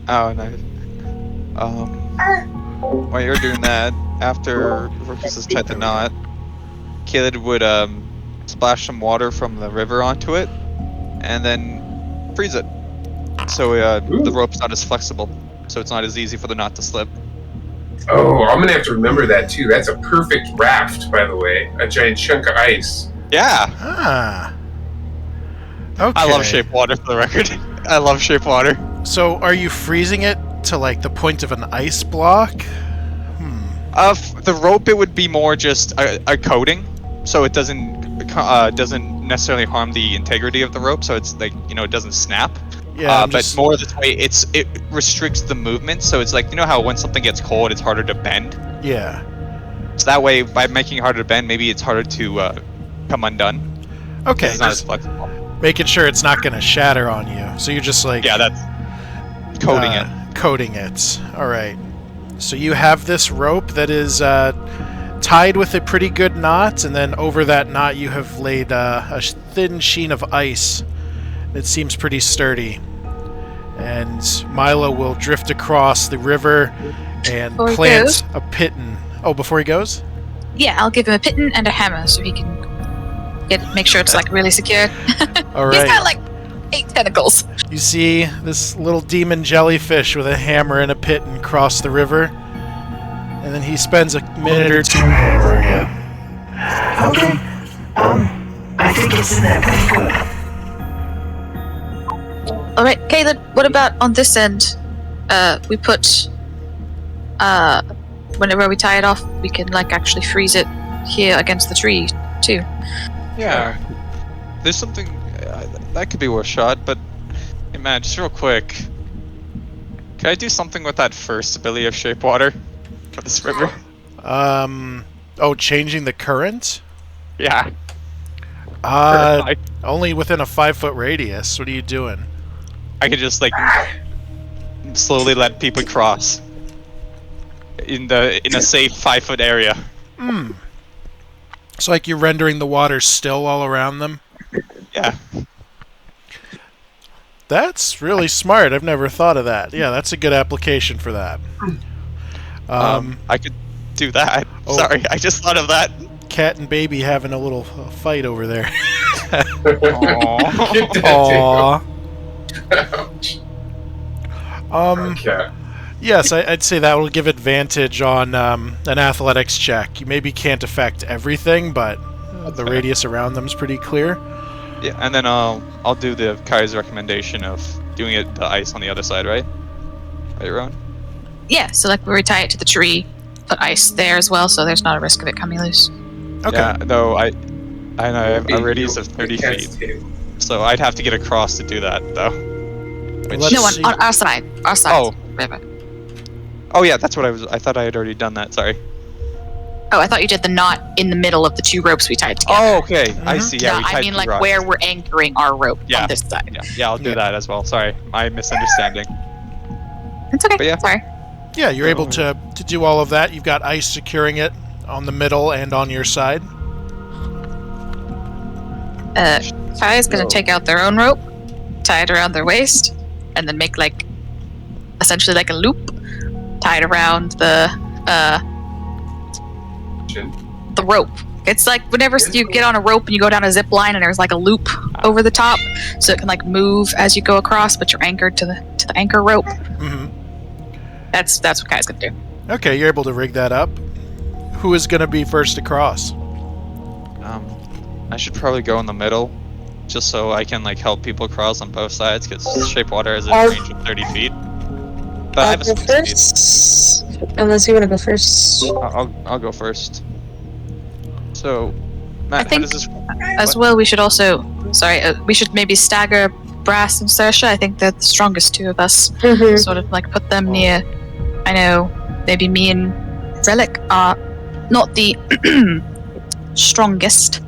Oh, nice. While you're doing that, after Rufus has tied the knot, Caleb would splash some water from the river onto it, and then freeze it. So the rope's not as flexible, so it's not as easy for the knot to slip. Oh, I'm gonna have to remember that too. That's a perfect raft, by the way. A giant chunk of ice. Yeah. Ah. Okay. I love shape water, for the record. I love shape water. So, are you freezing it to like the point of an ice block? The rope, it would be more just a coating, so it doesn't necessarily harm the integrity of the rope. So it's like, it doesn't snap. Yeah. But more this way, it restricts the movement. So it's like, how when something gets cold, it's harder to bend. Yeah. So that way, by making it harder to bend, maybe it's harder to come undone. Okay. It's not as flexible. Making sure it's not going to shatter on you. So you're just like... Yeah, that's coating it. Coating it. All right. So you have this rope that is tied with a pretty good knot, and then over that knot you have laid a thin sheen of ice. It seems pretty sturdy. And Milo will drift across the river and plant a piton. Oh, before he goes? Yeah, I'll give him a piton and a hammer so he can make sure it's like really secure. All right. He's got like 8 tentacles. You see this little demon jellyfish with a hammer and a piton cross the river, and then he spends a minute or two hammering it. Okay. I think it's in there pretty good. Alright, Caleb, what about on this end? We put whenever we tie it off, we can like actually freeze it here against the tree too. Yeah. There's something that could be worth a shot, but hey man, just real quick. Can I do something with that first ability of shape water for this river? Changing the current? Yeah. Only within a 5-foot radius. What are you doing? I could just like slowly let people cross in a safe 5-foot area. It's like you're rendering the water still all around them? Yeah. That's really smart. I've never thought of that. Yeah, that's a good application for that. I could do that. Oh. Sorry, I just thought of that. Cat and baby having a little fight over there. Aww. Get that Aww. Ouch. Okay. Yes, I'd say that will give advantage on an athletics check. You maybe can't affect everything, but the radius around them is pretty clear. Yeah, and then I'll do the Kai's recommendation of doing it the ice on the other side, right? Right, Ron? Yeah, so like we tie it to the tree, put ice there as well, so there's not a risk of it coming loose. Okay. Yeah, though I have a radius of 30 feet, so I'd have to get across to do that, though. Let's No, see. on our side. Our side. Oh. River. Oh yeah, that's what I thought I had already done that. Sorry. Oh, I thought you did the knot in the middle of the 2 ropes we tied together. Oh, okay. I see. Yeah, No, we I tied mean 2 like rocks. where we're anchoring our rope Yeah. on this side. Yeah, I'll do that as well. Sorry, my misunderstanding. It's okay. But yeah. Sorry. Yeah, you're able to do all of that. You've got ice securing it on the middle and on your side. Kai is going to take out their own rope, tie it around their waist, and then make like essentially like a loop, tie it around the rope. It's like whenever you get on a rope and you go down a zip line and there's like a loop over the top, so it can like move as you go across, but you're anchored to the anchor rope. Mm-hmm. That's what Kai's gonna do. Okay, you're able to rig that up. Who is going to be first across? I should probably go in the middle, just so I can like help people cross on both sides, because shape water has a range of 30 feet. But I have a I'll go speed. first. Unless you want to go first. I'll go first. So, Matt, I think how does this? as well, we should also we should maybe stagger Brass and Saoirse. I think they're the strongest 2 of us. Mm-hmm. Sort of like put them near. I know maybe me and Relic are not the strongest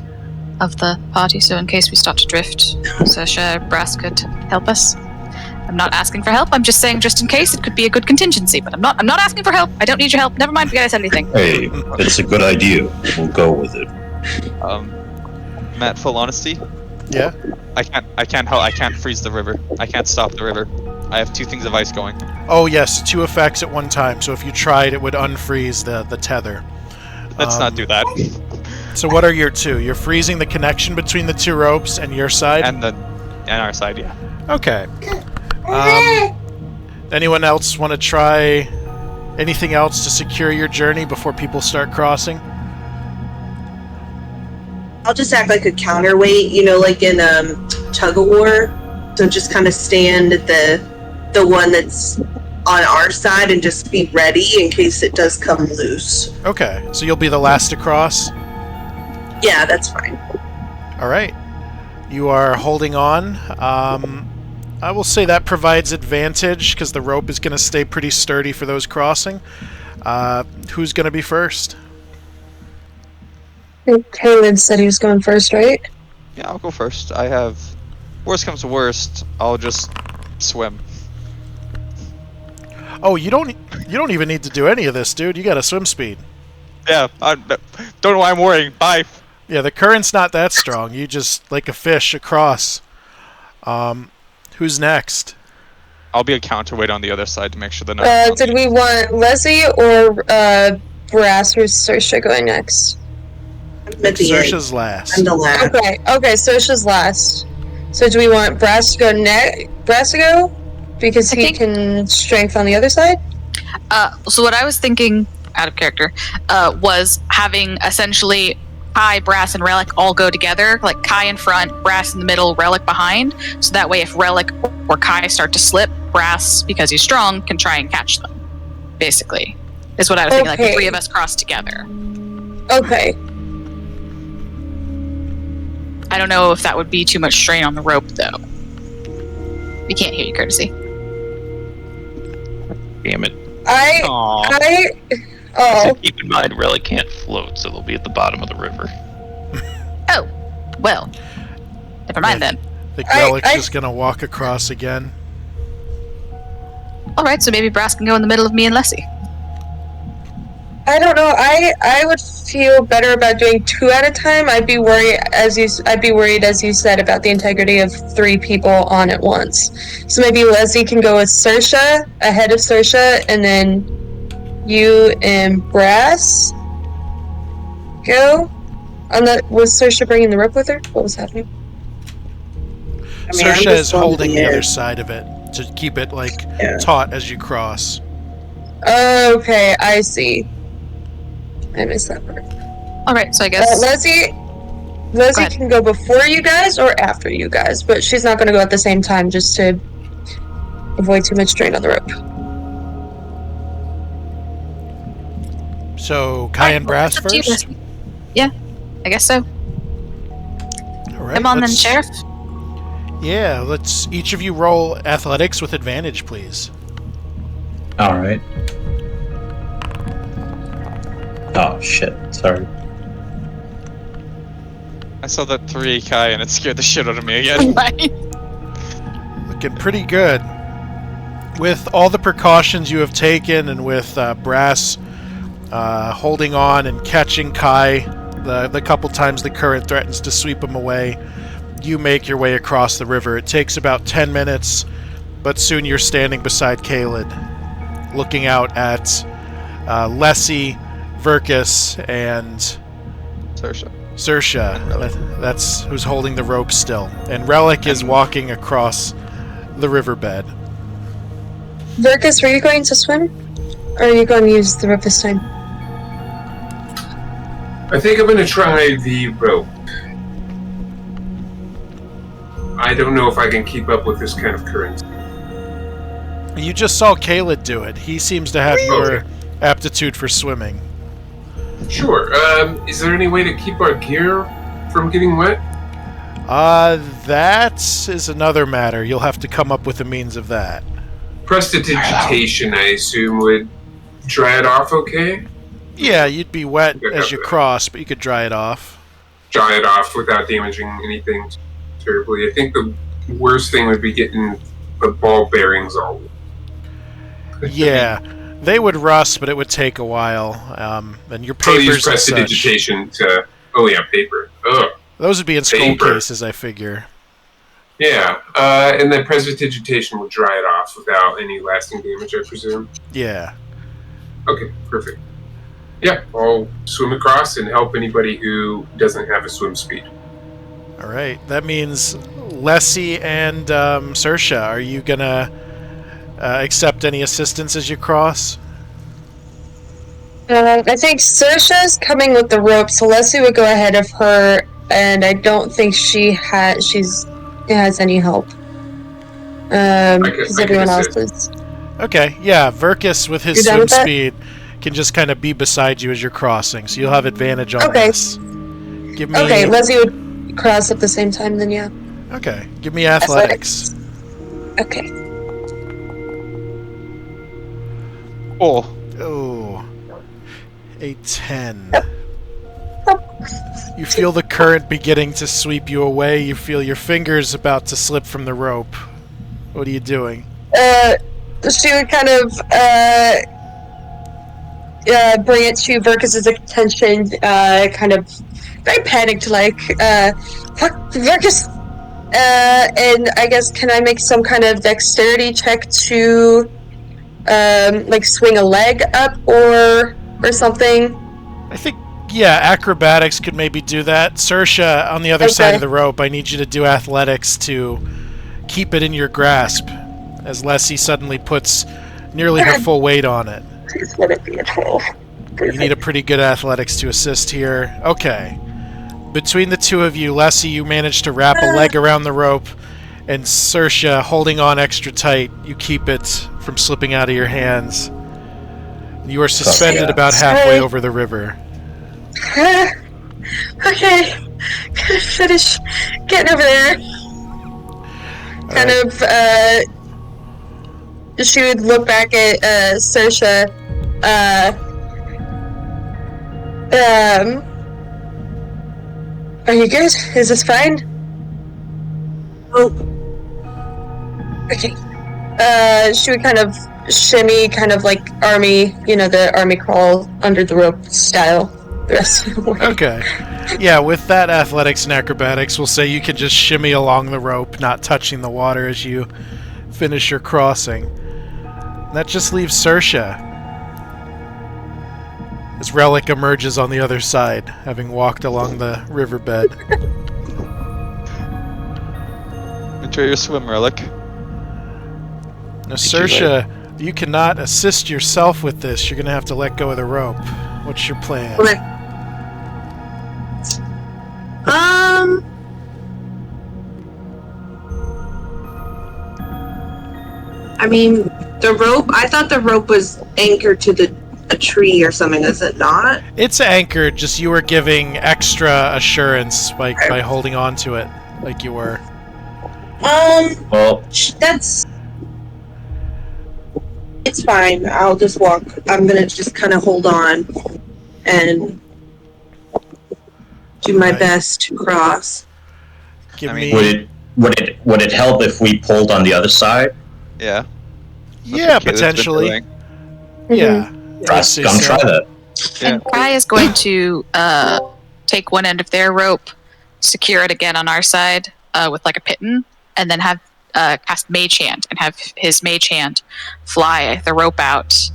of the party, so in case we start to drift, Saoirse, Brass could help us. I'm not asking for help. I'm just saying, just in case, it could be a good contingency. But I'm not asking for help. I don't need your help. Never mind. Forget I said anything. Hey, it's a good idea. We'll go with it. Matt, full honesty, Yeah. I can't freeze the river. I can't stop the river. I have 2 things of ice going. Oh yes, 2 effects at one time. So if you tried, it would unfreeze the tether. Let's not do that. So what are your 2? You're freezing the connection between the 2 ropes and your side? And our side, yeah. Okay. Anyone else want to try anything else to secure your journey before people start crossing? I'll just act like a counterweight, like in tug of war. So just kind of stand at the one that's on our side and just be ready in case it does come loose. Okay, so you'll be the last to cross? Yeah, that's fine. All right. You are holding on. I will say that provides advantage because the rope is going to stay pretty sturdy for those crossing. Who's going to be first? Caleb said he was going first, right? Yeah, I'll go first. I have... Worst comes to worst, I'll just swim. Oh, you don't even need to do any of this, dude. You got a swim speed. Yeah, I don't know why I'm worrying. Bye. Yeah, the current's not that strong. You just, like a fish, across. Who's next? I'll be a counterweight on the other side to make sure they're not... Did we want Leslie or Brass or Saoirse going next? Saoirse's last. I'm the last. Okay, Saoirse's last. So do we want Brass to go Brass to go? Because he can strength on the other side? So what I was thinking, out of character, was having essentially Kai, Brass, and Relic all go together, like Kai in front, Brass in the middle, Relic behind. So that way if Relic or Kai start to slip, Brass, because he's strong, can try and catch them. Basically. Is what I was thinking, like the 3 of us cross together. Okay. I don't know if that would be too much strain on the rope, though. We can't hear you, Courtesy. Damn it. Oh. Keep in mind, Relic can't float, so they'll be at the bottom of the river. Oh, well. Never mind then. I think Relic's just gonna walk across again. Alright, so maybe Brass can go in the middle of me and Leslie. I don't know. I would feel better about doing 2 at a time. I'd be worried, as you said, about the integrity of 3 people on at once. So maybe Leslie can go with Saoirse, ahead of Saoirse, and then you and Brass go. Was Saoirse bringing the rope with her? What was happening? Saoirse is holding the other side of it to keep it taut as you cross. Okay, I see. I missed that part. Alright, so I guess... Leslie can go before you guys or after you guys, but she's not going to go at the same time just to avoid too much strain on the rope. So, Kai and Brass first? Yeah, I guess so. Alright, come on then, Sheriff. Yeah, let's each of you roll athletics with advantage, please. Alright. Oh, shit. Sorry. I saw that 3, Kai, and it scared the shit out of me again. Looking pretty good. With all the precautions you have taken, and with Brass holding on and catching Kai the couple times the current threatens to sweep him away, you make your way across the river. It takes about 10 minutes, but soon you're standing beside Kaled, looking out at Lessie, Verkus, and Saoirse. That's who's holding the rope still. And Relic is walking across the riverbed. Verkus, were you going to swim? Or are you going to use the rope this time? I think I'm going to try the rope. I don't know if I can keep up with this kind of current. You just saw Kaled do it. He seems to have your aptitude for swimming. Sure. Is there any way to keep our gear from getting wet? That is another matter. You'll have to come up with a means of that. Prestidigitation, I assume, would dry it off okay? Yeah, you'd be wet as you cross, but you could dry it off. Dry it off without damaging anything terribly. I think the worst thing would be getting the ball bearings all. Yeah. They would rust, but it would take a while. And your papers use prestidigitation to... Oh yeah, paper. Ugh. Those would be in scroll cases, I figure. Yeah, and then prestidigitation will dry it off without any lasting damage, I presume. Yeah. Okay, perfect. Yeah, I'll swim across and help anybody who doesn't have a swim speed. All right. That means Lessie and Saoirse, are you gonna accept any assistance as you cross? I think Saoirse's coming with the rope, so Leslie would go ahead of her, and I don't think she has any help. Because everyone else is. Okay. Yeah. Verkus with his You're done swim with that? speed can just kind of be beside you as you're crossing, so you'll have advantage on Okay. this. Give me. Okay, Leslie would cross at the same time, then yeah. Okay. Give me athletics. Okay. Oh, Oh. A 10. You feel the current beginning to sweep you away. You feel your fingers about to slip from the rope. What are you doing? She would kind of bring it to Verkus's attention, kind of very panicked, like, fuck, Verkus! And I guess, can I make some kind of dexterity check to, like, swing a leg up or something? I think, yeah, acrobatics could maybe do that. Saoirse, on the other side of the rope, I need you to do athletics to keep it in your grasp, as Lessie suddenly puts nearly her full weight on it. Please let it be a 12. You need a pretty good athletics to assist here. Okay. Between the two of you, Lessie, you managed to wrap a leg around the rope, and Saoirse, holding on extra tight, you keep it from slipping out of your hands. You are suspended about halfway over the river. Okay. Finish getting over there. Kind of, she would look back at, Saoirse, are you good? Is this fine? Oh. Okay. She would kind of shimmy, kind of like army, the army crawl under the rope style the rest of the way. Okay. Yeah, with that athletics and acrobatics, we'll say you can just shimmy along the rope, not touching the water as you finish your crossing. That just leaves Saoirse, as Relic emerges on the other side, having walked along the riverbed. enjoy your swim, Relic. Now, Saoirse, you cannot assist yourself with this. You're going to have to let go of the rope. What's your plan? Okay. I mean, the rope, I thought the rope was anchored to a tree or something, is it not? It's anchored, just you were giving extra assurance by holding on to it like you were. Well, it's fine. I'll just walk. I'm gonna just kind of hold on and do my best to cross. Give I me. mean- would it help if we pulled on the other side? Yeah. Yeah, potentially. Yeah. Let's try that. Yeah. And Kai is going to take one end of their rope, secure it again on our side with like a pitten, and then have cast Mage Hand and have his Mage Hand fly the rope out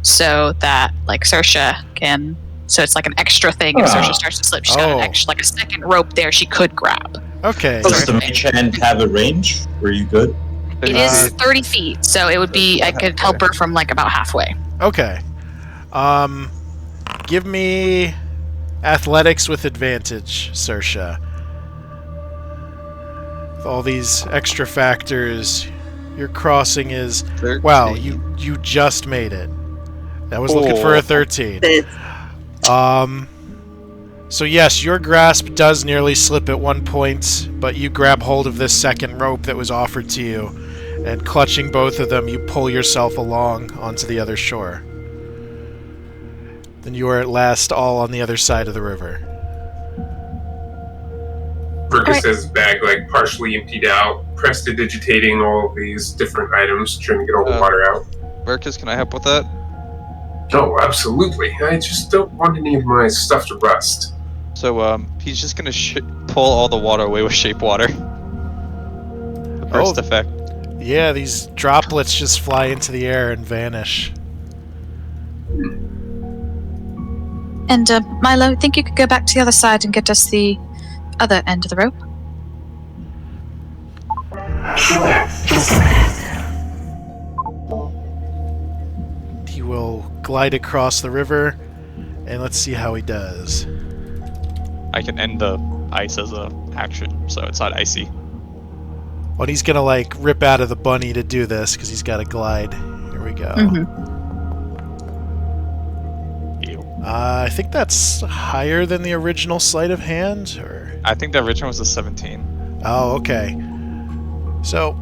so that like Saoirse can. So it's like an extra thing. If Saoirse starts to slip, she's got an extra, like a second rope there she could grab. Okay. Does the Mage Hand have a range? Were you good? It is 30 feet, so it would be. I could help her from like about halfway. Okay. Give me athletics with advantage, Saoirse. With all these extra factors, your crossing is 13. wow. You just made it. I was looking for a 13. So yes, your grasp does nearly slip at one point, but you grab hold of this second rope that was offered to you, and clutching both of them, you pull yourself along onto the other shore. Then you are at last all on the other side of the river. Verkus has his bag like partially emptied out, prestidigitating all of these different items, trying to get all the water out. Verkus, can I help with that? Oh, absolutely. I just don't want any of my stuff to rust. So, he's just gonna pull all the water away with shape water. First effect. Yeah, these droplets just fly into the air and vanish. And, Milo, I think you could go back to the other side and get us the other end of the rope. Sure, just a minute. He will glide across the river, and let's see how he does. I can end the ice as a action, so it's not icy. Well, he's gonna, like, rip out of the bunny to do this, because he's got to glide. Here we go. I think that's higher than the original sleight of hand, or... I think the original was a 17. Oh, okay. So,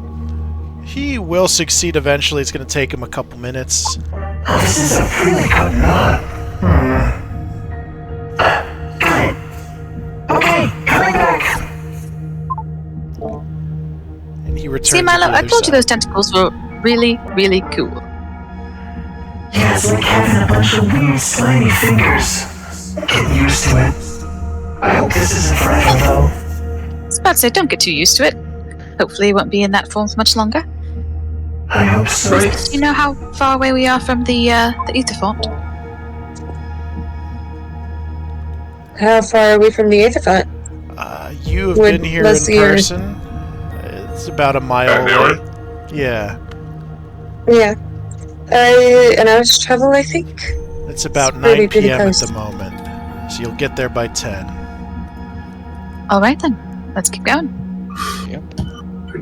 he will succeed eventually. It's going to take him a couple minutes. Oh, this is a really good knot. Got it. Okay, coming back. And he returns. See, Milo, to the I other told you side. those tentacles were really, really cool. Yeah, it's like having a bunch of weird, slimy fingers. Get used to it. I hope this isn't forever, though. I was about to say, don't get too used to it. Hopefully it won't be in that form for much longer. I hope so. Do you know how far away we are from the aetherfont? How far are we from the aetherfont? You have Would- been here let's in see your- person. It's about a mile About an away. hour? Yeah. Yeah. An hour's travel, I think. It's about It's pretty 9 p.m. at close. the moment. So you'll get there by 10. All right then, let's keep going.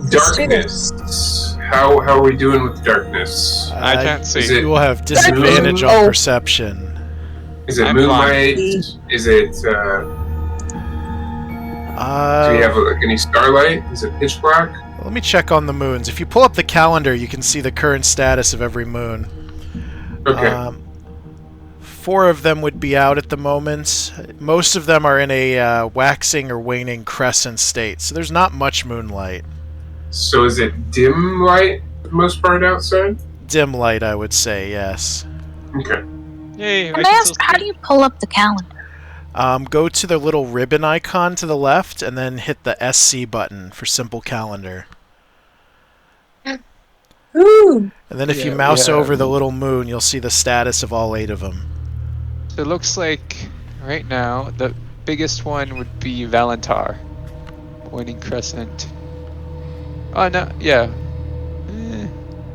Darkness. How are we doing with darkness? I can't see. Is it- You will have disadvantage on Oh. perception. Is it I'm moonlight? Is it? Do we have like, any starlight? Is it pitch black? Let me check on the moons. If you pull up the calendar, you can see the current status of every moon. Okay. 4 of them would be out at the moment. Most of them are in a waxing or waning crescent state, so there's not much moonlight. So is it dim light for the most part outside? Dim light, I would say, yes. Okay. Yay! Can I ask, how do you pull up the calendar? Go to the little ribbon icon to the left, and then hit the SC button for simple calendar. Ooh. And then if you Yeah, mouse yeah. over the little moon, you'll see the status of all 8 of them. It looks like right now the biggest one would be Valentar, waning crescent. Oh no, yeah.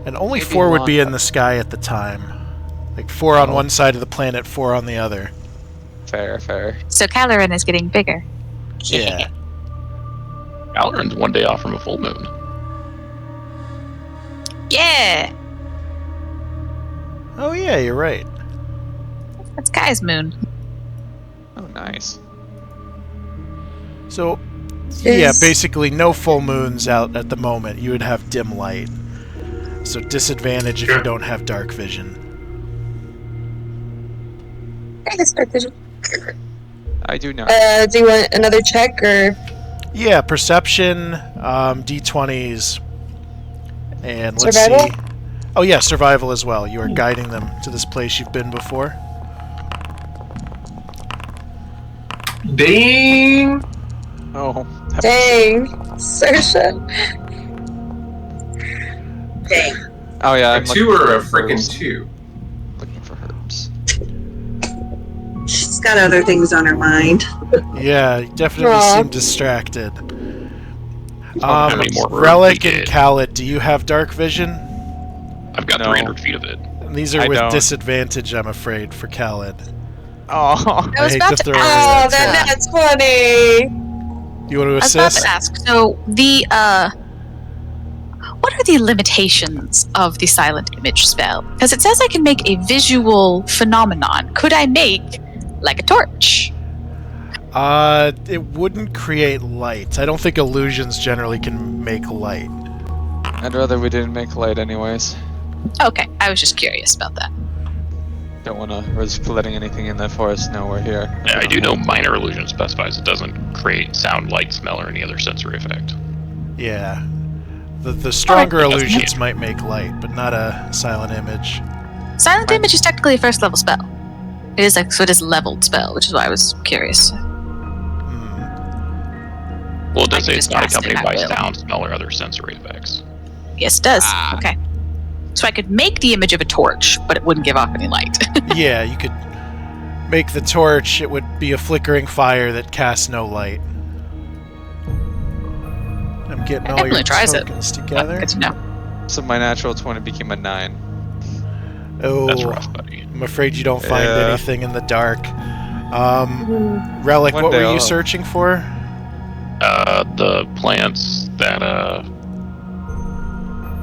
And only Maybe 4 would be long- in the sky at the time. Like 4 on one side of the planet, 4 on the other. Fair. So Caloran is getting bigger. Yeah. Alron's one day off from a full moon. Yeah, Oh yeah, you're right. that's Guy's moon. Oh, nice. So, yeah, Is- basically no full moons out at the moment. You would have dim light. So disadvantage if you Sure. don't have dark vision. That's dark vision. I do not. Do you want another check or? Yeah, perception, d20s, and let's Survival? see. Oh yeah, survival as well. You are guiding them to this place you've been before. Ding! Oh. Dang, Saoirse. Dang. Oh yeah. A I'm 2 looking or a for freaking herbs. 2? Looking for herbs. She's got other things on her mind. Yeah, you definitely Aw. seem distracted. How many more herbs Relic we and get? Khaled, do you have dark vision? I've got No. 300 feet of it. And these are I with don't. disadvantage, I'm afraid, for Khaled. Oh. I was hate about to to throw Oh, away that that's funny. You want to I was about assist? to ask. So the what are the limitations of the silent image spell? Because it says I can make a visual phenomenon. Could I make like a torch? It wouldn't create light. I don't think illusions generally can make light. I'd rather we didn't make light anyways. Okay, I was just curious about that. Don't want to risk letting anything in the forest know we're here. Yeah, I do know minor illusion specifies it doesn't create sound, light, smell, or any other sensory effect. Yeah. The stronger Alright, that's illusions neat. might make light, but not a silent image. Silent image is technically a first level spell. It is like so it is leveled spell, which is why I was curious. Well, it I does say can it's just not cast it accompanied at by will. sound, smell, or other sensory effects. Yes, it does. Ah. Okay. So I could make the image of a torch, but it wouldn't give off any light. Yeah, you could make the torch. It would be a flickering fire that casts no light. I'm getting all your Definitely tries it. tokens together. Good to know. So my natural 20 became a 9. Oh, That's rough, buddy. I'm afraid you don't find Yeah. anything in the dark. Relic, One what day were you I'll- searching for? The plants that,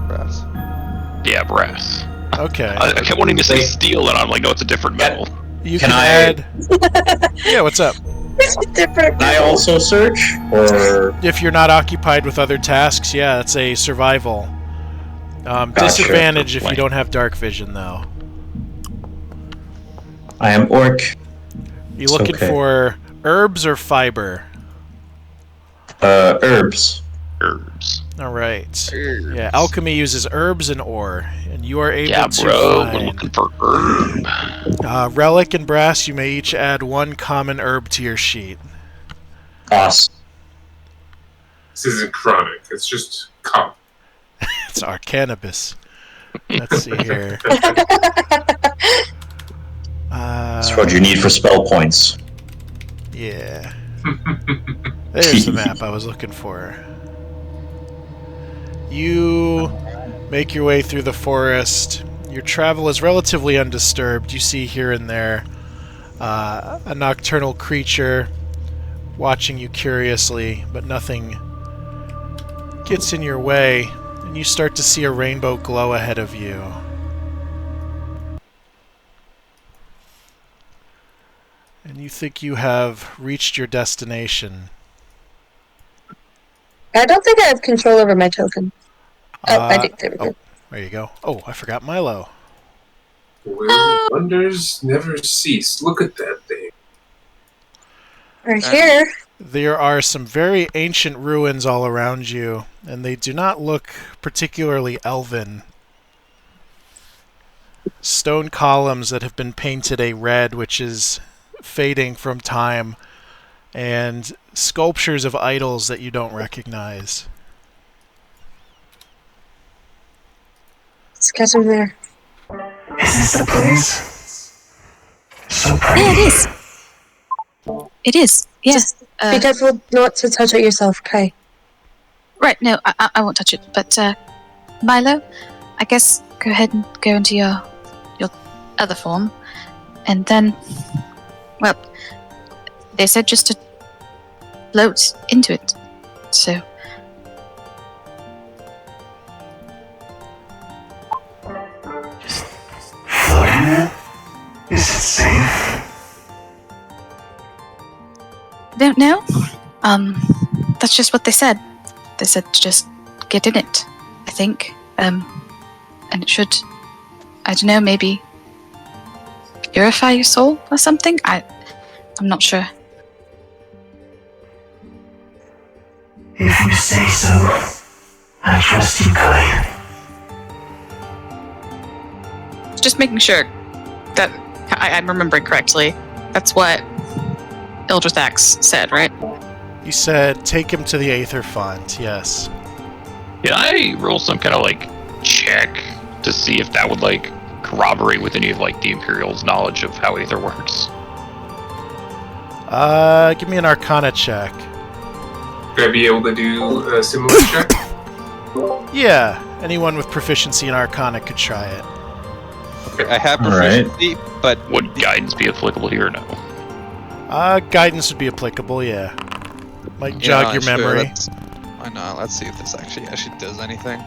Brass. yeah, brass. Okay. I kept wanting to say Wait. steel, and I'm like, no, it's a different metal. You Can can I- add... Yeah, what's up? Different. Can I also search? Or. If you're not occupied with other tasks, yeah, that's a survival. Gotcha. Disadvantage if you don't have dark vision, though. I am orc. You It's looking okay. for herbs or fiber? Herbs. Herbs. All right. Yeah, alchemy uses herbs and ore, and you are able Yeah, to bro, we're find looking for herb. relic and brass. You may each add one common herb to your sheet. Awesome. This isn't chronic. It's just cup. It's our cannabis. Let's see here. That's what you need for spell points. Yeah. There's the map I was looking for. You make your way through the forest. Your travel is relatively undisturbed. You see here and there a nocturnal creature watching you curiously, but nothing gets in your way, and you start to see a rainbow glow ahead of you. And you think you have reached your destination. I don't think I have control over my token. Oh, I do. There we go. There you go. Oh, I forgot Milo. Well, wonders never cease. Look at that thing. Right here. There are some very ancient ruins all around you, and they do not look particularly elven. Stone columns that have been painted a red, which is fading from time, and sculptures of idols that you don't recognize. Let's get him there. Is this the place? So pretty. Yeah, it is. It is. Yeah. Just be careful not to touch it yourself, okay? Right. No, I won't touch it. But Milo, I guess go ahead and go into your other form, and then, well, they said just to float into it. So Floating it? Is it safe? don't know. That's just what they said. They said to just get in it. I think. And it should, I don't know, maybe purify your soul or something. I'm not sure. If you say so, I trust you, Kai. Just making sure that I'm remembering correctly. That's what Ildrithax said, right? You said take him to the aetherfont, yes. Can I roll some kind of like check to see if that would like corroborate with any of like the Imperial's knowledge of how Aether works? Give me an Arcana check. Could I be able to do a similar check? Yeah, anyone with proficiency in Arcana could try it. I have Alright. proficiency, but Would guidance be applicable here or no? Guidance would be applicable, yeah. Might yeah, jog your sure, memory. Why not? Let's see if this actually does anything.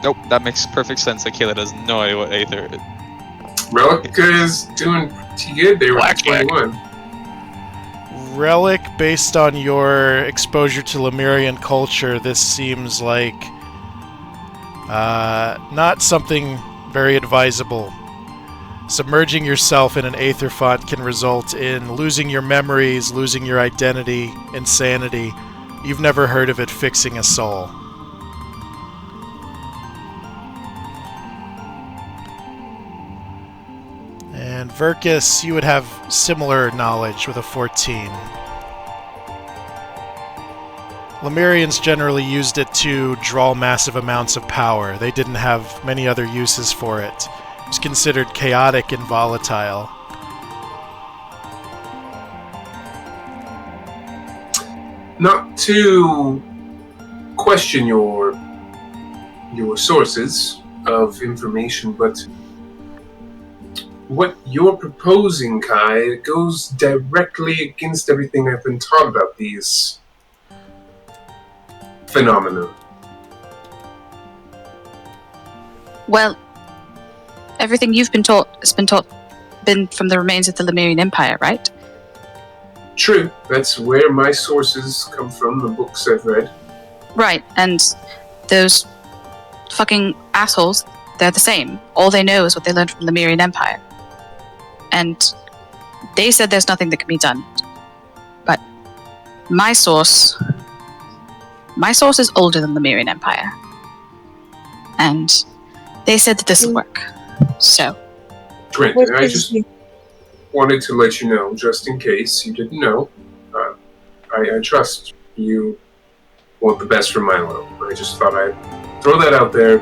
Nope, that makes perfect sense. Akela has no idea what Aether is. Relic is doing pretty good. They were at Blackjack. 21. Relic, based on your exposure to Lemurian culture, this seems like not something very advisable. Submerging yourself in an aetherfont can result in losing your memories, losing your identity, insanity. You've never heard of it fixing a soul. And Verkus, you would have similar knowledge with a 14. Lemurians generally used it to draw massive amounts of power. They didn't have many other uses for it. It was considered chaotic and volatile. Not to question your sources of information, but what you're proposing, Kai, goes directly against everything I've been taught about these phenomena. Well, everything you've been taught has been from the remains of the Lemurian Empire, right? True, that's where my sources come from, the books I've read. Right, and those fucking assholes, they're the same. All they know is what they learned from the Lemurian Empire. And they said there's nothing that can be done. But my source is older than the Lemurian Empire. And they said that this will work. So. Granted, I just wanted to let you know, just in case you didn't know. I trust you want the best for Milo. I just thought I'd throw that out there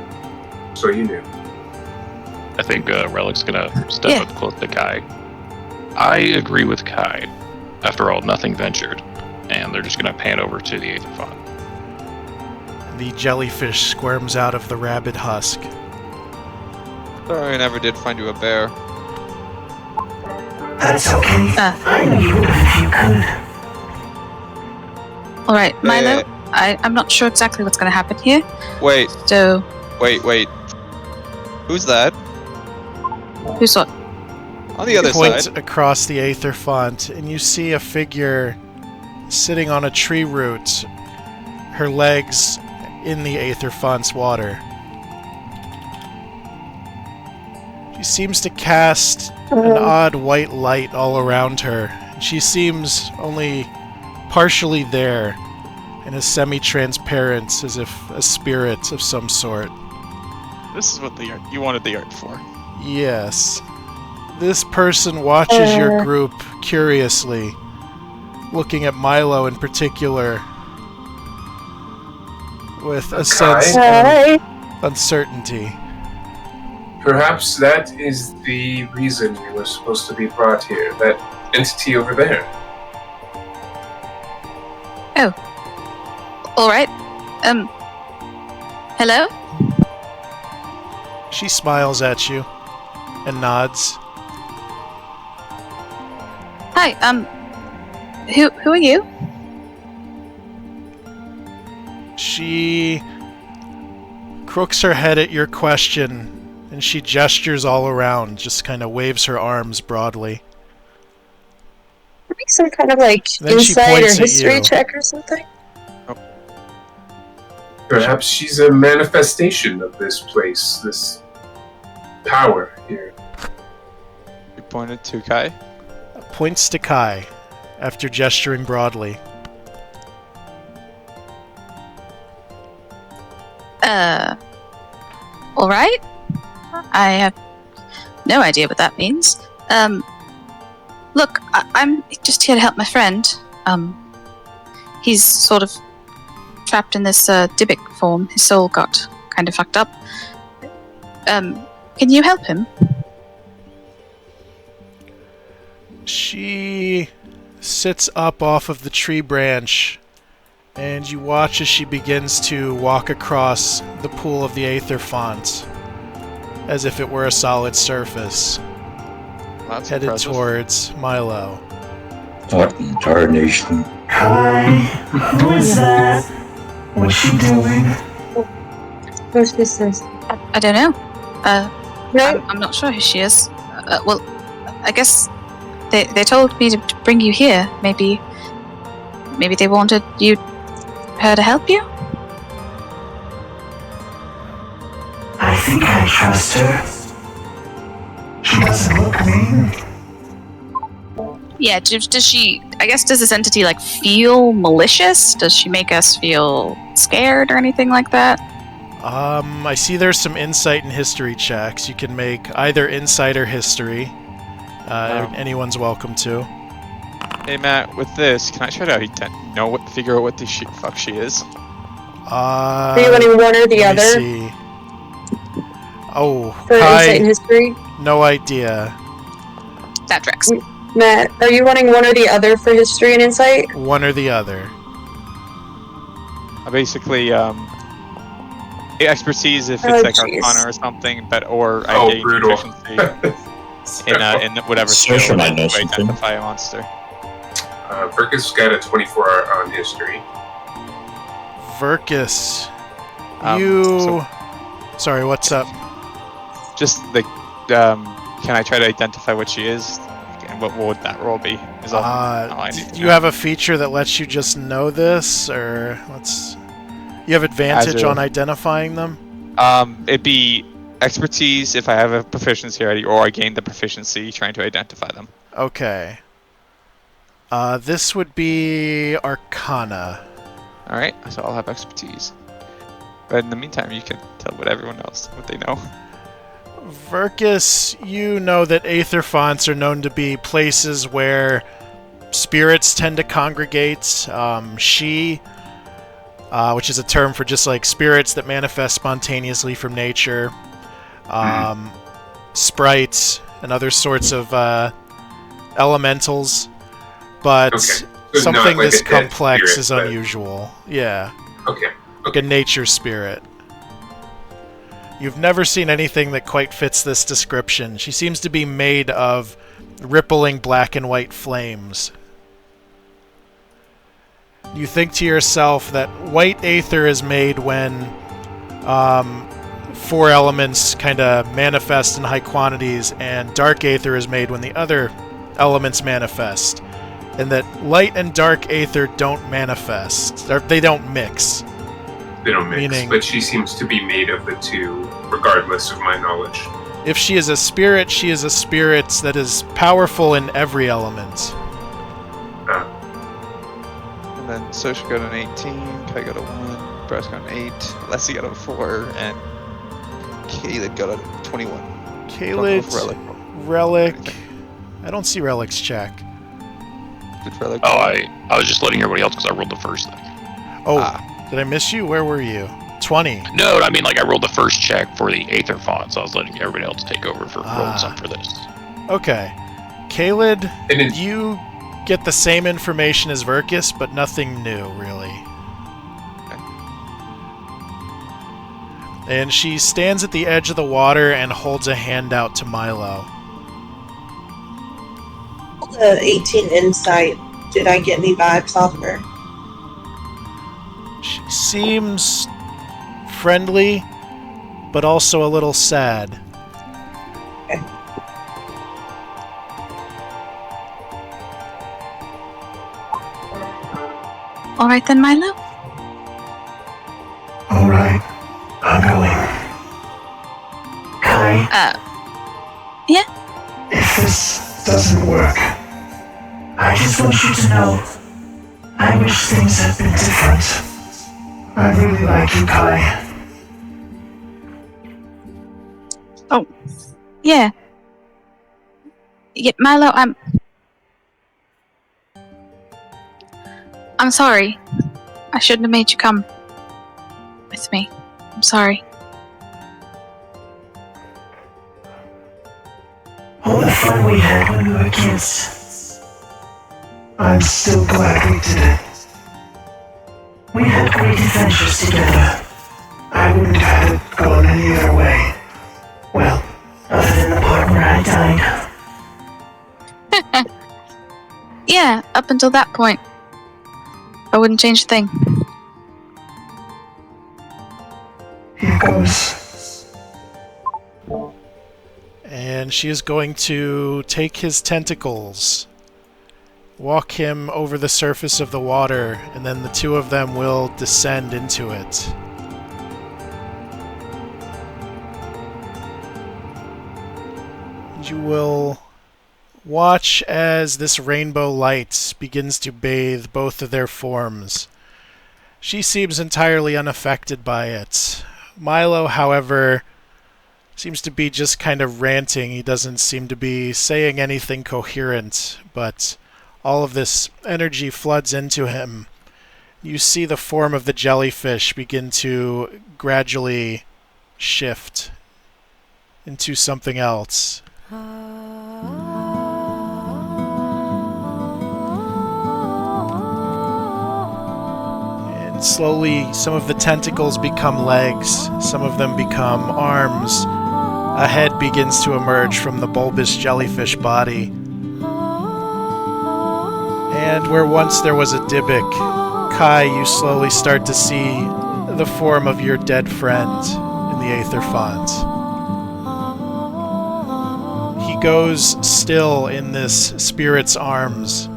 so you knew. I think Relic's gonna step up close to Kai. I agree with Kai. After all, nothing ventured. And they're just gonna pan over to the aetherfont. The jellyfish squirms out of the rabbit husk. Sorry, I never did find you a bear. That's okay. I knew you would if you could. Alright, Milo, I'm not sure exactly what's going to happen here. Wait. So... Wait. Who's that? Who's what? On the other Point side. across the aetherfont, and you see a figure sitting on a tree root, her legs in the aetherfont's water. She seems to cast an odd white light all around her. She seems only partially there, and is semi-transparent, as if a spirit of some sort. This is what the art you wanted the art for. Yes. This person watches your group curiously, looking at Milo in particular, with a sense of uncertainty. Perhaps that is the reason you were supposed to be brought here. That entity over there. Oh. Alright. Hello? She smiles at you and nods. Hi, who are you? She crooks her head at your question, and she gestures all around, just kind of waves her arms broadly. Make some kind of like Then she insight or points at history you. check or something. Perhaps she's a manifestation of this place, this power here. You pointed to Kai. Points to Kai, after gesturing broadly. Alright. I have no idea what that means. Look, I'm just here to help my friend. He's sort of trapped in this Dybbuk form. His soul got kind of fucked up. Can you help him? She sits up off of the tree branch, and you watch as she begins to walk across the pool of the aetherfont, as if it were a solid surface, That's headed impressive. towards Milo. What in tarnation? Hi, who is that? What's she doing? Who's this? I don't know. No, I'm not sure who she is. Well, I guess they told me to bring you here. Maybe they wanted her to help you? I think I trust her. She doesn't look mean. Yeah, does she... I guess, does this entity, like, feel malicious? Does she make us feel scared or anything like that? I see there's some insight and history checks. You can make either insight or history. Anyone's welcome to. Hey Matt, with this, can I try to figure out what the fuck she is? Are you wanting one or the let me other? see. Oh, For insight and Kai, history? no idea. That tracks. Matt, are you wanting one or the other for history and insight? One or the other. Basically, expertise if Oh, it's like jeez. Arcana or something, or I Oh, gain brutal. proficiency in whatever Sersha skill might know to something. identify a monster. Verkus got a 24 on history. Verkus, So Sorry, what's up? just like, can I try to identify what she is? And what would that roll be? Is all I need to Do you know. have a feature that lets you just know this, or you have advantage on identifying them? It'd be expertise if I have a proficiency already, or I gain the proficiency trying to identify them. Okay. This would be Arcana. Alright, so I'll have expertise. But in the meantime, you can tell everyone else what they know. Verkus, you know that aetherfonts are known to be places where spirits tend to congregate. She, which is a term for just like spirits that manifest spontaneously from nature, sprites, and other sorts of elementals. But Okay. So something not like this a dead complex spirit, is but- unusual. Yeah. Okay. Like a nature spirit. You've never seen anything that quite fits this description. She seems to be made of rippling black and white flames. You think to yourself that white aether is made when four elements kind of manifest in high quantities, and dark aether is made when the other elements manifest. And that light and dark aether don't manifest. They don't mix. They don't mix, Meaning- but she seems to be made of the two, regardless of my knowledge. If she is a spirit, she is a spirit that is powerful in every element. And then Sosha got an 18, Kai got a 1, Brass got an 8, Leslie got a 4, and Caleb got a 21. Caleb, Relic. Relic. I don't see Relic's check. Did Relic Oh, I was just letting everybody else because I rolled the first thing. Oh, did I miss you? Where were you? 20. No, I mean like I rolled the first check for the aetherfont, so I was letting everybody else take over for rolling some for this. Okay. Caleb, And it's you get the same information as Verkus, but nothing new, really. And she stands at the edge of the water and holds a hand out to Milo. 18 insight. Did I get any vibes off her? She seems friendly, but also a little sad. Okay. All right then, Milo. Alright, I'm going. Kai, Yeah. if this doesn't work, I just want you to know, I wish things had been different. I really like you, Kai. Yeah. Yeah, Milo, I'm sorry. I shouldn't have made you come with me. I'm sorry. All the fun we had when we were kids. I'm still glad we did it. We had great adventures together. I wouldn't have had it gone any other way. Well, other than the part where I died. Yeah, up until that point. I wouldn't change a thing. Here goes. And she is going to take his tentacles, walk him over the surface of the water, and then the two of them will descend into it. And you will watch as this rainbow light begins to bathe both of their forms. She seems entirely unaffected by it. Milo, however, seems to be just kind of ranting. He doesn't seem to be saying anything coherent, but all of this energy floods into him. You see the form of the jellyfish begin to gradually shift into something else. And slowly, some of the tentacles become legs, some of them become arms. A head begins to emerge from the bulbous jellyfish body. And where once there was a Dybbuk, Kai, you slowly start to see the form of your dead friend in the aetherfont. He goes still in this spirit's arms,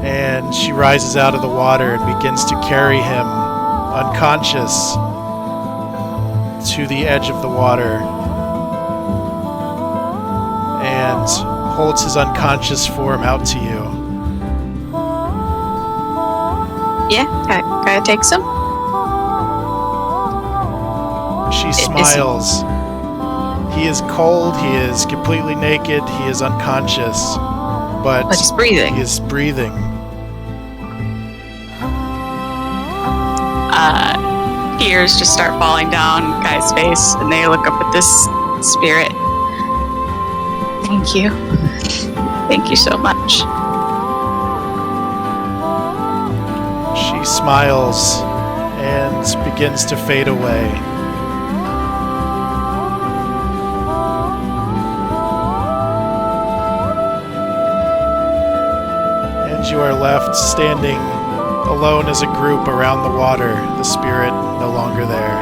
and she rises out of the water and begins to carry him, unconscious, to the edge of the water, and holds his unconscious form out to you. Yeah, Kaya takes him. She smiles. He is cold, he is completely naked, he is unconscious, but he's breathing. He is breathing. Tears just start falling down Kai's face, and they look up at this spirit. Thank you. Thank you so much. She smiles and begins to fade away. And you are left standing alone as a group around the water, the spirit no longer there.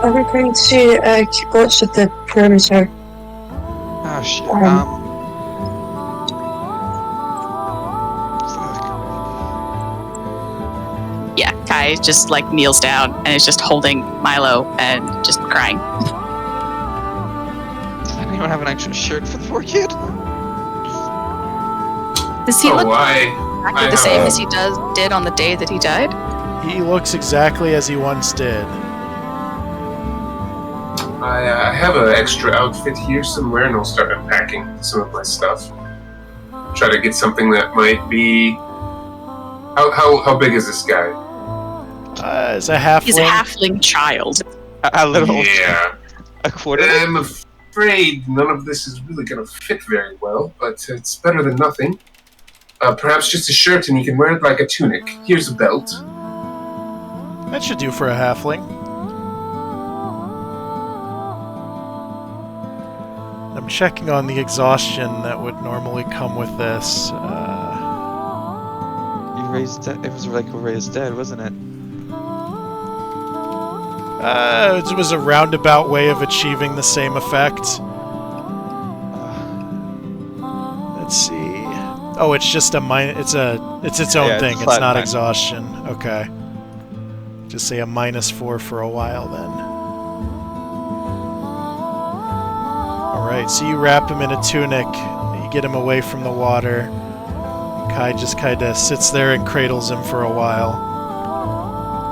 Are we going to keep watch at the perimeter? Oh shit. Yeah, Kai just like kneels down and is just holding Milo and just crying. Does anyone have an extra shirt for the poor kid? Does he look I exactly the same as he did on the day that he died? He looks exactly as he once did. I have an extra outfit here somewhere, and I'll start unpacking some of my stuff. Try to get something that might be. How big is this guy? As a halfling. He's a halfling child. A little. Yeah. A quarter. I'm afraid none of this is really going to fit very well, but it's better than nothing. Perhaps just a shirt, and you can wear it like a tunic. Here's a belt. That should do for a halfling. I'm checking on the exhaustion that would normally come with this. You raised dead. It was like a raised dead, wasn't it? It was a roundabout way of achieving the same effect. Let's see. Oh, it's just a it's its own thing. It's not exhaustion. Okay. Just say a -4 for a while then. Alright, so you wrap him in a tunic, you get him away from the water. Kai just kind of sits there and cradles him for a while.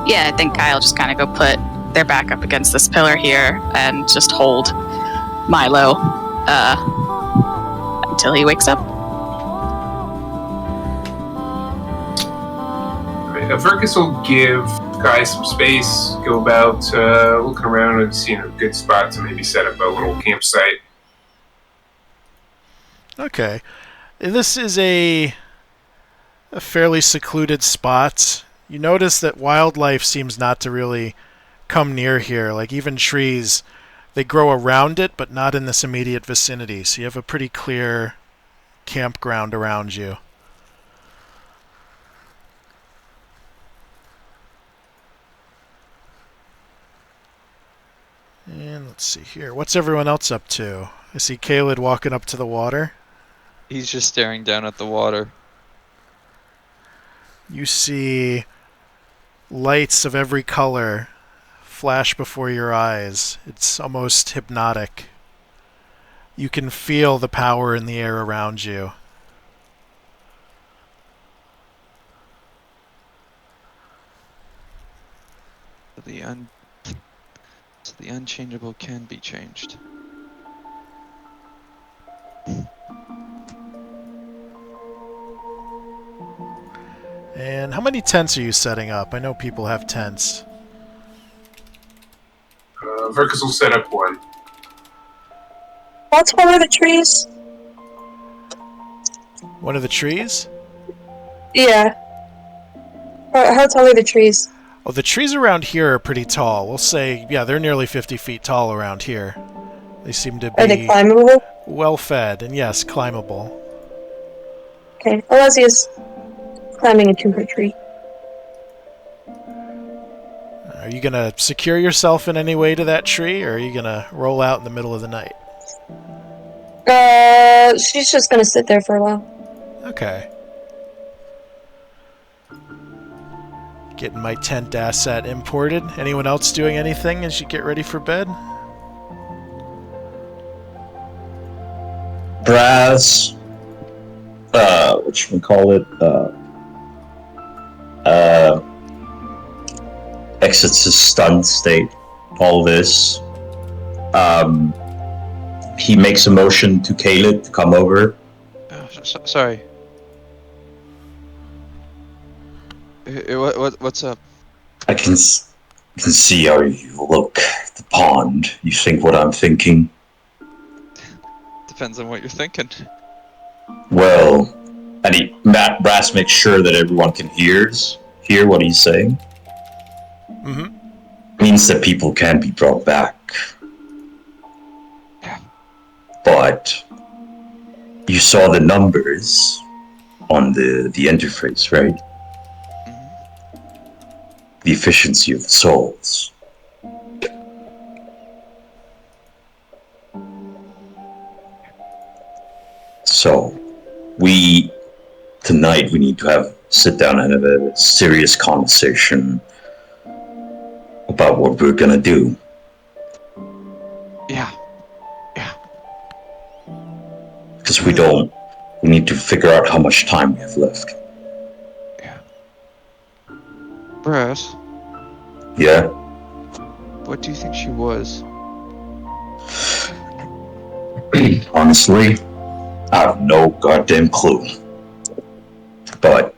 Yeah, I think Kyle just kind of go put their back up against this pillar here and just hold Milo until he wakes up. Verkus will give Kai some space, go about looking around and seeing a good spot to maybe set up a little campsite. Okay. This is a fairly secluded spot. You notice that wildlife seems not to really come near here. Like even trees, they grow around it, but not in this immediate vicinity. So you have a pretty clear campground around you. And let's see here. What's everyone else up to? I see Caled walking up to the water. He's just staring down at the water. You see lights of every color flash before your eyes. It's almost hypnotic. You can feel the power in the air around you. So the unchangeable can be changed. And how many tents are you setting up? I know people have tents. Verkus will set up one. What's one of the trees? One of the trees? Yeah. How tall are the trees? Oh, the trees around here are pretty tall. We'll say, yeah, they're nearly 50 feet tall around here. They seem to Are they be climbable? well fed, and yes, climbable. Okay, Alezia's climbing into her tree. Are you gonna secure yourself in any way to that tree, or are you gonna roll out in the middle of the night? She's just gonna sit there for a while. Okay. Getting my tent asset imported. Anyone else doing anything as you get ready for bed? Brass, whatchamacallit, exits his stunned state, all this. He makes a motion to Caleb to come over. Oh, sorry. What's up? I can see how you look at the pond. You think what I'm thinking? Depends on what you're thinking. Well, Brass makes sure that everyone can hear what he's saying. Mm-hmm. Means that people can be brought back. Yeah. But you saw the numbers on the interface, right? Mm-hmm. The efficiency of the souls. So, tonight we need to sit down and have a serious conversation about what we're gonna do. Yeah. Because we need to figure out how much time we have left. Yeah. Brass, Yeah? what do you think she was? Honestly, I have no goddamn clue. But,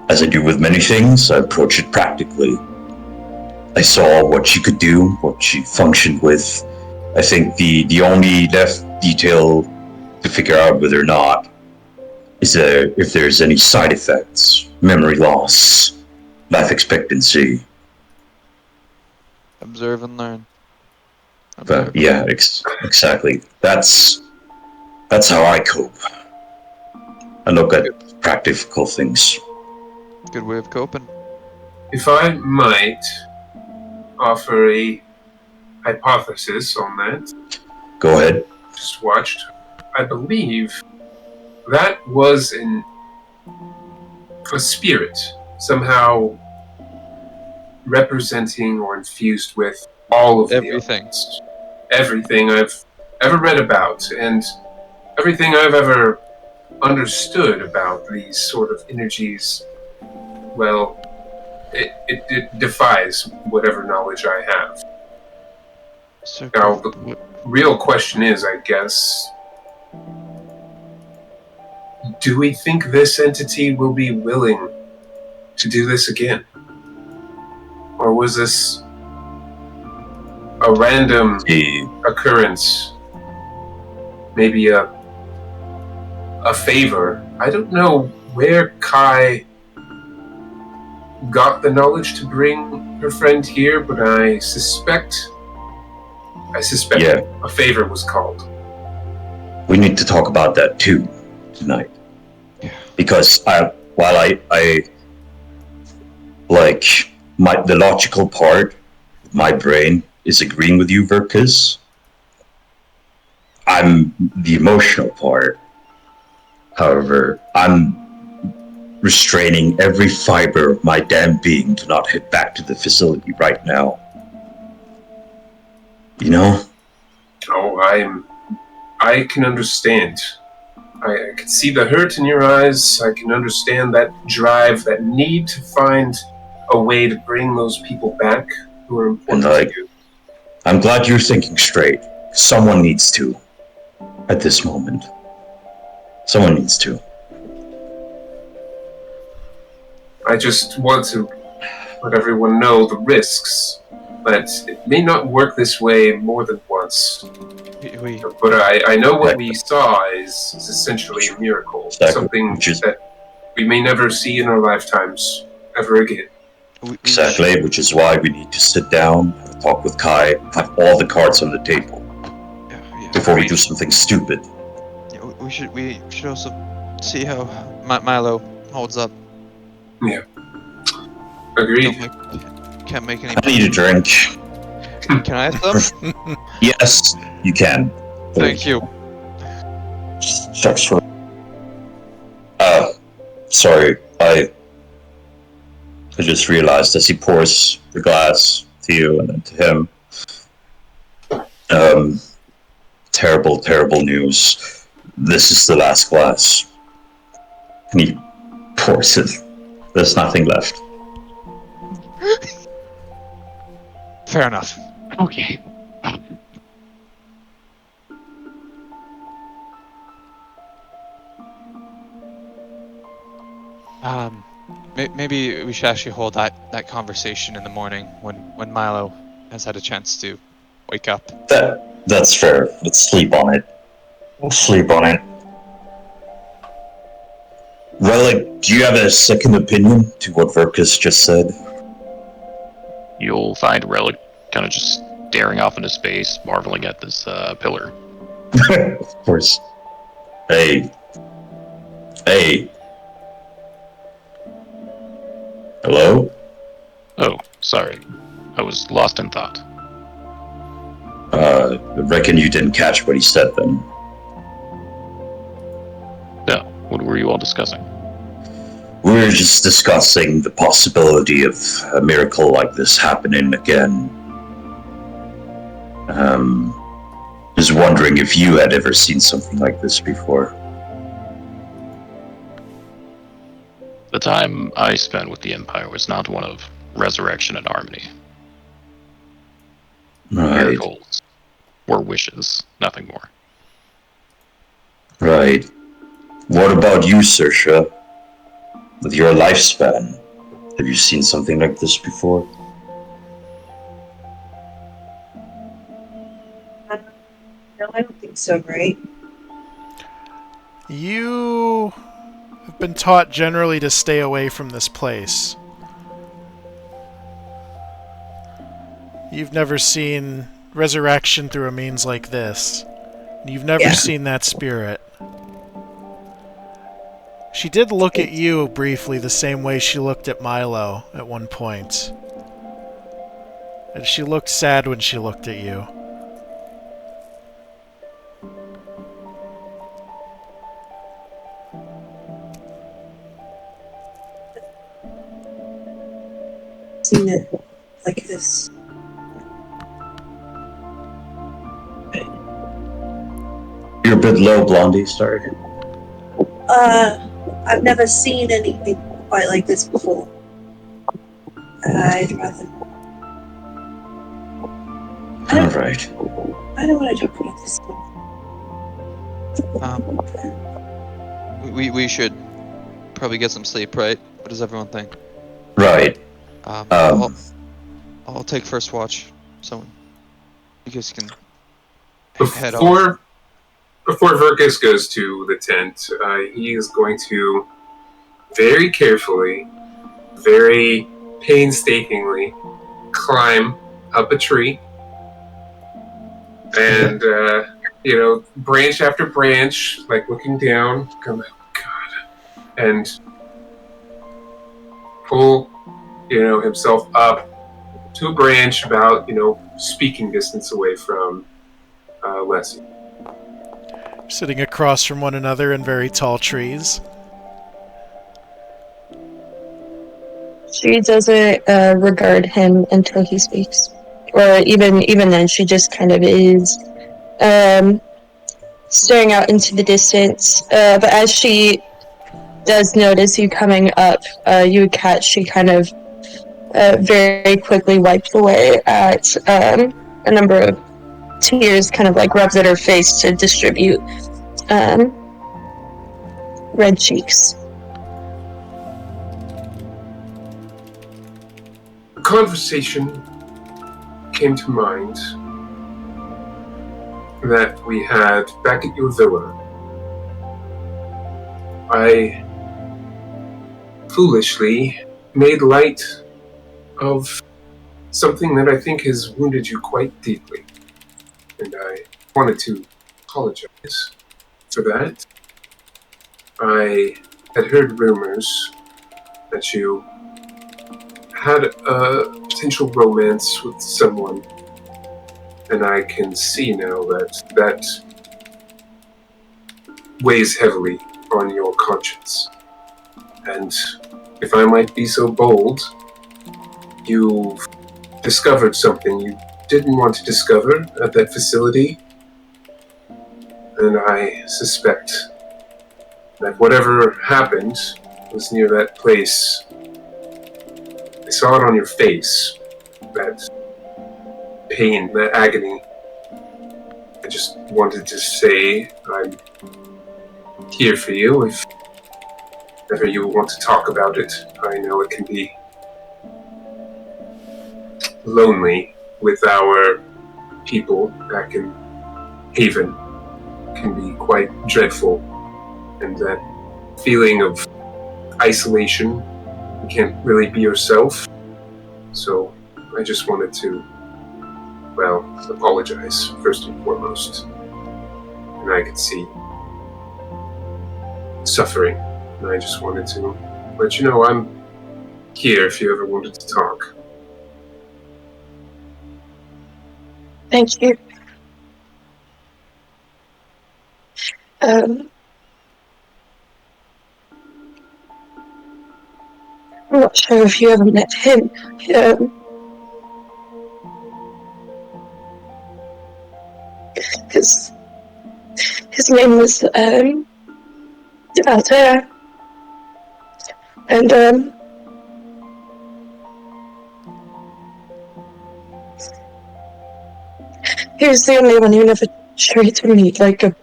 as I do with many things, I approach it practically. I saw what she could do, what she functioned with. I think the only left detail to figure out whether or not is if there's any side effects, memory loss, life expectancy. Observe and learn. But yeah, exactly. That's how I cope. I look at practical things. Good way of coping. If I might offer a hypothesis on that. Go ahead. Just watched. I believe that was a spirit, somehow representing or infused with all of everything. Everything I've ever read about, and everything I've ever understood about these sort of energies. Well, it defies whatever knowledge I have. So now, the real question is, I guess, do we think this entity will be willing to do this again? Or was this a random occurrence? Maybe a favor? I don't know where Kai got the knowledge to bring her friend here, but I suspect a favor was called. We need to talk about that too tonight. Yeah. Because while I like the logical part of my brain is agreeing with you, Verkus, I'm the emotional part. However, I'm restraining every fiber of my damn being to not head back to the facility right now. You know? Oh, I can understand. I can see the hurt in your eyes. I can understand that drive, that need to find a way to bring those people back who are important to you. I'm glad you're thinking straight. Someone needs to. At this moment. Someone needs to. I just want to let everyone know the risks, but it may not work this way more than once. But I know what we saw is essentially a miracle, something that we may never see in our lifetimes ever again. Exactly, which is why we need to sit down, have a talk with Kai, have all the cards on the table before we do something stupid. We should also see how Milo holds up. Yeah. Agreed. Can't make any. I need a drink. Can I have some? Yes, you can. Thank you. Checks for. Sorry, I just realized as he pours the glass to you and then to him. Terrible, terrible news. This is the last glass. And he pours it. There's nothing left. Fair enough. Okay. Maybe we should actually hold that conversation in the morning when Milo has had a chance to wake up. That's fair. Let's sleep on it. We'll sleep on it. Relic, do you have a second opinion to what Verkus just said? You'll find Relic kind of just staring off into space, marveling at this pillar. Of course. Hey. Hello? Oh, sorry. I was lost in thought. I reckon you didn't catch what he said then. No, what were you all discussing? We were just discussing the possibility of a miracle like this happening again. Just wondering if you had ever seen something like this before. The time I spent with the Empire was not one of resurrection and harmony. Right. Miracles were wishes, nothing more. Right. What about you, Saoirse? With your lifespan, have you seen something like this before? No, I don't think so, right? You have been taught generally to stay away from this place. You've never seen resurrection through a means like this. You've never seen that spirit. She did look at you briefly the same way she looked at Milo at one point. And she looked sad when she looked at you. Seen it like this. You're a bit low, Blondie, sorry. I've never seen anything quite like this before. I'd rather. Alright. I don't want to talk about this. We should probably get some sleep, right? What does everyone think? Right. I'll take first watch. So you guys can head off. Before Verkus goes to the tent, he is going to very carefully, very painstakingly climb up a tree and, branch after branch, like looking down, going, oh God, and pull, himself up to a branch about, speaking distance away from Leslie. Sitting across from one another in very tall trees. She doesn't regard him until he speaks. Or even then, she just kind of is staring out into the distance. But as she does notice you coming up, you catch she kind of very quickly wipes away at a number of tears, kind of like rubs at her face to distribute red cheeks. conversation came to mind that we had back at your villa. I foolishly made light of something that I think has wounded you quite deeply, and I wanted to apologize for that. I had heard rumors that you had a potential romance with someone, and I can see now that weighs heavily on your conscience. And if I might be so bold, you've discovered something you didn't want to discover at that facility, and I suspect that whatever happened was near that place. I saw it on your face, that pain, that agony. I just wanted to say I'm here for you if ever you want to talk about it. I know it can be lonely with our people back in Haven. It can be quite dreadful, and that feeling of isolation, you can't really be yourself. So I just wanted to, well, apologize first and foremost. And I could see suffering, and I just wanted to let you know I'm here if you ever wanted to talk. Thank you. I'm not sure if you ever met him. His name was Altair, and he was the only one who never treated me like a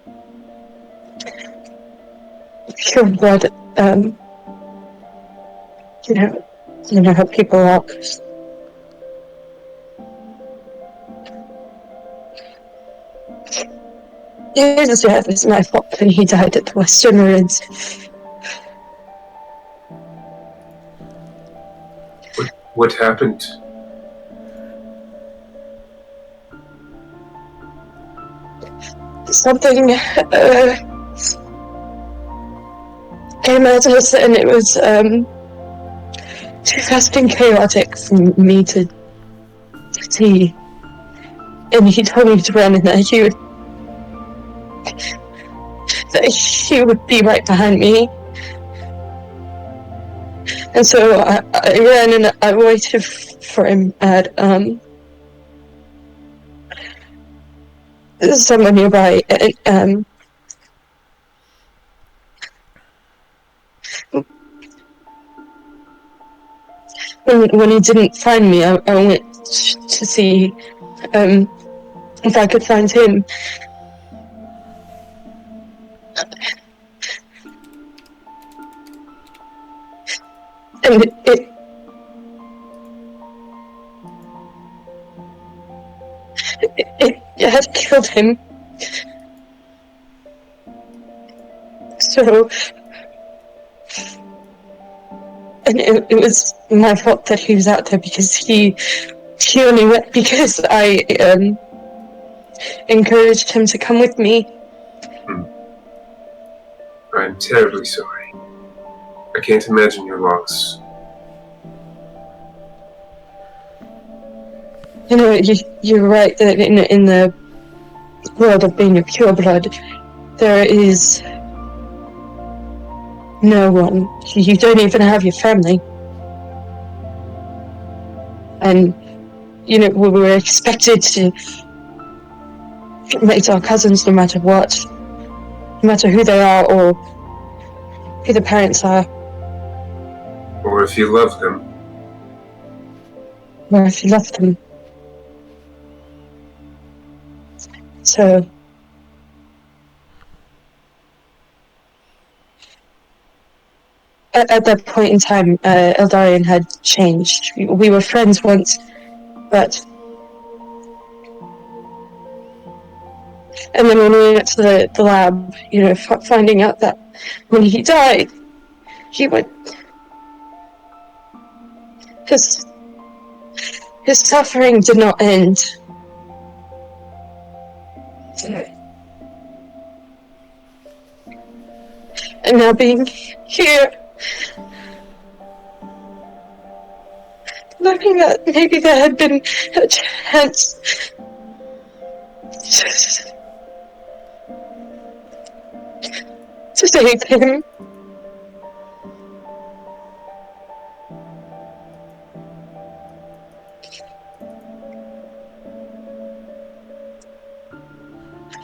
pure blood. You know how people are. His death was my fault when he died at the Western Ruins. What happened? Something came at us, and it was too fast and chaotic for me to see. And he told me to run, and that he would be right behind me. And so I ran, and I waited for him at somewhere nearby. And when he didn't find me, I went to see if I could find him. And it had killed him. So, and it was my fault that he was out there, because he only went because I encouraged him to come with me. I'm terribly sorry. I can't imagine your loss. You know, you're right that in the world of being a pureblood, there is no one. You don't even have your family. And, you know, we were expected to mate our cousins no matter what. No matter who they are or who the parents are. Or if you love them. Or if you love them. So, at that point in time, Eldarion had changed. We were friends once, but... And then when we went to the lab, finding out that when he died, he went... His suffering did not end. And now being here, learning that maybe there had been a chance to save him.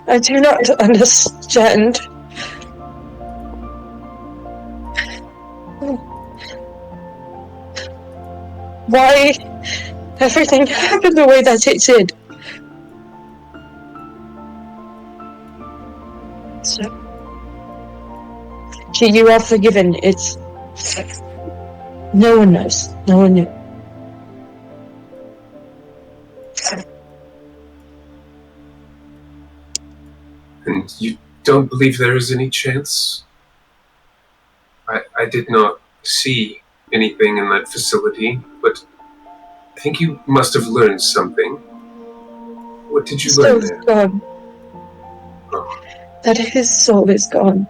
I do not understand. Why everything happened the way that it did. So, you are forgiven. It's... No one knows. No one knew. And you don't believe there is any chance? I did not see anything in that facility, but I think you must have learned something. What did you learn there? Gone. Oh. That his soul is gone.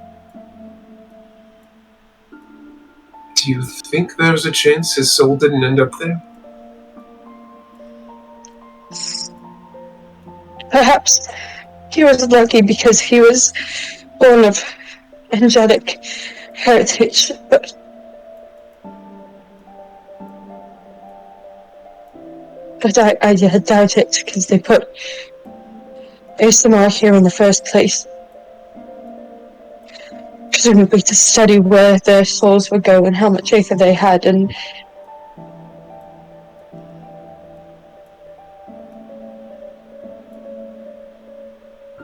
Do you think there's a chance his soul didn't end up there? Perhaps he was lucky because he was born of angelic heritage, but I doubt it because they put ASMR here in the first place. Presumably to study where their souls would go and how much aether they had, and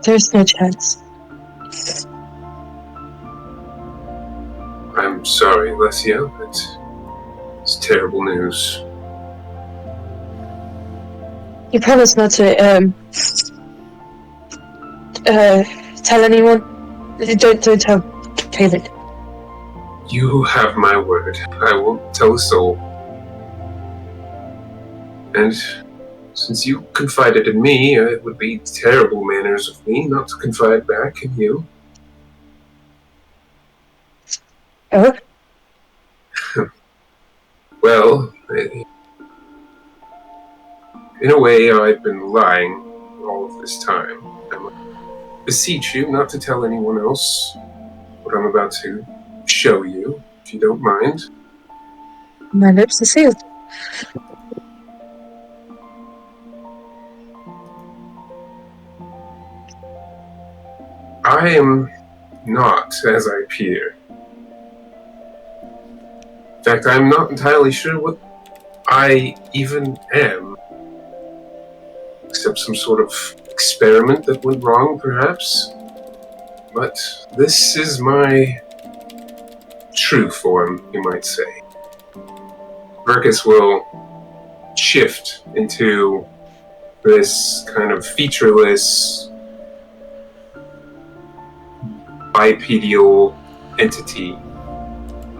there's no chance. I'm sorry, Alessia. It's terrible news. You promise not to tell anyone? Don't tell Caleb. You have my word. I won't tell a soul. And since you confided in me, it would be terrible manners of me not to confide back in you. Oh? Well, in a way, I've been lying all of this time. I beseech you not to tell anyone else what I'm about to show you, if you don't mind. My lips are sealed. I am not as I appear. In fact, I'm not entirely sure what I even am. Except some sort of experiment that went wrong, perhaps. But this is my true form, you might say. Verkus will shift into this kind of featureless, bipedal entity,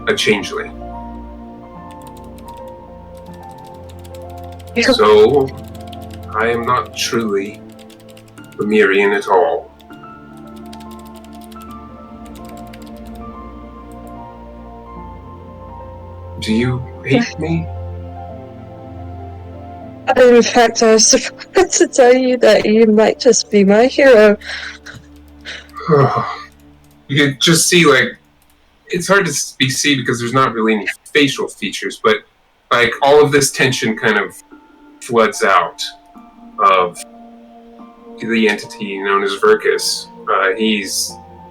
a changeling. So, I am not truly Lemurian at all. Do you hate me? In fact, I was supposed to tell you that you might just be my hero. You can just see, it's hard to see because there's not really any facial features, but, all of this tension kind of floods out of the entity known as Verkus. He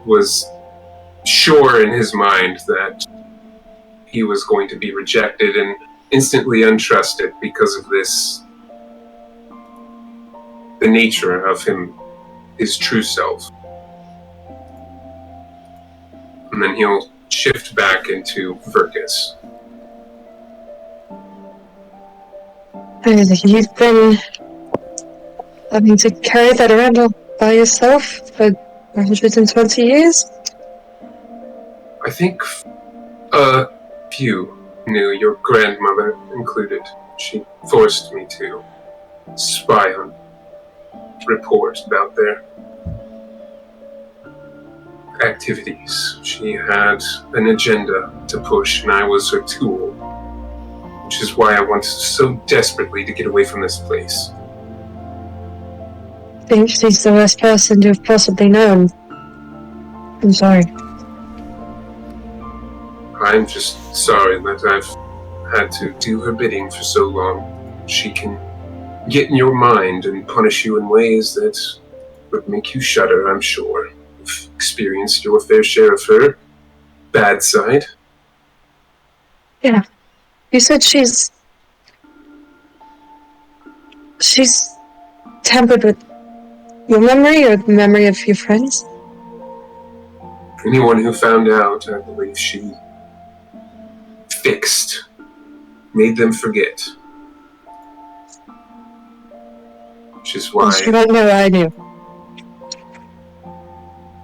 was sure in his mind that he was going to be rejected and instantly untrusted because of this, the nature of him, his true self. And then he'll shift back into Virgus. You've been having to carry that around all by yourself for 120 years? I think a few knew, your grandmother included. She forced me to spy on reports about their activities. She had an agenda to push, and I was her tool, which is why I wanted so desperately to get away from this place. I think she's the worst person to have possibly known. I'm sorry. I'm just sorry that I've had to do her bidding for so long. She can get in your mind and punish you in ways that would make you shudder, I'm sure. You've experienced your fair share of her bad side. Yeah. You said she's tampered with your memory or the memory of your friends? Anyone who found out, I believe she fixed, made them forget. Which is why... She might know I knew.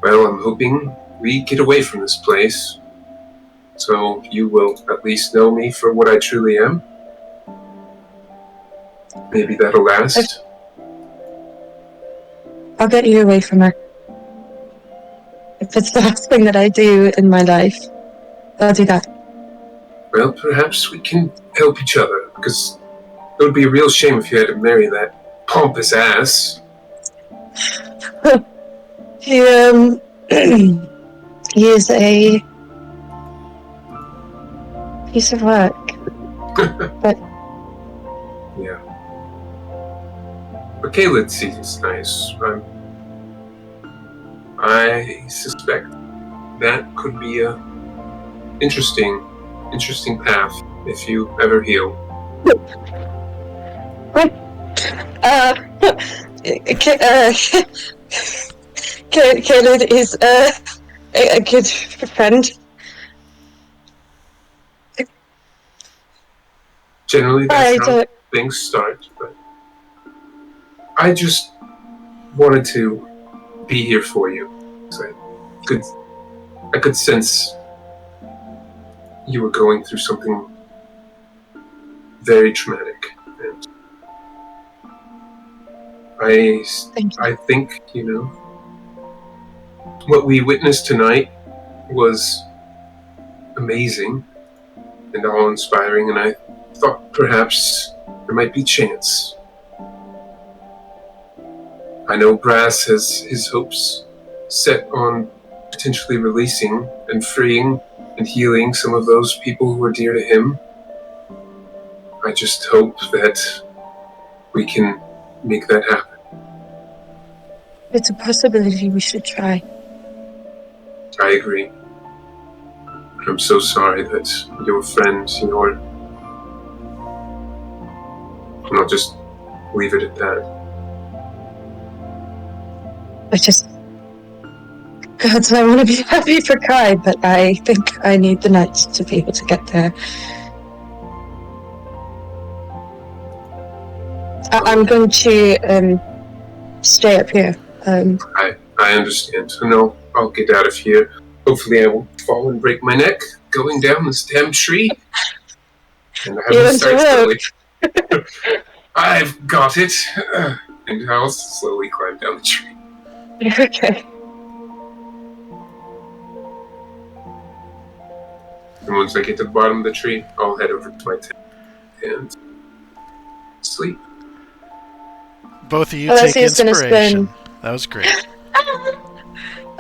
Well, I'm hoping we get away from this place, so you will at least know me for what I truly am. Maybe that'll last. I'll get you away from her. If it's the last thing that I do in my life, I'll do that. Well, perhaps we can help each other, because it would be a real shame if you had to marry that pompous ass. He is a piece of work. But yeah. But Caleb seems nice. I suspect that could be a interesting path if you ever heal. what? Caleb is a good friend. Generally, that's how things start. But I just wanted to be here for you. I could sense you were going through something very traumatic, and I think, what we witnessed tonight was amazing and awe-inspiring, and I thought perhaps there might be a chance. I know Brass has his hopes set on potentially releasing and freeing and healing some of those people who are dear to him. I just hope that we can make that happen. It's a possibility we should try. I agree. I'm so sorry that your friend, I'll just leave it at that. God, I want to be happy for Kai, but I think I need the night to be able to get there. I'm going to stay up here. I understand. So no, I'll get out of here. Hopefully I won't fall and break my neck going down this damn tree. And I have to start slowly. I've got it. And I'll slowly climb down the tree. Okay. And once I get to the bottom of the tree, I'll head over to my tent and sleep. Both of you take inspiration. That was great.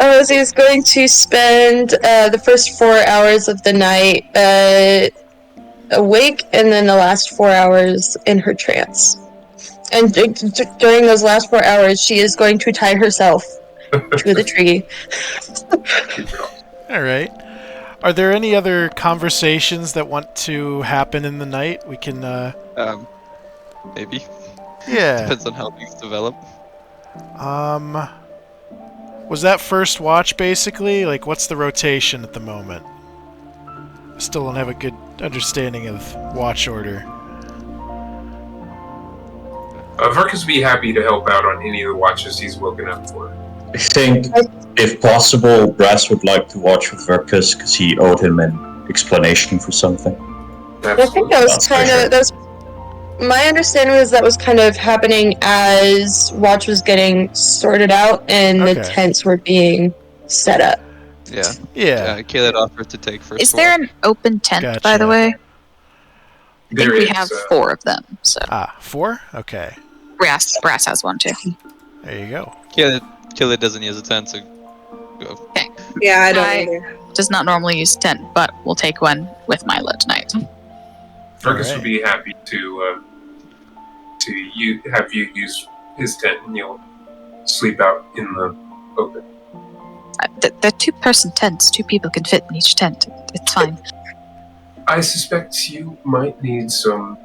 Ozzy is going to spend the first 4 hours of the night awake, and then the last 4 hours in her trance. And during those last 4 hours, she is going to tie herself to the tree. All right. Are there any other conversations that want to happen in the night? We can, maybe. Yeah. Depends on how things develop. Was that first watch, basically? Like, what's the rotation at the moment? Still don't have a good understanding of watch order. Verkus would be happy to help out on any of the watches he's woken up for. I think, if possible, Brass would like to watch with Verkus because he owed him an explanation for something. Absolutely. I think that was kind of that was. My understanding was that was kind of happening as watch was getting sorted out and the tents were being set up. Yeah. Caleb offered to take first. Is there an open tent, by the way? I think we have 4 of them. So. 4? Okay. Brass has one too. There you go. Caleb doesn't use a tent, so go. Okay. Yeah, I don't either. Does not normally use a tent, but we'll take one with Milo tonight. Verkus would be happy to have you use his tent, and you'll sleep out in the open. They're 2-person tents. 2 people can fit in each tent. It's fine. I suspect you might need some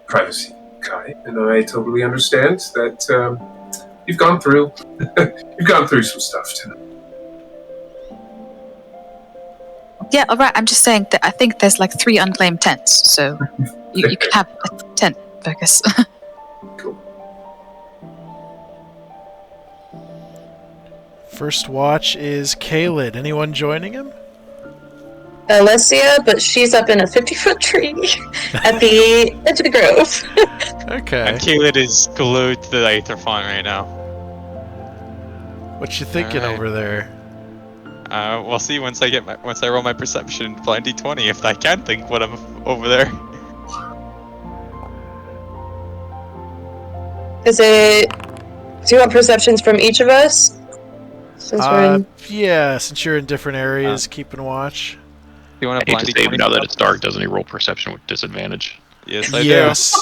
privacy, Kai, and I totally understand that you've gone through some stuff tonight. Yeah, all right. I'm just saying that I think there's like 3 unclaimed tents, so you can have a tent, Fergus. Cool. First watch is Kaled. Anyone joining him? Alessia, but she's up in a 50-foot tree at the edge of the grove. Okay. And Caleb is glued to the aetherfont right now. What you thinking over there? We'll see once I roll my perception blind d20 if I can think what I'm over there. Is it? Do you want perceptions from each of us? Since we're in... Yeah, since you're in different areas, keeping watch. Do you want I hate to say, but now that it's dark, doesn't he roll perception with disadvantage? Yes, I do. Yes,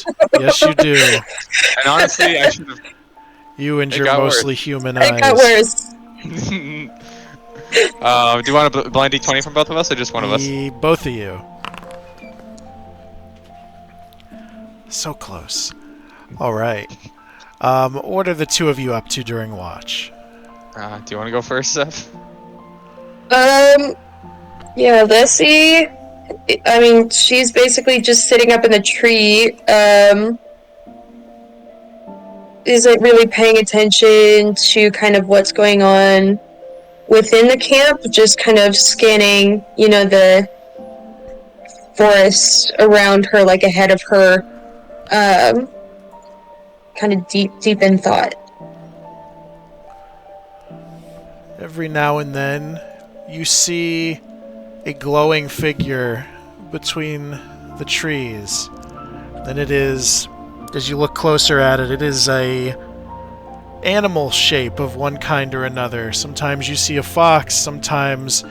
you do. And honestly, I should have. You and your mostly human eyes. It got worse. Do you want a blind d20 from both of us, or just one of us? Both of you. So close. All right. What are the 2 of you up to during watch? Do you want to go first, Seth? Yeah, Leslie. I mean, she's basically just sitting up in the tree. Isn't really paying attention to kind of what's going on within the camp, just kind of scanning, the forest around her, like ahead of her, kind of deep in thought. Every now and then, you see a glowing figure between the trees. And it is, as you look closer at it, it is a animal shape of one kind or another. Sometimes you see a fox, sometimes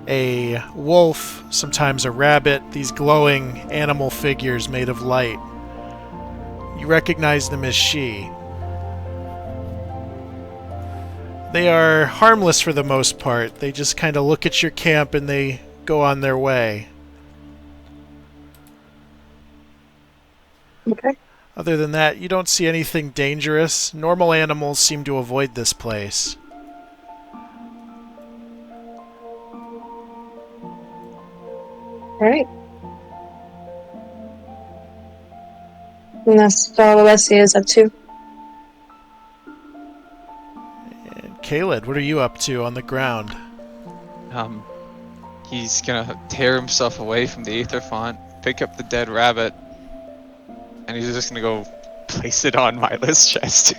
a wolf, sometimes a rabbit, these glowing animal figures made of light. You recognize them as she. They are harmless for the most part. They just kind of look at your camp and they go on their way. Okay. Other than that, you don't see anything dangerous. Normal animals seem to avoid this place. Alright. And that's all Alessia is up to. And Caleb, what are you up to on the ground? He's gonna tear himself away from the aetherfont, pick up the dead rabbit, and he's just gonna go place it on Milo's chest.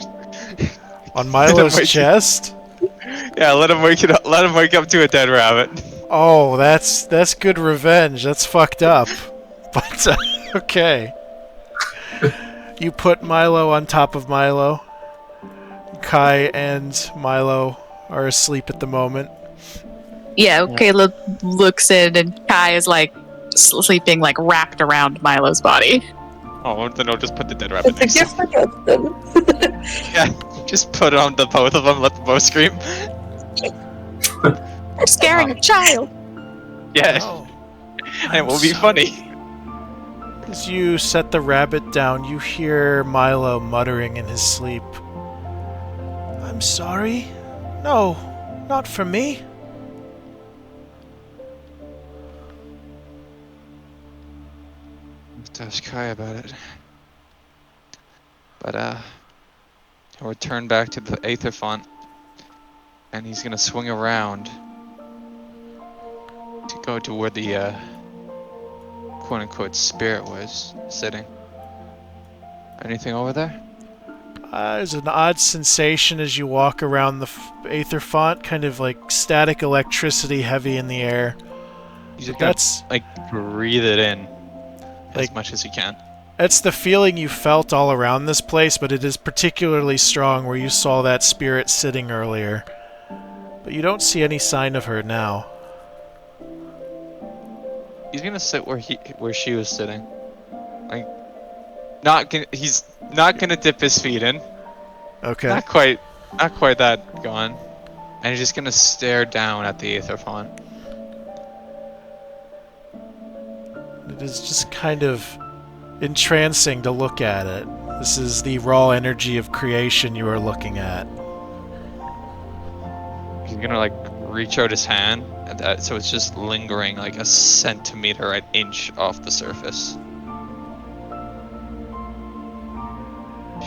On Milo's chest? Yeah, let him wake up to a dead rabbit. Oh, that's good revenge. That's fucked up. But okay. You put Milo on top of Milo. Kai and Milo are asleep at the moment. Yeah, Caleb looks in and Kai is like sleeping like wrapped around Milo's body. Oh, then I'll just put the dead rabbit It's a next to gift for both of them. Yeah, just put it on the both of them, let them both scream. You're scaring a child. Yeah, Oh, and it will be funny. As you set the rabbit down, you hear Milo muttering in his sleep. I'm sorry? No, not for me. to ask Kai about it. But, he'll return back to the aetherfont, and he's gonna swing around to go to where the, quote-unquote spirit was sitting. Anything over there? There's an odd sensation as you walk around the aetherfont, kind of like static electricity heavy in the air. He's just gonna, That's breathe it in as like- much as he can. That's the feeling you felt all around this place, but it is particularly strong where you saw that spirit sitting earlier. But you don't see any sign of her now. He's gonna sit where she was sitting. He's not gonna dip his feet in. Okay. Not quite that gone. And he's just gonna stare down at the aetherfont. It is just kind of entrancing to look at it. This is the raw energy of creation you are looking at. He's gonna reach out his hand, and so it's just lingering a centimeter, an inch off the surface.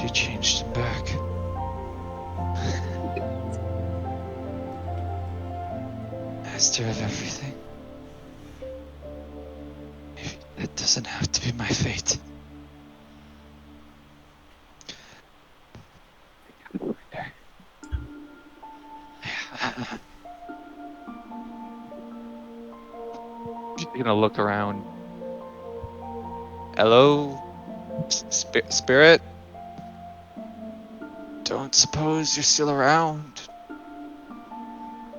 She changed him back. Master of everything. Maybe that doesn't have to be my fate. She's gonna look around. Hello, spirit? Don't suppose you're still around?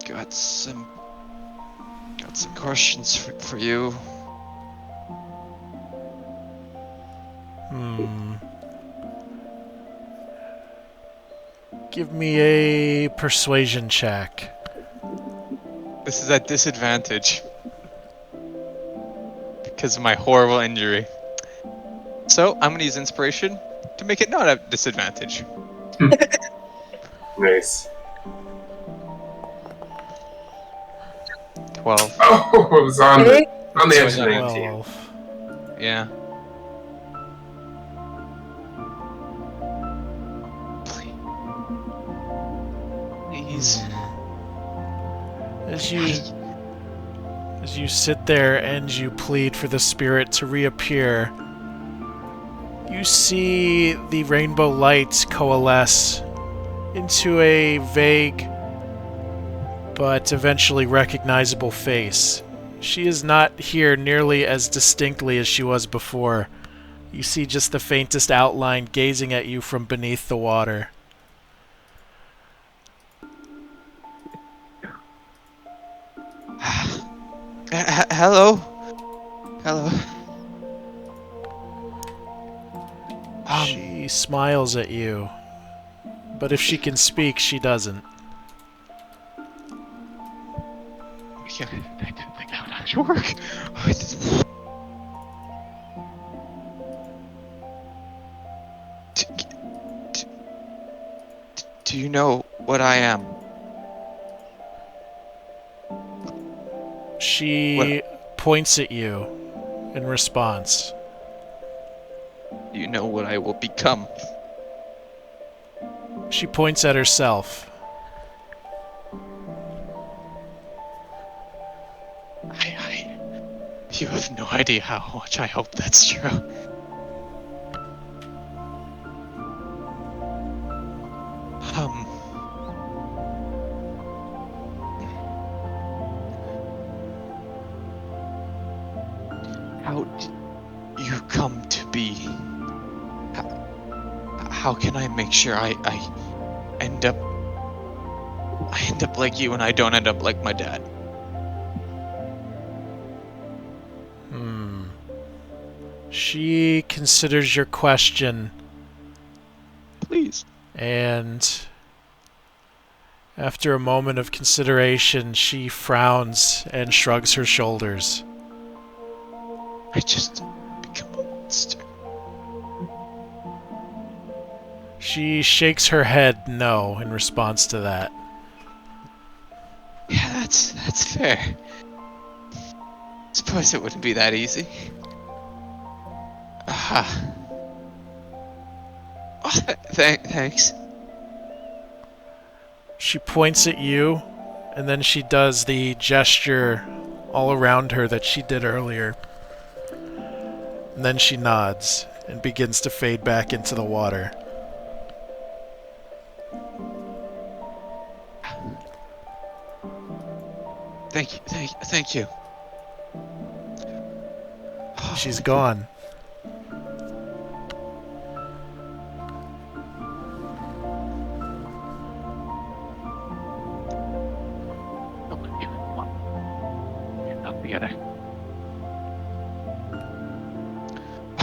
Got some questions for you. Give me a persuasion check. This is at disadvantage because of my horrible injury. So I'm gonna use inspiration to make it not at disadvantage. Nice. 12. Oh, it was on the edge of So 19. 12. Yeah. Please. As you sit there and you plead for the spirit to reappear, you see the rainbow lights coalesce into a vague but eventually recognizable face. She is not here nearly as distinctly as she was before. You see just the faintest outline gazing at you from beneath the water. Hello? Hello? She smiles at you, but if she can speak, she doesn't. Yeah, I didn't think that would actually work. Do you know what I am? She points at you in response. Do you know what I will become? She points at herself. You have no idea how much I hope that's true. How did you come to be? How can I make sure I end up like you and I don't end up like my dad? She considers your question. Please. And after a moment of consideration, she frowns and shrugs her shoulders. I just become a monster. She shakes her head no in response to that. Yeah, that's fair. Suppose it wouldn't be that easy. Thanks. She points at you, and then she does the gesture all around her that she did earlier. And then she nods and begins to fade back into the water. Thank you. She's gone. Up together.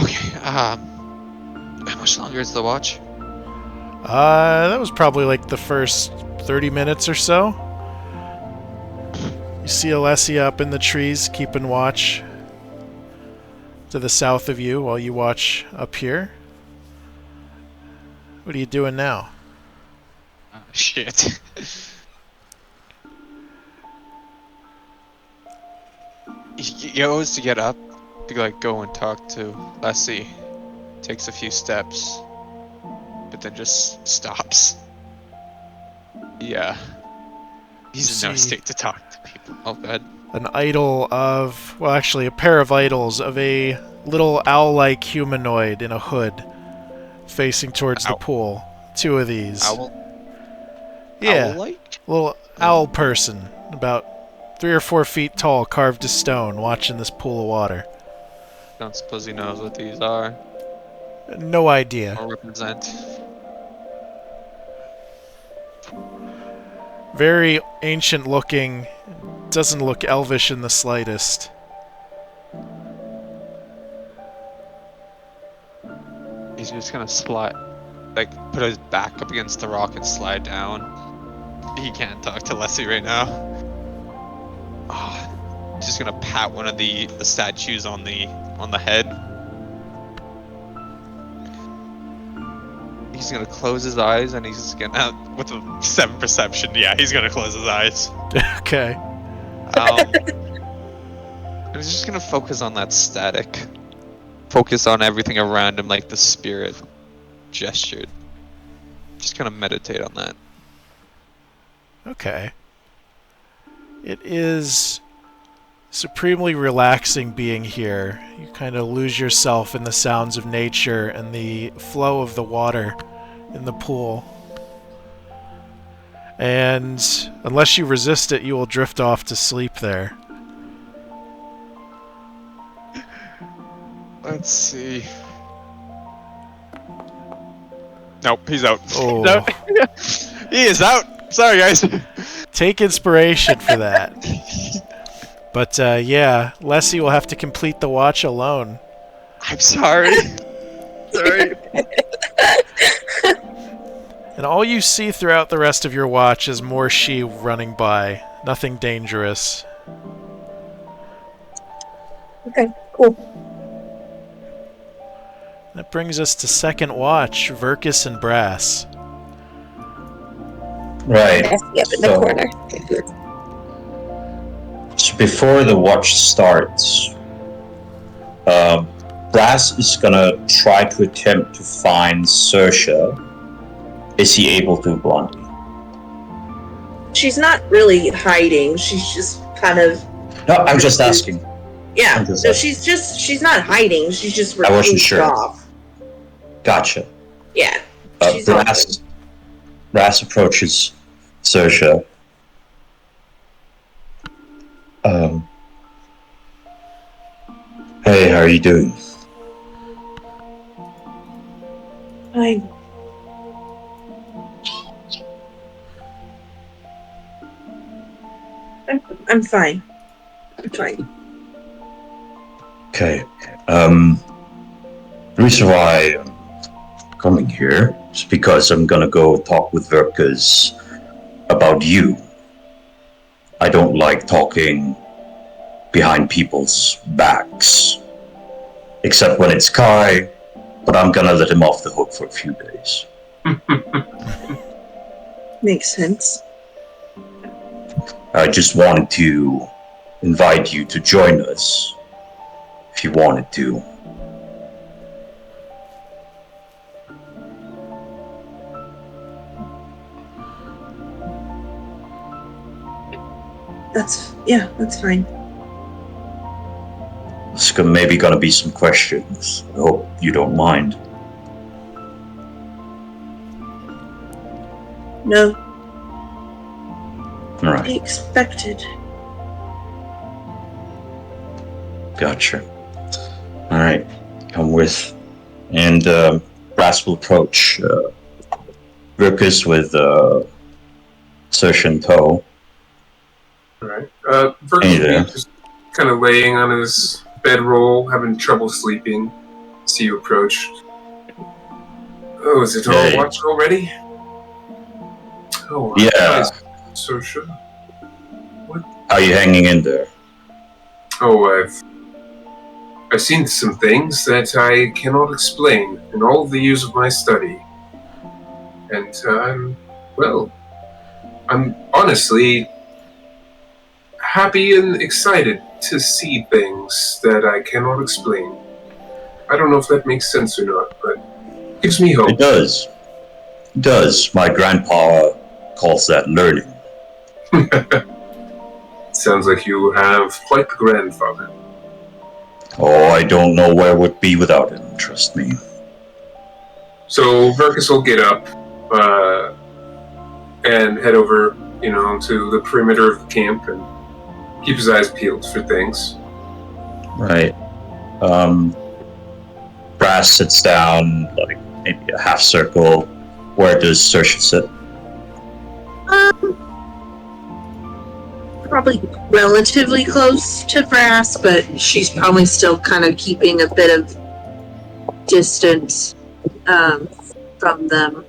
Okay, how much longer is the watch? That was probably like the first 30 minutes or so. You see Alessia up in the trees keeping watch to the south of you while you watch up here. What are you doing now? Oh, shit. He goes to get up to like go and talk to Leslie. Takes a few steps, but then just stops. Yeah. He's in no state to talk to people. Oh, God. An idol of, well, actually, a pair of idols of a little owl-like humanoid in a hood facing towards the pool. Two of these. Owl? Yeah. Owl-like? Little owl person, about 3 or 4 feet tall, carved to stone, watching this pool of water. Don't suppose he knows what these are No idea. or represent. Very ancient looking. Doesn't look elvish in the slightest. He's just gonna slide, like, put his back up against the rock and slide down. He can't talk to Leslie right now. He's just gonna pat one of the statues on the head. He's gonna close his eyes and he's gonna, with a 7 perception, yeah, he's gonna close his eyes. Okay. And he's just gonna focus on that static. Focus on everything around him, like the spirit gestured. Just kind of meditate on that. Okay. It is supremely relaxing being here. You kind of lose yourself in the sounds of nature and the flow of the water in the pool. And unless you resist it, you will drift off to sleep there. Let's see. Nope, he's out. Oh. No. He is out. Sorry, guys. Take inspiration for that. But yeah, Leslie will have to complete the watch alone. I'm sorry. Sorry. And all you see throughout the rest of your watch is more she running by. Nothing dangerous. Okay, cool. That brings us to second watch, Verkus and Brass. Right. Yep, in the corner. So before the watch starts, Brass is gonna try to attempt to find Saoirse. Is he able to, Blondie? She's not really hiding. She's just kind of. No, I'm just asking. Yeah. I'm just No, asking. she's not hiding. She's just I wasn't recused sure. off. Gotcha. Yeah. She's not Brass approaches Saoirse. Hey, how are you doing? I'm fine. I'm fine. Okay. The reason why I'm coming here is because I'm gonna go talk with Verkus about you. I don't like talking behind people's backs. Except when it's Kai, but I'm gonna let him off the hook for a few days. Makes sense. I just wanted to invite you to join us, if you wanted to. That's fine. It's maybe gonna be some questions. I hope you don't mind. No, Alright, expected. gotcha. Alright, come with. And Brass will approach Ruckus with Sersha in tow. Alright. Virtually just kind of laying on his bedroll, having trouble sleeping. See you approach. Oh, is it all watched already? Oh, yeah. Sersha. What? How are you hanging in there? Oh, I've seen some things that I cannot explain in all the years of my study. And, I'm honestly happy and excited to see things that I cannot explain. I don't know if that makes sense or not, but it gives me hope. It does. It does. My grandpa calls that learning. Sounds like you have quite the grandfather. Oh, I don't know where it would be without him, trust me. So Verkus will get up and head over, to the perimeter of the camp and keep his eyes peeled for things. Right. Brass sits down, like maybe a half circle. Where does Sersha sit? Probably relatively close to Brass, but she's probably still kind of keeping a bit of distance from them.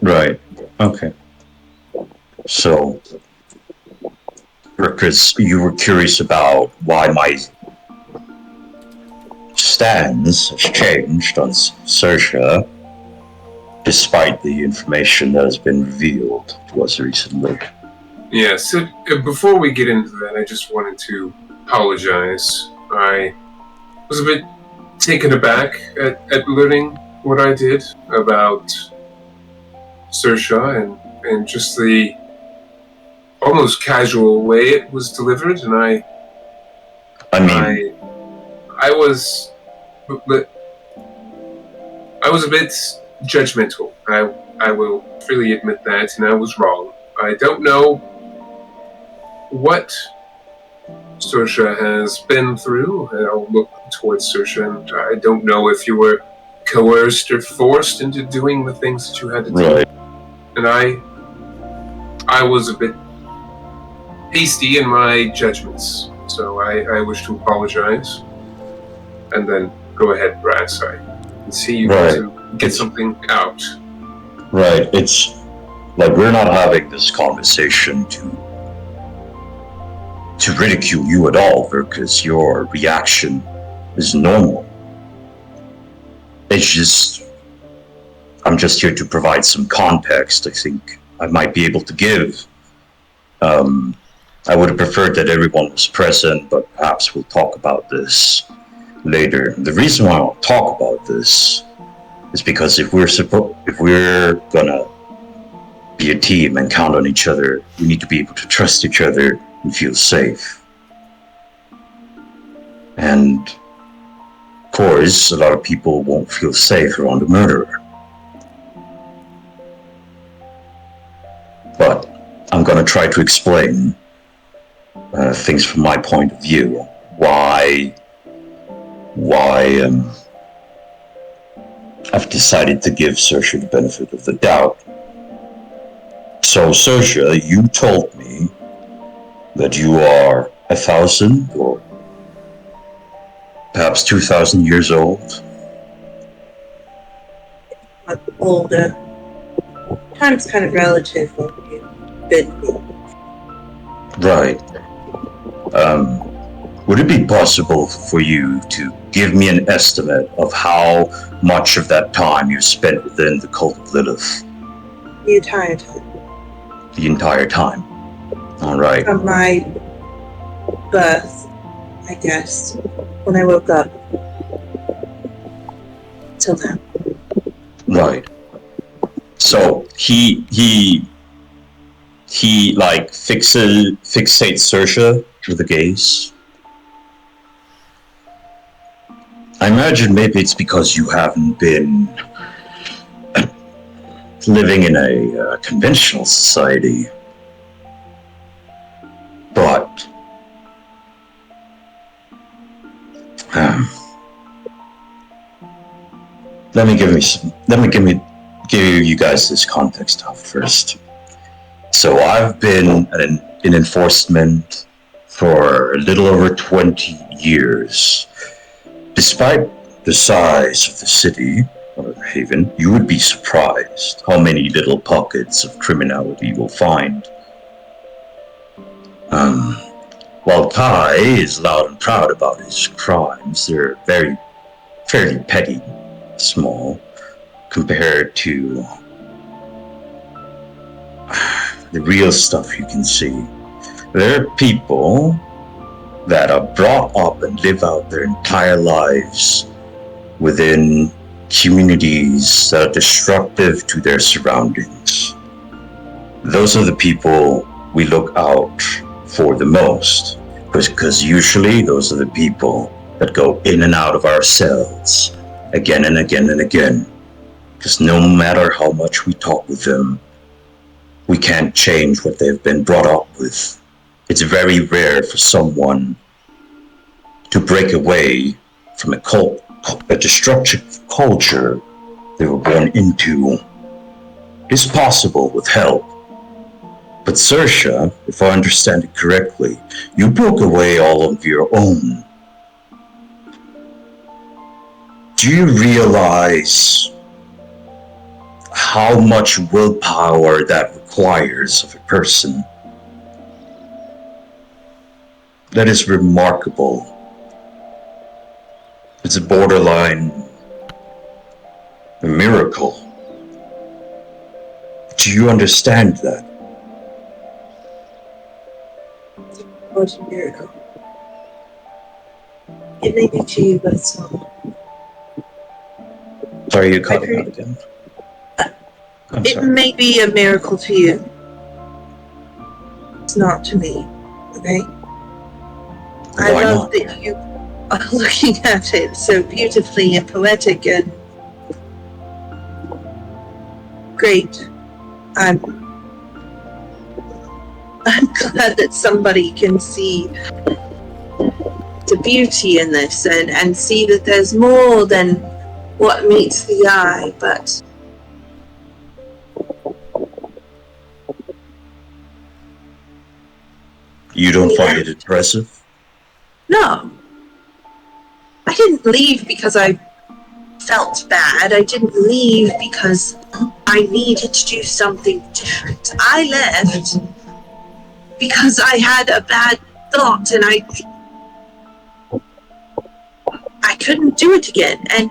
Right. Okay. So, because you were curious about why my stance has changed on Sersha, despite the information that has been revealed to us recently. Yeah, so before we get into that, I just wanted to apologize. I was a bit taken aback at learning what I did about Sersha and just the almost casual way it was delivered, and I was a bit judgmental. I will freely admit that, and I was wrong. I don't know what Sersha has been through, and I'll look towards Sersha, and I don't know if you were coerced or forced into doing the things that you had to do. Right. And I was a bit hasty in my judgments, so I wish to apologize. And then go ahead, Brass. I can see you want to get something out. Right. It's like we're not having this conversation to ridicule you at all, because your reaction is normal. It's just, I'm just here to provide some context I think I might be able to give. I would have preferred that everyone was present, but perhaps we'll talk about this later. The reason why I want to talk about this is because if we're gonna be a team and count on each other, we need to be able to trust each other and feel safe. And of course, a lot of people won't feel safe around a murderer. But I'm gonna try to explain things from my point of view. Why I've decided to give Sersha the benefit of the doubt. So, Sersha, you told me that you are 1,000 or perhaps 2,000 years old. Older. Time's kind of relative when you've been. Right. Would it be possible for you to give me an estimate of how much of that time you spent within the cult of Lilith? The entire time. The entire time. All right. From my birth, I guess, when I woke up, till now. Right. So he He, like, fixates Saoirse with a gaze. I imagine maybe it's because you haven't been living in a conventional society. But let me give you guys this context off first. So I've been in enforcement for a little over 20 years. Despite the size of the city, or Haven, you would be surprised how many little pockets of criminality you will find. While Kai is loud and proud about his crimes, they're fairly petty, small, compared to the real stuff you can see. There are people that are brought up and live out their entire lives within communities that are destructive to their surroundings. Those are the people we look out for the most, because usually those are the people that go in and out of our cells again and again and again. Because no matter how much we talk with them, we can't change what they've been brought up with. It's very rare for someone to break away from a destructive culture they were born into. It's possible with help. But Saoirse, if I understand it correctly, you broke away all of your own. Do you realize how much willpower that requires of a person? That is remarkable. It's a borderline a miracle. Do you understand that? What a miracle. It may be to you, but it's not. Sorry, you cutting out again. It may be a miracle to you. It's not to me, okay? I love that you are looking at it so beautifully and poetic and great. I'm glad that somebody can see the beauty in this and see that there's more than what meets the eye, but you don't find it impressive? no. I didn't leave because I felt bad. I didn't leave because I needed to do something different. I left because I had a bad thought and I couldn't do it again. And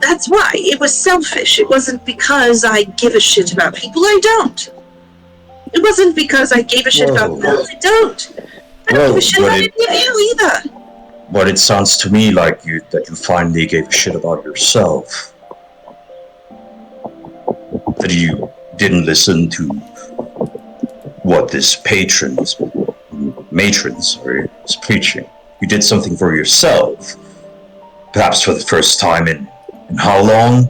that's why. It was selfish. It wasn't because I give a shit about people. I don't. It wasn't because I gave a shit about Bill. I don't. I don't give a shit about any of you either. But it sounds to me like that you finally gave a shit about yourself. That you didn't listen to what this matron is preaching. You did something for yourself. Perhaps for the first time in how long?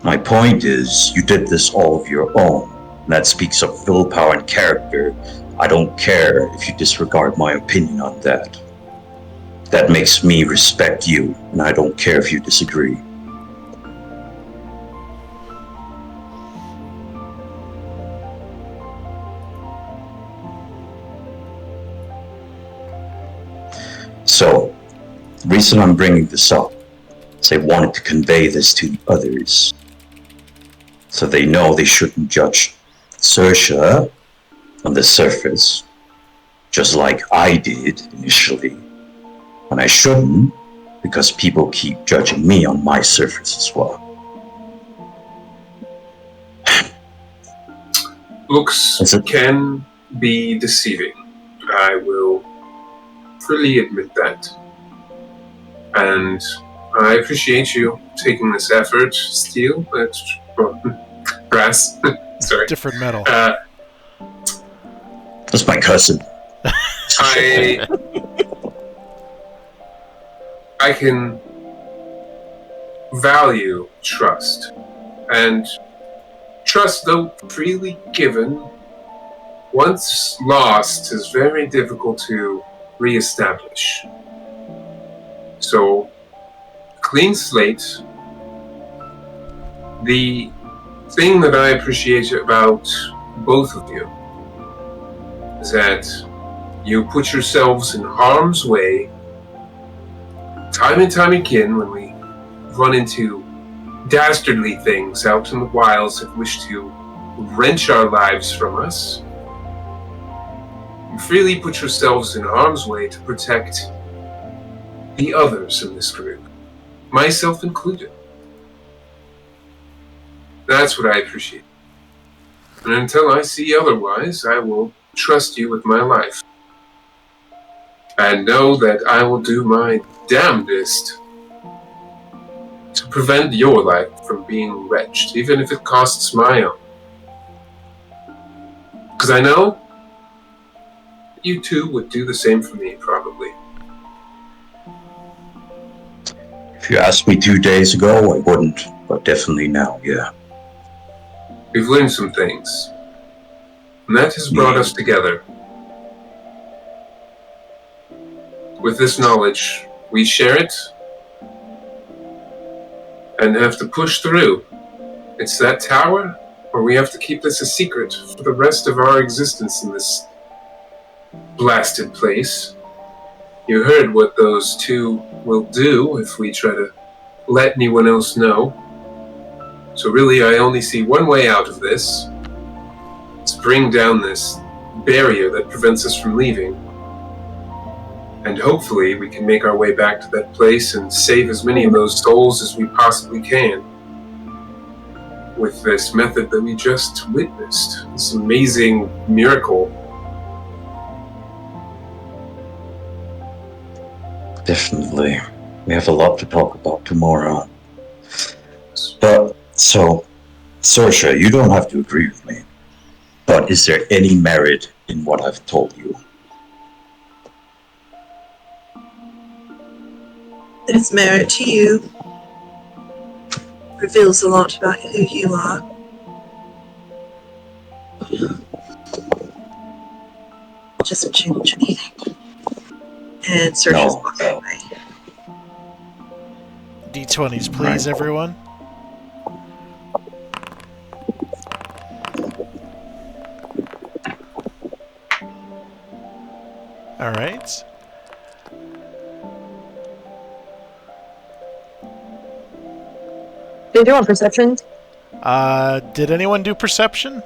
My point is, you did this all of your own. And that speaks of willpower and character. I don't care if you disregard my opinion on that. That makes me respect you, and I don't care if you disagree. So, the reason I'm bringing this up is I wanted to convey this to the others, so they know they shouldn't judge Saoirse on the surface, just like I did initially. And I shouldn't, because people keep judging me on my surface as well. Looks can be deceiving. I will freely admit that. And I appreciate you taking this effort, Steel. Brass. Sorry. Different metal. That's my cousin. I can value trust. And trust, though freely given, once lost, is very difficult to reestablish. So, clean slate. The thing that I appreciate about both of you is that you put yourselves in harm's way time and time again when we run into dastardly things out in the wilds that wish to wrench our lives from us. You freely put yourselves in harm's way to protect the others in this group, myself included. That's what I appreciate. And until I see otherwise, I will trust you with my life. And know that I will do my damnedest to prevent your life from being wretched, even if it costs my own. Because I know you two would do the same for me, probably. If you asked me 2 days ago, I wouldn't, but definitely now, yeah. We've learned some things, and that has brought us together. With this knowledge, we share it and have to push through. It's that tower, or we have to keep this a secret for the rest of our existence in this blasted place. You heard what those two will do if we try to let anyone else know. So really, I only see one way out of this. It's bring down this barrier that prevents us from leaving. And hopefully we can make our way back to that place and save as many of those souls as we possibly can. With this method that we just witnessed. This amazing miracle. Definitely. We have a lot to talk about tomorrow. But, so, Saoirse, you don't have to agree with me. But is there any merit in what I've told you? There's merit to you. Reveals a lot about who you are. Doesn't change anything. And searches walking away. D20s, please, everyone. All right. They do on perception. Did anyone do perception?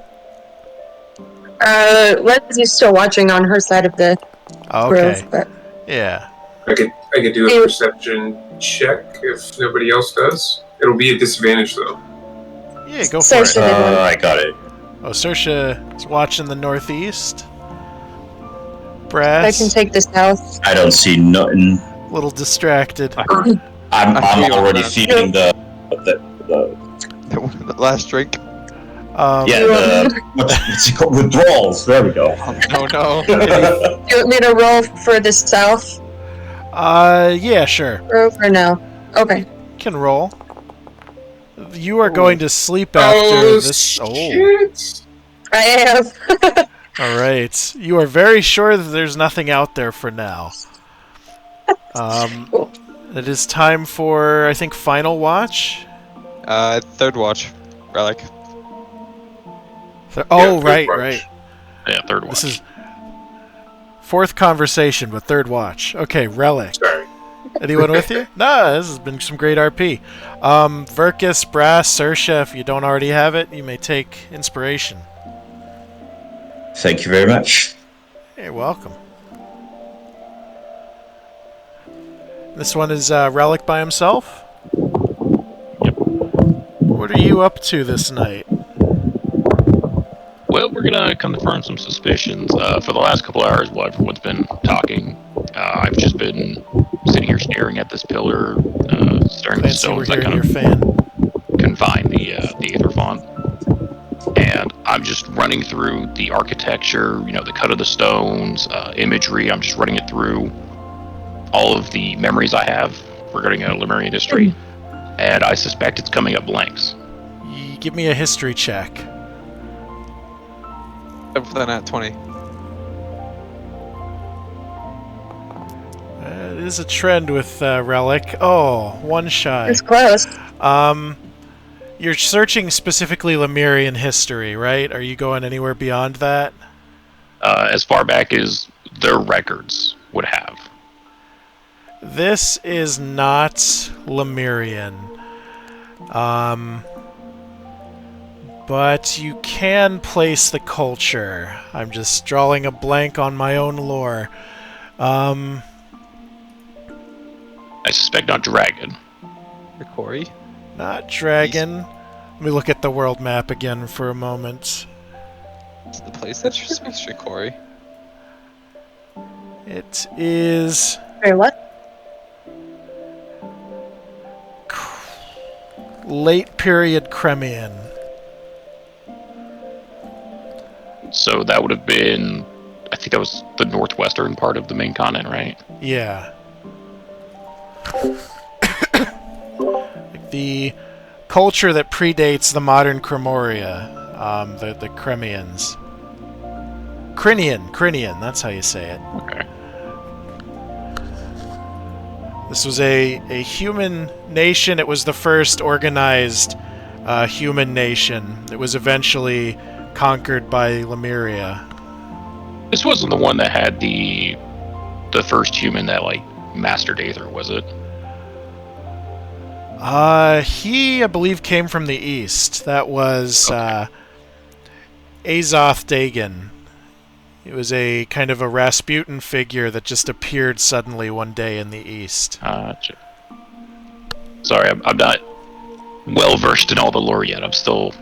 Leslie's still watching on her side of the Okay. grove, but Yeah. I could do a perception check if nobody else does. It'll be a disadvantage though. Yeah, go for it. I got it. Oh, Saoirse is watching the northeast. Brass. I can take the south. I don't see nothing. A little distracted. I'm feel already that. feeling the The last drink. what's it called? Withdrawals. There we go. Oh no. You want me to roll for the south Yeah, sure. grove or no? Okay. Can roll. You are going to sleep after this. Shit. I have. All right. You are very sure that there's nothing out there for now. It is time for, I think, final watch. Third watch. Relic. Third right. watch. Yeah, third one. This is fourth conversation, but third watch. Okay, Relic. Sorry. Anyone with you? No, this has been some great RP. Verkus, Brass, Saoirse, if you don't already have it, you may take inspiration. Thank you very much. You're welcome. This one is Relic by himself? Yep. What are you up to this night? Well, we're gonna confirm some suspicions. For the last couple hours, while everyone's been talking, I've just been sitting here staring at this pillar, staring at the Clancy, we're stones that hearing kind your of fan. confine the aetherfont. And I'm just running through the architecture, the cut of the stones, imagery. I'm just running it through all of the memories I have regarding Lemurian history. And I suspect it's coming up blanks. Give me a history check. Up for that at 20. It is a trend with Relic. Oh, one shy. It's close. You're searching specifically Lemurian history, right? Are you going anywhere beyond that? As far back as their records would have. This is not Lemurian. But you can place the culture. I'm just drawing a blank on my own lore. I suspect not dragon. Corey? Not dragon. Let me look at the world map again for a moment. It's the place that you're supposed to, Corey. It is... Wait, what? Late period Cremian. So that would have been, I think that was the northwestern part of the main continent, right? Yeah. The culture that predates the modern Cremoria, the Cremians. Crinian, that's how you say it. Okay. This was a human nation. It was the first organized human nation. It was eventually conquered by Lemuria. This wasn't the one that had the first human that mastered Aether, was it? He, I believe, came from the east. That was Okay. Azoth Dagon. It was a kind of a Rasputin figure that just appeared suddenly one day in the east. Gotcha. Sorry, I'm not well versed in all the lore yet. I'm still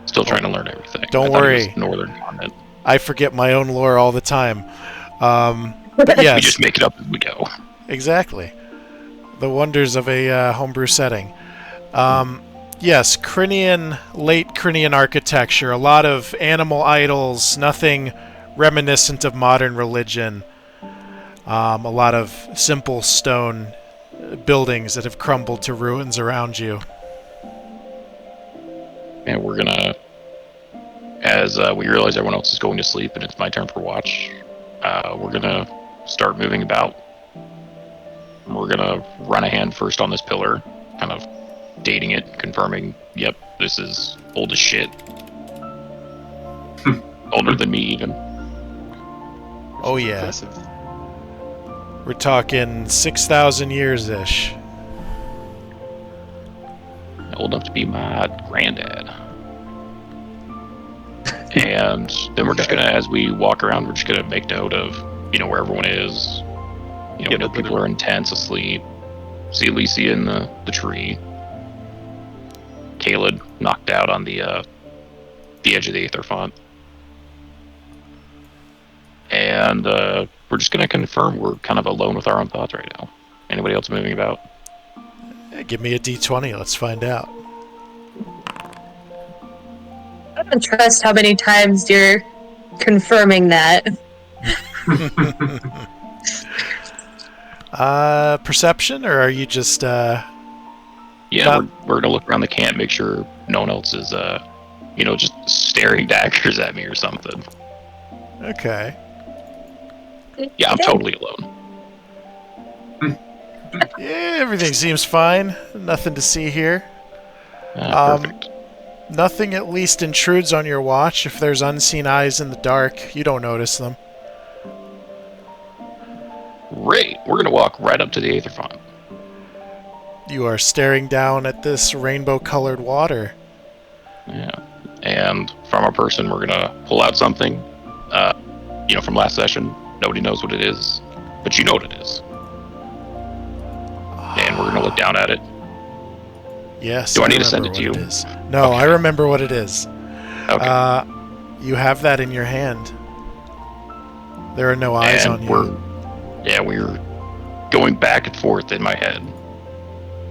trying to learn everything. Don't I thought it worry. was northern continent. I forget my own lore all the time. But yes, We just make it up as we go. exactly. The wonders of a homebrew setting. Yes, late Crinian architecture. A lot of animal idols, nothing reminiscent of modern religion. A lot of simple stone buildings that have crumbled to ruins around you. And we're gonna, as we realize everyone else is going to sleep and it's my turn for watch, we're gonna start moving about. We're gonna run a hand first on this pillar, kind of dating it, confirming, yep, this is old as shit. Older than me, even. Oh yeah, Impressive. we're talking 6,000 years-ish. Old enough to be my granddad. And then we're just gonna, as we walk around, we're just gonna make note of, where everyone is. We know people are in tents, asleep. See Alicia in the tree. Caleb knocked out on the edge of the aetherfont. And we're just gonna confirm we're kind of alone with our own thoughts right now. Anybody else moving about? Give me a d20, let's find out. I don't trust how many times you're confirming that. Perception, or are you just, Yeah, we're gonna look around the camp, make sure no one else is, just staring daggers at me or something. Okay. Yeah, I'm totally alone. Yeah, everything seems fine. Nothing to see here. Perfect. Nothing at least intrudes on your watch. If there's unseen eyes in the dark, you don't notice them. Great. We're gonna walk right up to the aetherfont. You are staring down at this rainbow-colored water. Yeah. And from our person, we're gonna pull out something, from last session. Nobody knows what it is, but you know what it is. And we're gonna look down at it. Yes. Do I need to send remember it to what you? is. No, Okay. I remember what it is. Okay. You have that in your hand. There are no eyes and on you. we're going back and forth in my head,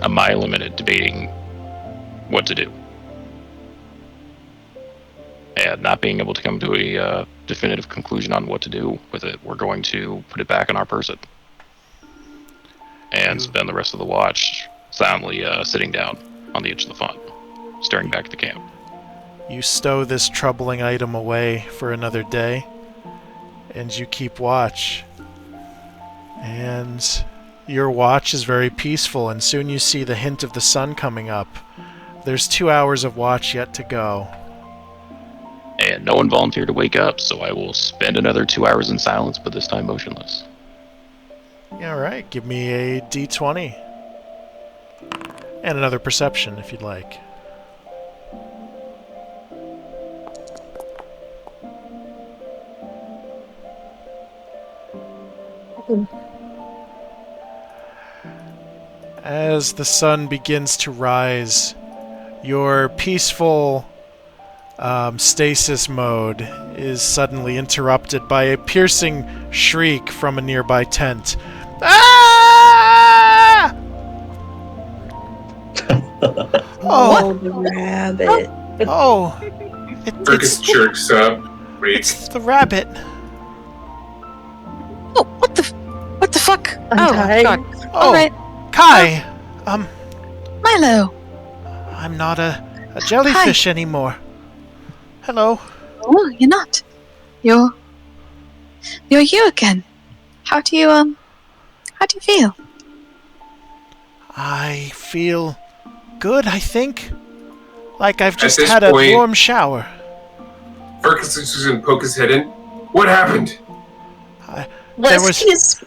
a mile a minute, debating what to do. And not being able to come to a definitive conclusion on what to do with it, we're going to put it back in our person. And spend the rest of the watch silently sitting down on the edge of the font, staring back at the camp. You stow this troubling item away for another day, and you keep watch. And your watch is very peaceful, and soon you see the hint of the sun coming up. There's 2 hours of watch yet to go. And no one volunteered to wake up, so I will spend another 2 hours in silence, but this time motionless. Alright, give me a d20. And another perception, if you'd like. As the sun begins to rise, your peaceful stasis mode is suddenly interrupted by a piercing shriek from a nearby tent. Ah! Oh, the rabbit. Oh, Fergus jerks up. it's the rabbit. Oh, what the fuck? Untie. Oh, God. Oh, Alright. Kai, Milo. I'm not a jellyfish anymore. Hello. Oh, you're not. You're you again. How do you feel? I feel good, I think. Like I've just this had a point- warm shower. Fergus is going to poke his head in. What happened? There was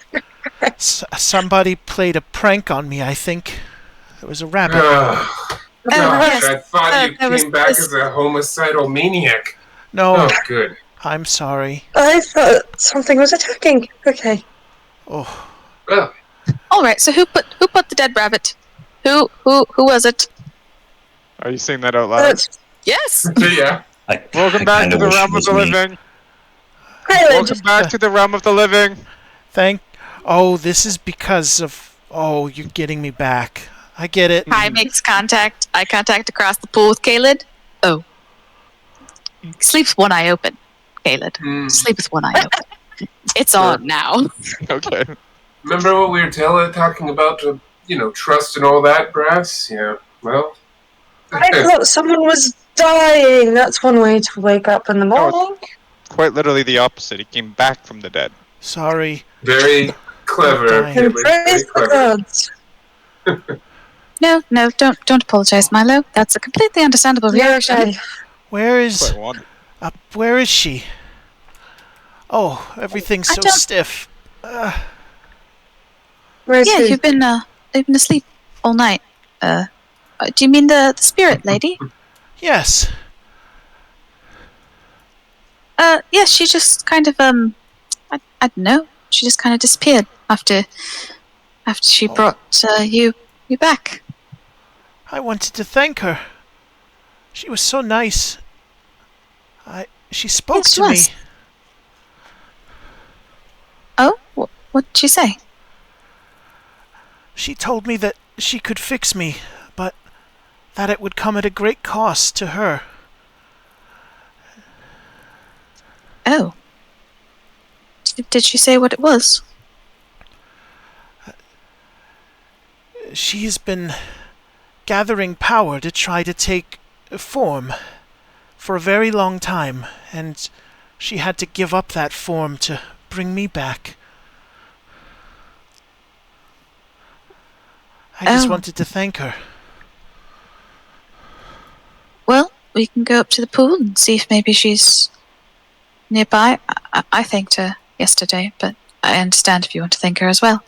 somebody played a prank on me, I think. There was a rabbit. Gosh, yes. I thought you there was came back this- as a homicidal maniac. No, Oh, good. I'm sorry. I thought something was attacking. Okay. Oh, Well, Alright, so who put the dead rabbit? Who was it? Are you saying that out loud? That's Yes! yeah. Welcome back to the realm of the living. Welcome back to the realm of the living. this is because of... Oh, you're getting me back. I get it. Kai makes contact. Eye contact across the pool with Caled. Oh. Sleep with one eye open, Caled. Sleep with one eye open. It's on now. Okay. Remember what we were talking about, trust and all that, Brass? Yeah, well... I thought someone was dying. That's one way to wake up in the morning. Quite literally the opposite. He came back from the dead. Sorry. Very clever. And And Very praise the clever. gods. No, don't apologize, Milo. That's a completely understandable reaction. Okay. Where is... Quite wonderful. where is she? Oh, everything's I so don't- stiff. Where's Yeah, who? you've been asleep all night. Do you mean the spirit lady? Yes. Yes, she just kind of I don't know. She just kind of disappeared after she brought you back. I wanted to thank her. She was so nice. She spoke Yes, she to me. was. Oh, what did she say? She told me that she could fix me, but that it would come at a great cost to her. Oh. Did she say what it was? She's been gathering power to try to take form for a very long time, and she had to give up that form to bring me back. I just Oh. wanted to thank her. Well, we can go up to the pool and see if maybe she's nearby. I thanked her yesterday, but I understand if you want to thank her as well.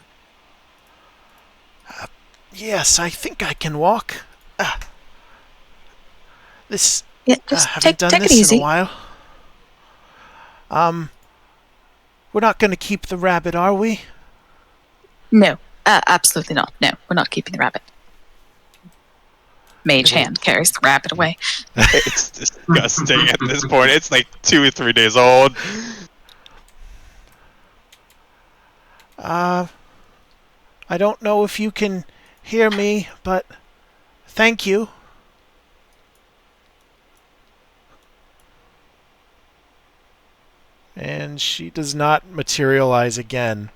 Yes, I think I can walk. This Yeah, just haven't take done it this in easy. a while. We're not going to keep the rabbit, are we? No, absolutely not. No, we're not keeping the rabbit. Mage hand carries the rabbit away. It's disgusting at this point. It's like 2 or 3 days old. I don't know if you can hear me, but thank you. And she does not materialize again.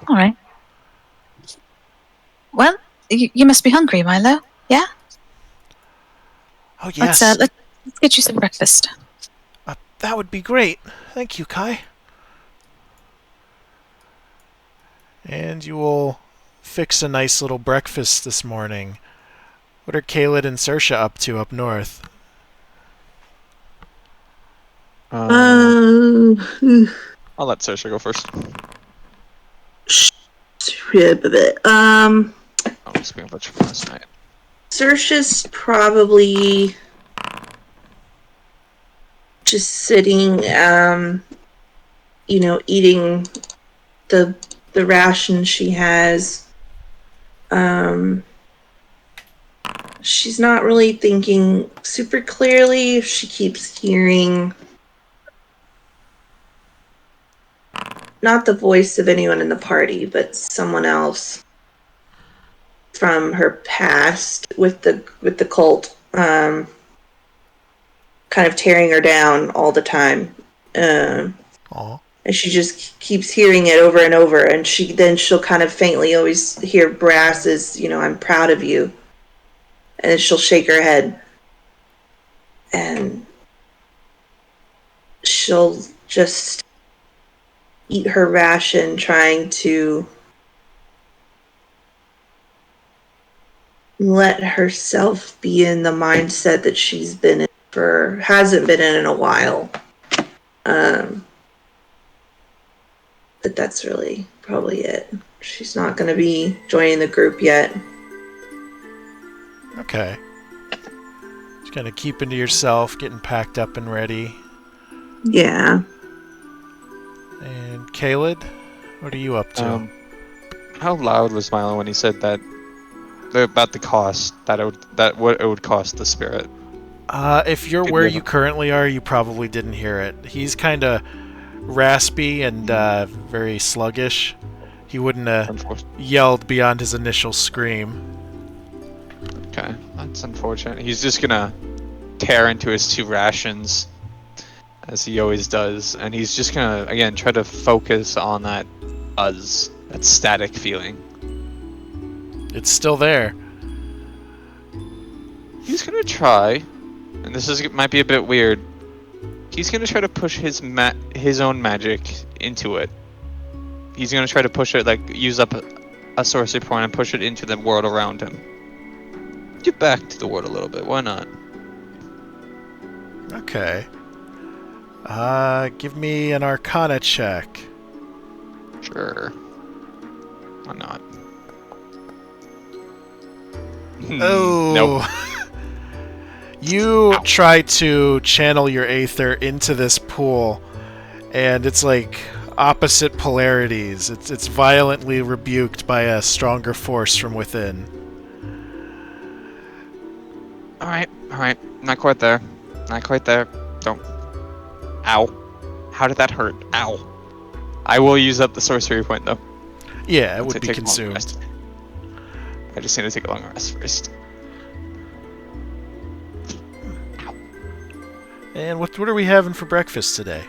All right. Well, you must be hungry, Milo. Yeah? Oh, yes. Let's get you some breakfast. That would be great. Thank you, Kai. And you will fix a nice little breakfast this morning. What are Kaled and Saoirse up to up north? I'll let Saoirse go first. I was being butchered from last night. Saoirse's probably just sitting, eating the ration she has. She's not really thinking super clearly. She keeps hearing not the voice of anyone in the party, but someone else from her past with the cult, kind of tearing her down all the time. And she just keeps hearing it over and over, and she'll kind of faintly always hear Brass's, I'm proud of you. And then she'll shake her head. And she'll just eat her ration, trying to let herself be in the mindset that she's been in hasn't been in a while. But that's really probably it. She's not going to be joining the group yet. Okay. Just kind of keeping to yourself, getting packed up and ready. Yeah. And Kaled, what are you up to? How loud was Milo when he said that about the cost what it would cost the spirit? If you're where you currently are, you probably didn't hear it. He's kind of raspy and very sluggish. He wouldn't have yelled beyond his initial scream. Okay, that's unfortunate. He's just gonna tear into his 2 rations, as he always does, and he's just gonna, again, try to focus on that buzz, that static feeling. It's still there. He's gonna try, and might be a bit weird, he's gonna try to push his own magic into it. He's gonna try to push it, use up a sorcery point and push it into the world around him. Get back to the world a little bit, why not? Okay. Give me an Arcana check. Sure. Why not? Oh. Nope. You try to channel your aether into this pool, and it's like opposite polarities. It's violently rebuked by a stronger force from within. Alright. Not quite there. Don't. Ow. How did that hurt? Ow. I will use up the sorcery point, though. Yeah, it would be consumed. I just need to take a long rest first. And what are we having for breakfast today?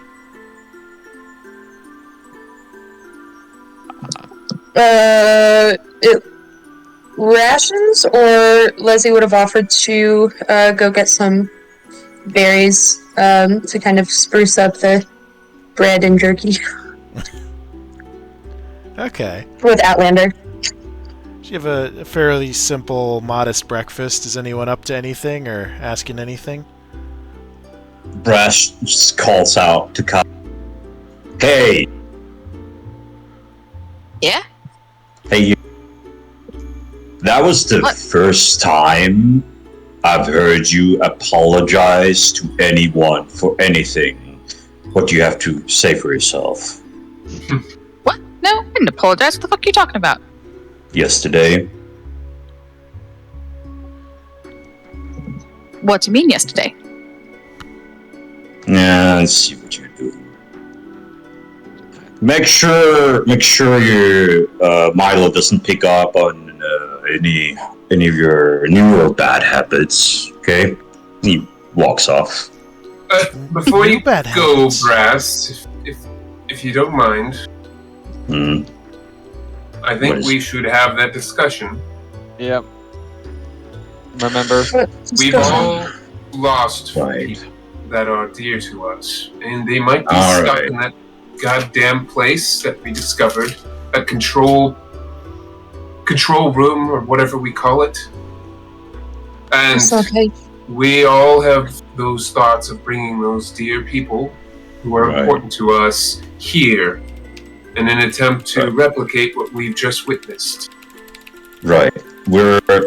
Rations, or Leslie would have offered to go get some berries to kind of spruce up the bread and jerky. Okay. With Outlander. Do you have a fairly simple, modest breakfast? Is anyone up to anything or asking anything? Brass just calls out to Kai. Hey! Yeah? Hey, you. That was the first time I've heard you apologize to anyone for anything. What do you have to say for yourself? What? No, I didn't apologize. What the fuck are you talking about? Yesterday? What do you mean yesterday? Yeah, I see what you're doing. Make sure your Milo doesn't pick up on any of your newer bad habits. Okay, he walks off. Before you Bad go, habits. Brass, if you don't mind, I think we should have that discussion. Yep. Remember, We've all lost Right. people that are dear to us, and they might be stuck in that goddamn place that we discovered, that control room or whatever we call it. And we all have those thoughts of bringing those dear people who are important to us here in an attempt to replicate what we've just witnessed. Right.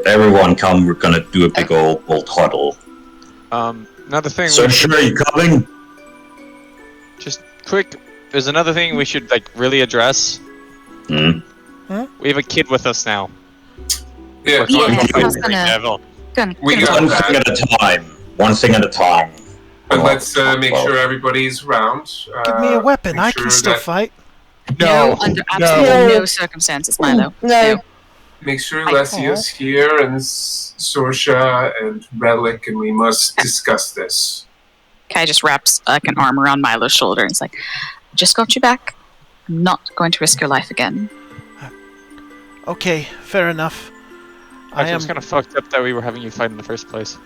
Everyone come. We're gonna do a big old huddle. Another thing. So sure, you coming? Just quick. There's another thing we should really address. We have a kid with us now. Yeah. We One thing at a time. But let's make sure everybody's around. Give me a weapon. I can still fight. No, under absolutely no circumstances, Milo. No. Make sure Lesia's here and Sorsha and Relic, and we must discuss this. Kai just wraps an arm around Milo's shoulder and is like, I just got you back. I'm not going to risk your life again. Okay, fair enough. It was kind of fucked up that we were having you fight in the first place.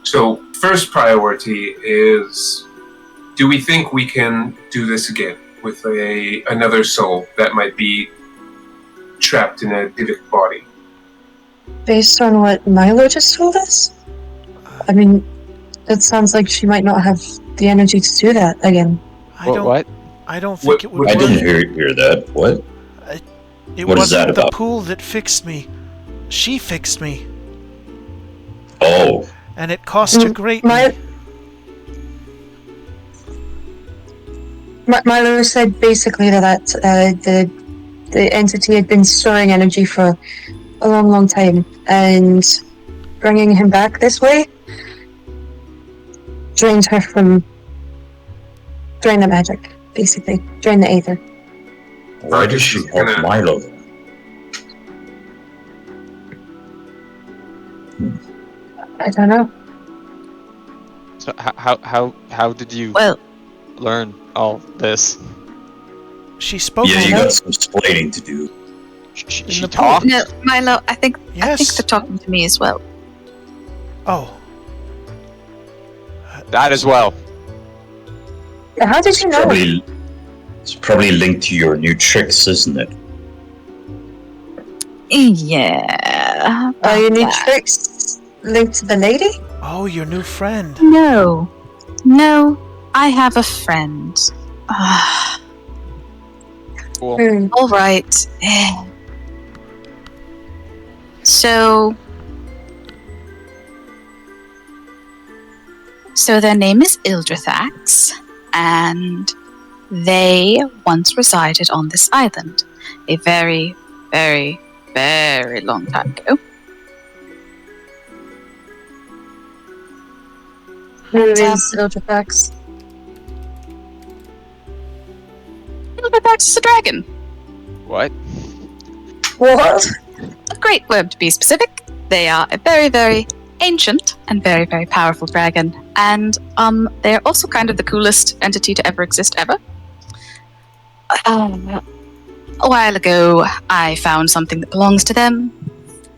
So, first priority is, do we think we can do this again with another soul that might be trapped in a Dybbuk body? Based on what Milo just told us? I mean, it sounds like she might not have the energy to do that again. I don't think it would I work. didn't hear that. What? It What is that wasn't the about? pool that fixed me. She fixed me. Oh. And it cost her greatly. Milo said basically that the entity had been storing energy for a long, long time, and bringing him back this way drained the magic, basically. Drained the aether. Why does she help Milo? I don't know. So how did you learn all this? She spoke. Yeah, you got some explaining to do. She talked? No, Milo, I think they're talking to me as well. Oh. That as well. How did you know? It's probably linked to your new tricks, isn't it? Yeah. Are your new tricks linked to the lady? Oh, your new friend. No, I have a friend. Cool. All right. So their name is Ildrithax, and they once resided on this island a very, very, very long time ago. Who is Ildrithax? Ildrithax is a dragon. What? What? A great word to be specific. They are a very, very ancient and very, very powerful dragon, and they're also kind of the coolest entity to ever exist ever. A while ago, I found something that belongs to them,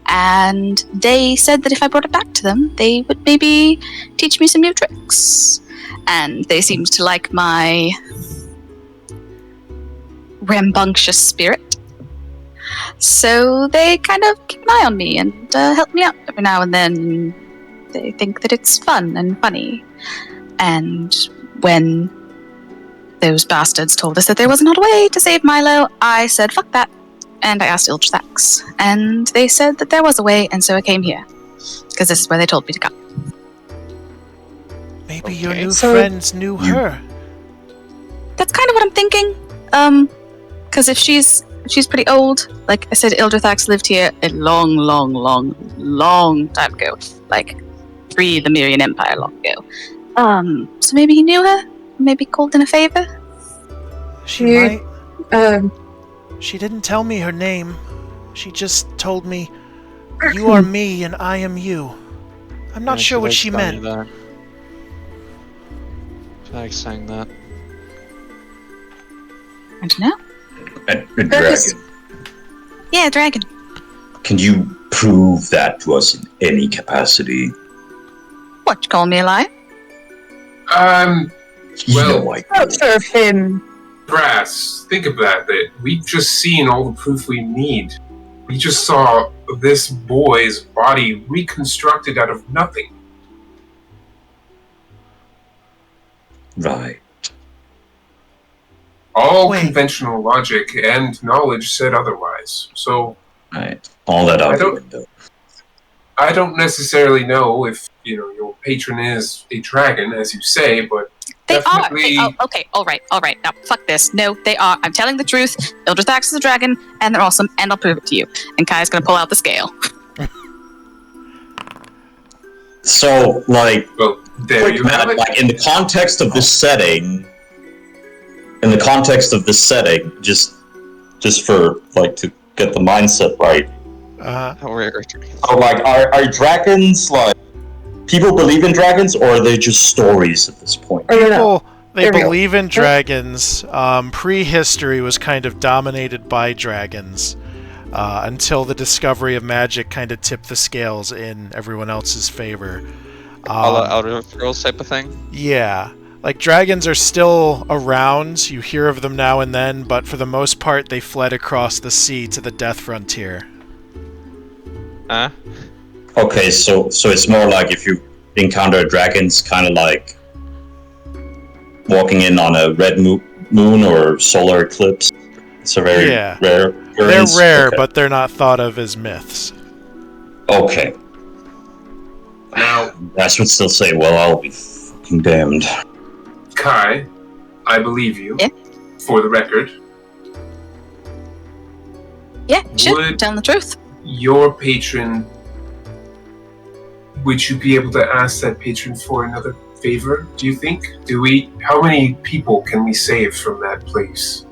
and they said that if I brought it back to them, they would maybe teach me some new tricks. And they seemed to like my rambunctious spirit. So they kind of keep an eye on me and help me out every now and then. They think that it's fun and funny. And when those bastards told us that there was not a way to save Milo, I said, fuck that. And I asked Ildrithax. And they said that there was a way, and so I came here. Because this is where they told me to come. Maybe your new friends knew her. That's kind of what I'm thinking. Because if she's pretty old, like I said, Ildrithax lived here a long, long, long, long time ago. Like, pre the Myrian Empire long ago. So maybe he knew her? Maybe called in a favor? She might. She didn't tell me her name. She just told me, "You are me and I am you." I'm not sure what she meant. She likes saying that. I don't know. A dragon. Yeah, dragon. Can you prove that to us in any capacity? What, you calling me a lie? Well, Not sure of him. Brass, think about that. We've just seen all the proof we need. We just saw this boy's body reconstructed out of nothing. Right. All Wait. conventional logic and knowledge said otherwise. So, Right. All that out I the don't- window. I don't necessarily know if, your patron is a dragon, as you say, but They definitely... are. Okay, alright. Now, fuck this. No, they are. I'm telling the truth. Ildrithax is a dragon, and they're awesome, and I'll prove it to you. And Kai's gonna pull out the scale. So, like, Well, there you have it. like in the context of this setting, just for like to get the mindset right. How rare. So, like, are dragons like people believe in dragons, or are they just stories at this point? People, they There we go. believe in dragons. Prehistory was kind of dominated by dragons until the discovery of magic kind of tipped the scales in everyone else's favor. All the Outer Scrolls type of thing? Yeah. Like, dragons are still around. You hear of them now and then, but for the most part, they fled across the sea to the Death Frontier. Huh? Okay, so it's more like if you encounter dragons, kind of like walking in on a red moon or solar eclipse. It's a very rare occurrence. They're rare, Okay. but they're not thought of as myths. Okay. Now, That would still say, well, I'll be fucking damned. Kai, I believe you. Yeah? For the record, Yeah, shit. Would- Telling the truth. your patron... Would you be able to ask that patron for another favor, do you think? How many people can we save from that place?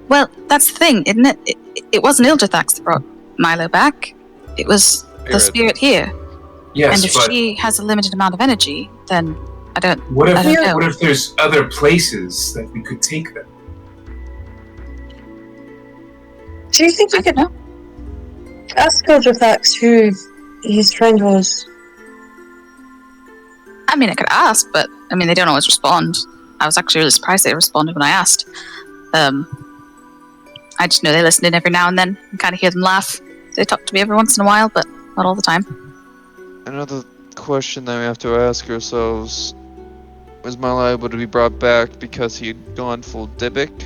Well, that's the thing, isn't it? It wasn't Ildrithax that brought Milo back. It was the spirit here. Yes, And if but she has a limited amount of energy, then I don't what I don't know. if there's other places that we could take them? Do you think you I don't could know. ask Ildrithax who his friend was? I mean, I could ask, but I mean, they don't always respond. I was actually really surprised they responded when I asked. I just know they listen in every now and then and kind of hear them laugh. They talk to me every once in a while, but not all the time. Another question that we have to ask ourselves: was Milo able to be brought back because he'd gone full Dybbuk?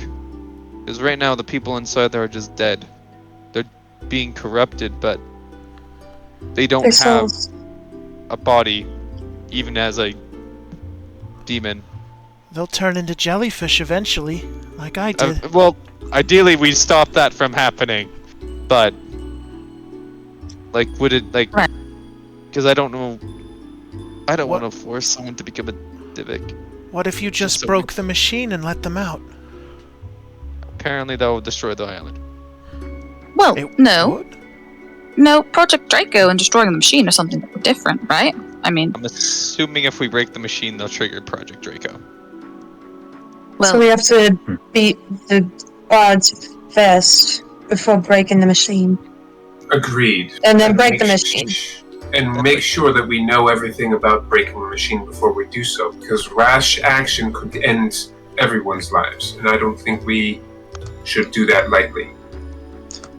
Because right now the people inside there are just dead. They're being corrupted, but they don't Their have souls. a body, even as a demon. They'll turn into jellyfish eventually, like I did. Well, ideally we stop that from happening, but like, would it like? Right. Because I don't know. I don't What- want to force someone to become a Dybbuk. What if you just So- broke the machine and let them out? Apparently that would destroy the island. Well, It no. would? No, Project Draco and destroying the machine are something different, right? I mean, I'm assuming if we break the machine, they'll trigger Project Draco. well, So we have to beat the odds first before breaking the machine. Agreed. And then break the make machine. And make sure that we know everything about breaking the machine before we do so, because rash action could end everyone's lives, and I don't think we should do that lightly.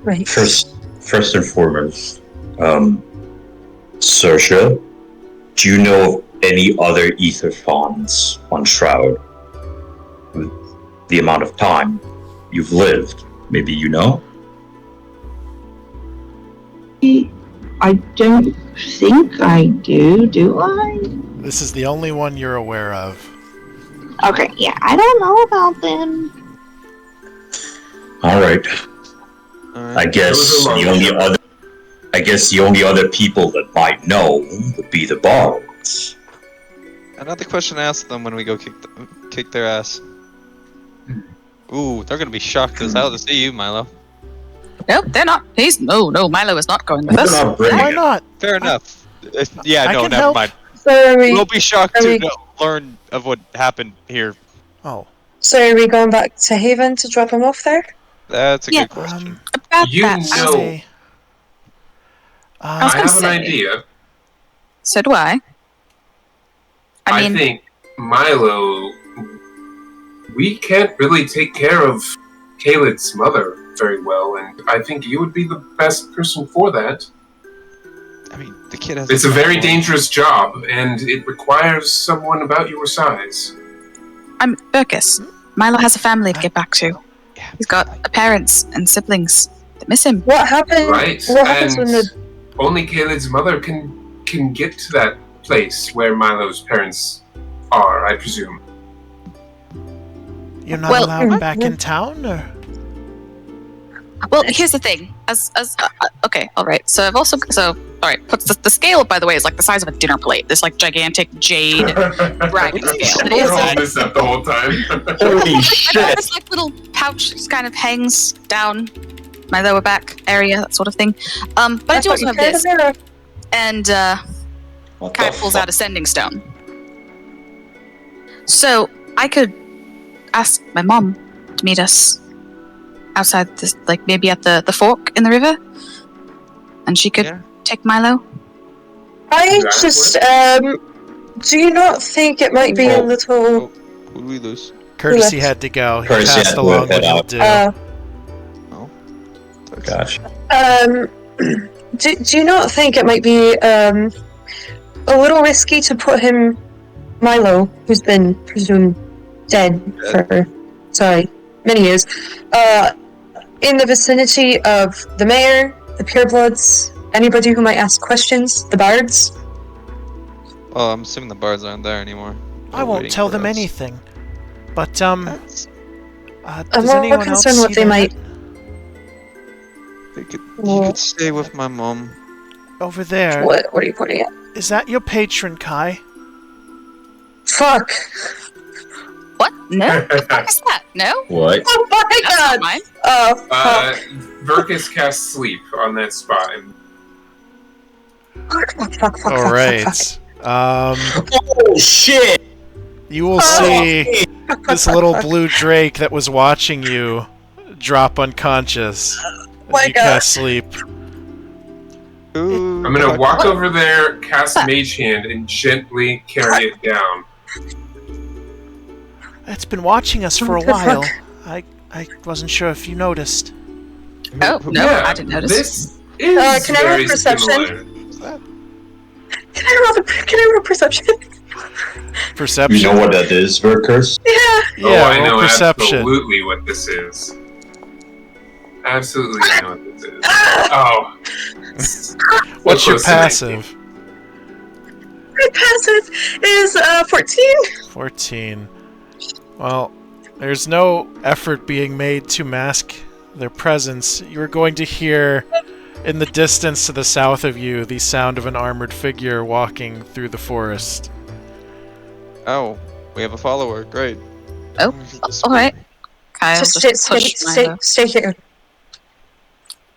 Right. First and foremost, Saoirse, do you know of any other aetherfonts on Shroud? With the amount of time you've lived, maybe you know? I don't think I do I? This is the only one you're aware of. Okay, yeah, I don't know about them. All right. Alright. I guess Those are the only other people that might know would be the bards. Another question to ask them when we go kick their ass. Ooh, they're gonna be shocked as hell to see you, Milo. Nope, they're not. No, Milo is not going with They're us. not bringing Why it. not? Fair enough. Yeah, I no, can never help. mind. So are we? We'll be shocked are to we- learn of what happened here. Oh. So are we going back to Haven to drop him off there? That's a Yeah. good question. About You that, know- I was I gonna have an say- idea. so do I. I mean, think Milo, we can't really take care of Caleb's mother very well, and I think you would be the best person for that. I mean, the kid has. It's a very problem. dangerous job, and it requires someone about your size. I'm Burkus. Milo has a family to get back to. Yeah. He's got parents and siblings that miss him. What happened? Right, What happens and when the? only Caleb's mother can get to that place where Milo's parents are, I presume. You're not Well- allowed back in town, or? Well, here's the thing. Okay, all right. So all right. The scale, by the way, is like the size of a dinner plate. This like gigantic jade dragon scale. It We're is. all this up the whole time. Holy I shit! got this like little pouch just kind of hangs down my lower back area, that sort of thing. But I do also have this, and What kind the of pulls fuck? out a sending stone. So I could ask my mom to meet us outside this, like maybe at the fork in the river, and she could Yeah. take Milo. I That just do you not think it might be a Oh. little? Who do we lose? Courtesy left. had to go. He Courtesy passed had to along work what that he'll out. do. Gosh. Do you not think it might be a little risky to put Milo, who's been presumed dead for many years, in the vicinity of the mayor, the purebloods, anybody who might ask questions, the bards? Well, I'm assuming the bards aren't there anymore. I They're won't waiting tell for them us. anything. But That's- I'm does more anyone else concerned what see they that might. You Well- could stay with my mom. over there? What are you pointing at? Is that your patron, Kai? Fuck! What? No? What the fuck is that? No? What? Oh my That's not god! mine. Oh, fuck. Verkus casts sleep on that spot. Fuck. All right. Oh shit! You will Oh. see Fuck, this fuck, little fuck. blue drake that was watching you drop unconscious as my you God. cast sleep. Ooh, I'm gonna fuck. walk over there, cast What? Mage Hand, and gently carry it down. It's been watching us for a What the while. fuck? I wasn't sure if you noticed. Oh, no, Yeah, I didn't notice. This is can I roll very perception? similar. What's that? Can I roll perception? Perception. You know what that is, Verkus? Yeah. Yeah, I know roll perception. absolutely what this is. Absolutely I know what this is. Oh. What's your Close to 19. passive? My passive is 14. 14. Well, there's no effort being made to mask their presence. You're going to hear in the distance to the south of you the sound of an armored figure walking through the forest. Oh, we have a follower. Great. Oh, all right. Kyle Just just pushed Milo. stay here.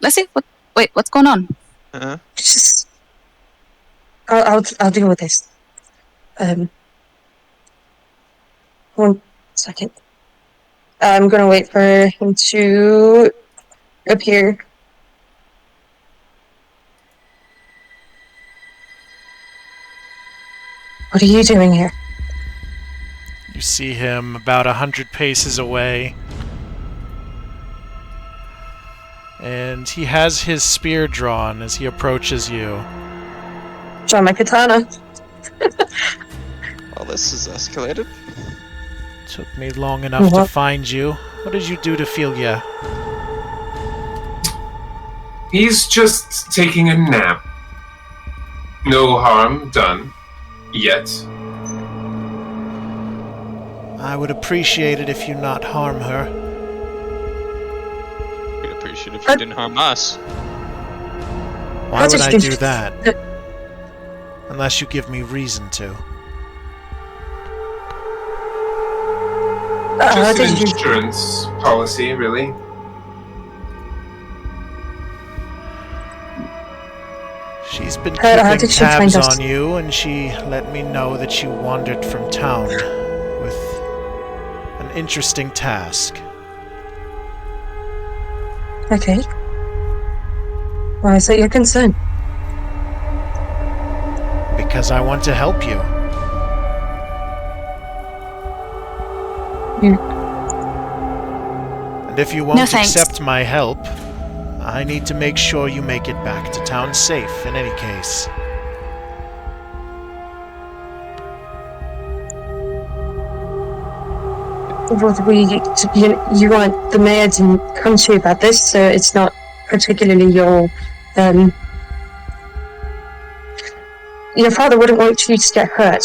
Let's see. Wait, what's going on? Uh-huh. Just. I'll deal with this. 1 second. I'm gonna wait for him to appear. What are you doing here? You see him about 100 paces away. And he has his spear drawn as he approaches you. Draw my katana. Well, this is escalated. Took me long enough to What? find you. What did you do to Philia? He's just taking a nap. No harm done. Yet. I would appreciate it if you not harm her. We'd appreciate it if you didn't harm us. Why How would did I you- do that? Unless you give me reason to. Just did an you? insurance policy, really. She's been How keeping did she find tabs us? on you, and she let me know that you wandered from town with an interesting task. Okay. Why is that your concern? Because I want to help you. And if you won't No, thanks. accept my help, I need to make sure you make it back to town safe in any case. Well, you want the mayor to come to you about this, so it's not particularly your father wouldn't want you to get hurt.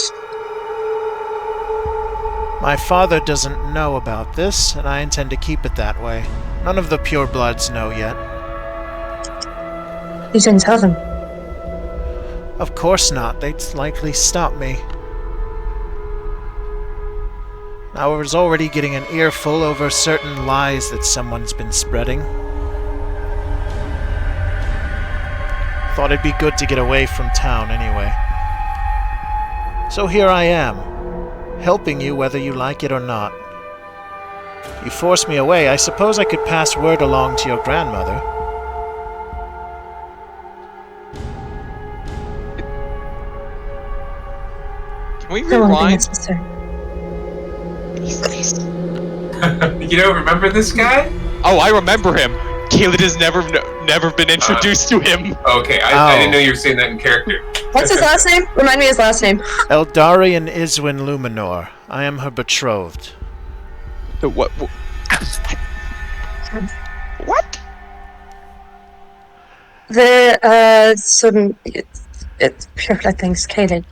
My father doesn't know about this, and I intend to keep it that way. None of the purebloods know yet. You didn't tell them. Of course not. They'd likely stop me. I was already getting an earful over certain lies that someone's been spreading. Thought it'd be good to get away from town anyway. So here I am, helping you whether you like it or not. You forced me away. I suppose I could pass word along to your grandmother. Can we The one thing rewind? that's necessary. You don't remember this guy? Oh, I remember him. Caleb has never been introduced to him. Okay, I didn't know you were saying that in character. What's his last name? Remind me his last name. Eldarian Iswin Luminor. I am her betrothed. What? What? It's pure blood things, Caleb.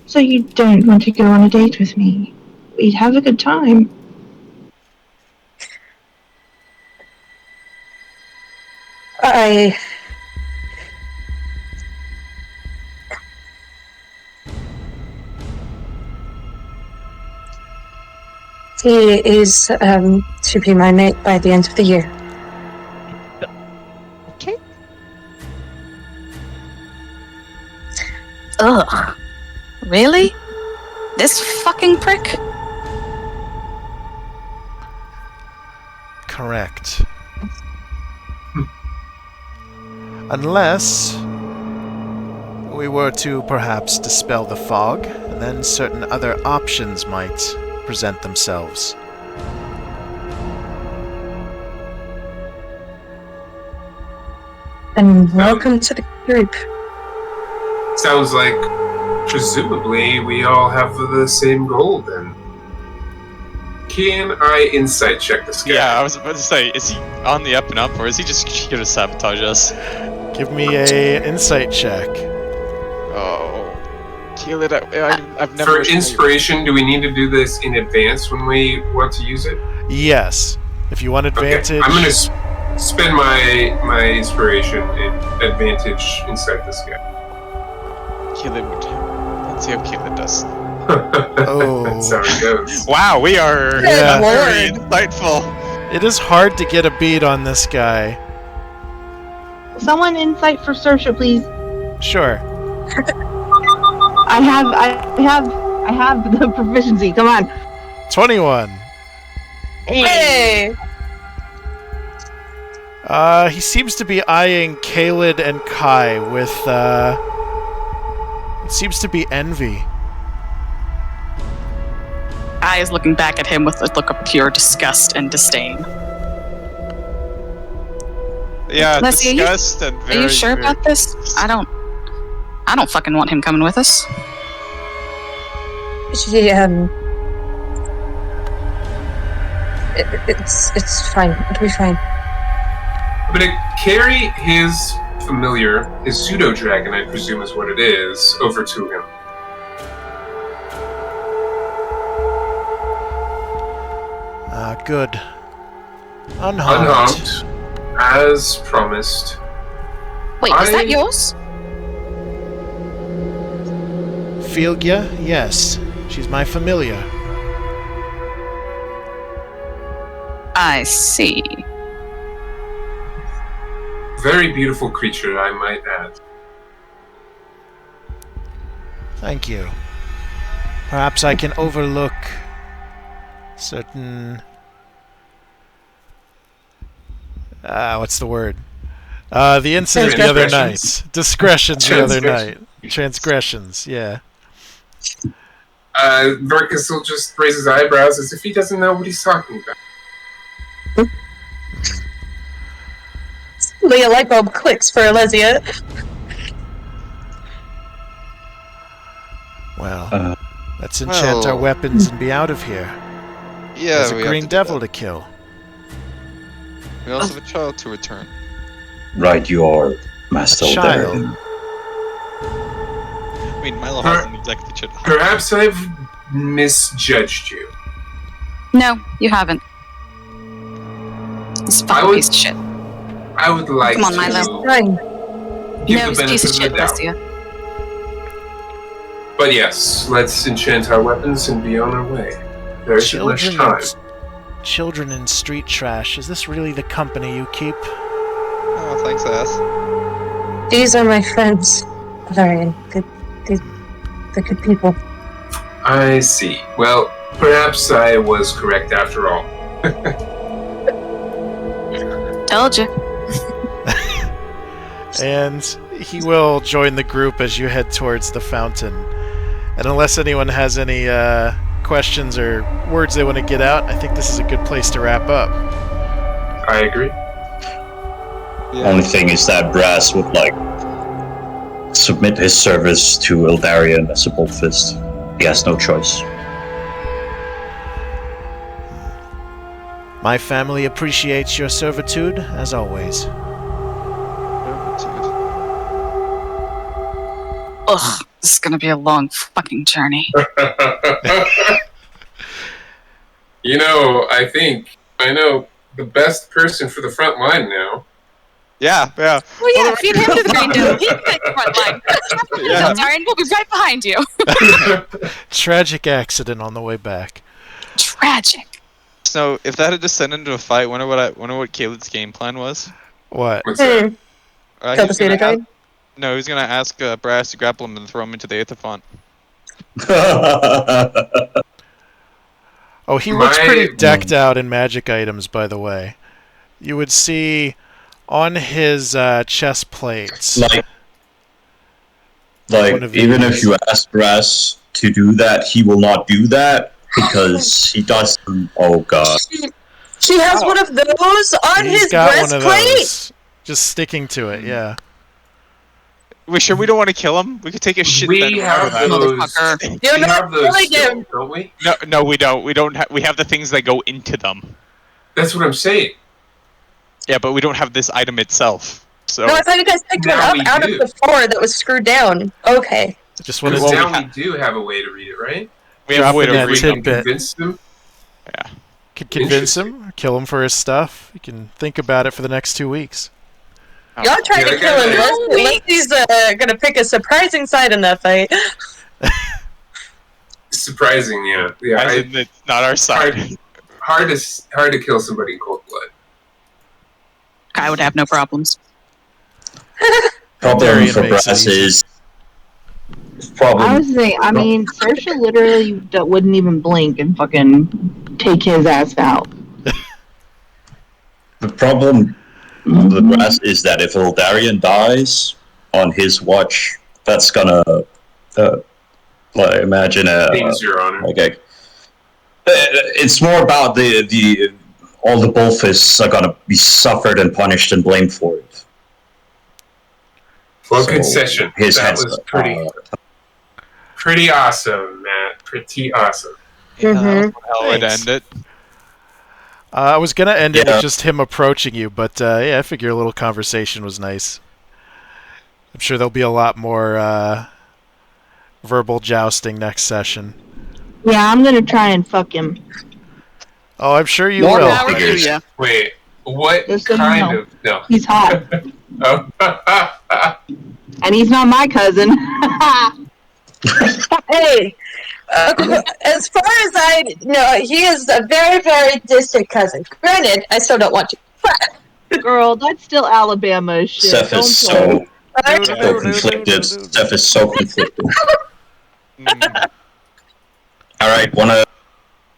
So you don't want to go on a date with me? We'd have a good time. He is to be my mate by the end of the year. Okay. Ugh. Really? This fucking prick? Correct. Unless we were to perhaps dispel the fog, and then certain other options might present themselves. And welcome to the group. Sounds like, presumably, we all have the same goal then. Can I insight check this guy? Yeah, I was about to say, is he on the up and up, or is he just here to sabotage us? Give me a insight check. Oh, Caleb, I've never. For inspiration, do we need to do this in advance when we want to use it? Yes. If you want advantage... Okay. I'm going to spend my inspiration and advantage inside this guy. Caleb, let's see how Caleb does. Oh. That's how it goes. Wow, we are Yeah. very insightful. It is hard to get a beat on this guy. Someone insight for Saoirse, please. Sure. I have the proficiency. Come on. 21. Hey! He seems to be eyeing Kaled and Kai with, it seems to be envy. I is looking back at him with a look of pure disgust and disdain. Yeah, Leslie, disgust and very. Are you sure very- about this? I don't fucking want him coming with us. It's fine. It'll be fine. I'm going to carry his familiar, his pseudo-dragon, I presume is what it is, over to him. Good. Unharmed. Unharmed, as promised. Wait, is that yours? Filgia? Yes. She's my familiar. I see. Very beautiful creature, I might add. Thank you. Perhaps I can overlook certain... what's the word? The incident the other night. Discretions the other night. Transgressions, yeah. Marcus will just raise his eyebrows as if he doesn't know what he's talking about. The light bulb clicks for Alesia. Well, let's enchant our weapons and be out of here. Yeah, There's a we green have to do devil that. to kill. We also have a child to return. Right, you are, Master Child. Darren. I mean, Milo hasn't exactly chilled. Perhaps I've misjudged you. No, you haven't. This fucking piece of shit. I would like Come on, to Milo. give No, the it's a piece benefit of of shit, the doubt. Alessia. But let's enchant our weapons and be on our way. There isn't much time. Children in street trash. Is this really the company you keep? Oh, thanks, ass. These are my friends. Very good. They're good people. I see. Well, perhaps I was correct after all. Told you. And he will join the group as you head towards the fountain. And unless anyone has any questions or words they want to get out, I think this is a good place to wrap up. I agree. Yeah. Only thing is that Brass would submit his service to Ildarian as a Bullfist. He has no choice. My family appreciates your servitude, as always. Ugh, this is gonna be a long fucking journey. You know, I think I know the best person for the front line now. Yeah. Well, yeah, feed him to the green devil. He can take the front line. Yeah. Darren, we'll be right behind you. Tragic accident on the way back. Tragic. So, if that had descended into a fight, wonder what Caleb's game plan was. What? What's that? Kill the He's gonna Cedar No, he's gonna ask Brass to grapple him and throw him into the aetherfont. Oh, he looks pretty decked out in magic items, by the way. You would see on his chest plates. Like One of even these. if you ask Brass to do that, he will not do that because he doesn't. Oh god. She has one of those on He's his got one of breastplate. those. Just sticking to it, yeah. We sure we don't want to kill him? We could take a shit. We have those. Motherfucker. You're We not have those killing still, him. don't we? No, we don't. We don't. We have the things that go into them. That's what I'm saying. Yeah, but we don't have this item itself. So No, I thought you guys picked one Now up we out do. of the floor that was screwed down. Okay. Just wanted Because to now we do have a way to read it, right? we have a way dropping to that read We them. can tidbit. convince them. Could convince him, kill him for his stuff. You can think about it for the next 2 weeks. Y'all tried Yeah, to kill him. okay. Leslie's gonna pick a surprising side in that fight. Surprising, yeah. As in, it's not our side. Hard to kill somebody in cold blood. I would have no problems. Problem Darian for makes it Brass easy. is I problem. was saying, I mean, Saoirse literally wouldn't even blink and fucking take his ass out. The problem with the Brass is that if Ildarian dies on his watch, that's gonna imagine Things, Your Honor. it's more about the all the Bullfists are gonna be suffered and punished and blamed for it. Well, So, concession. his That head's was pretty awesome, Matt. Pretty awesome. Yeah, Mhm. how I'd Thanks. end it. I was gonna end it Yeah. with just him approaching you, but yeah, I figure a little conversation was nice. I'm sure there'll be a lot more verbal jousting next session. Yeah, I'm gonna try and fuck him. Oh, I'm sure you More will. power to ya. Wait, what Just so you kind know. of... No. He's hot. Oh. And he's not my cousin. Hey, As far as I know, he is a very, very distant cousin. Granted, I still don't want to. Girl, that's still Alabama shit. Seth Don't is play. so conflicted. Seth is so conflicted. All right, are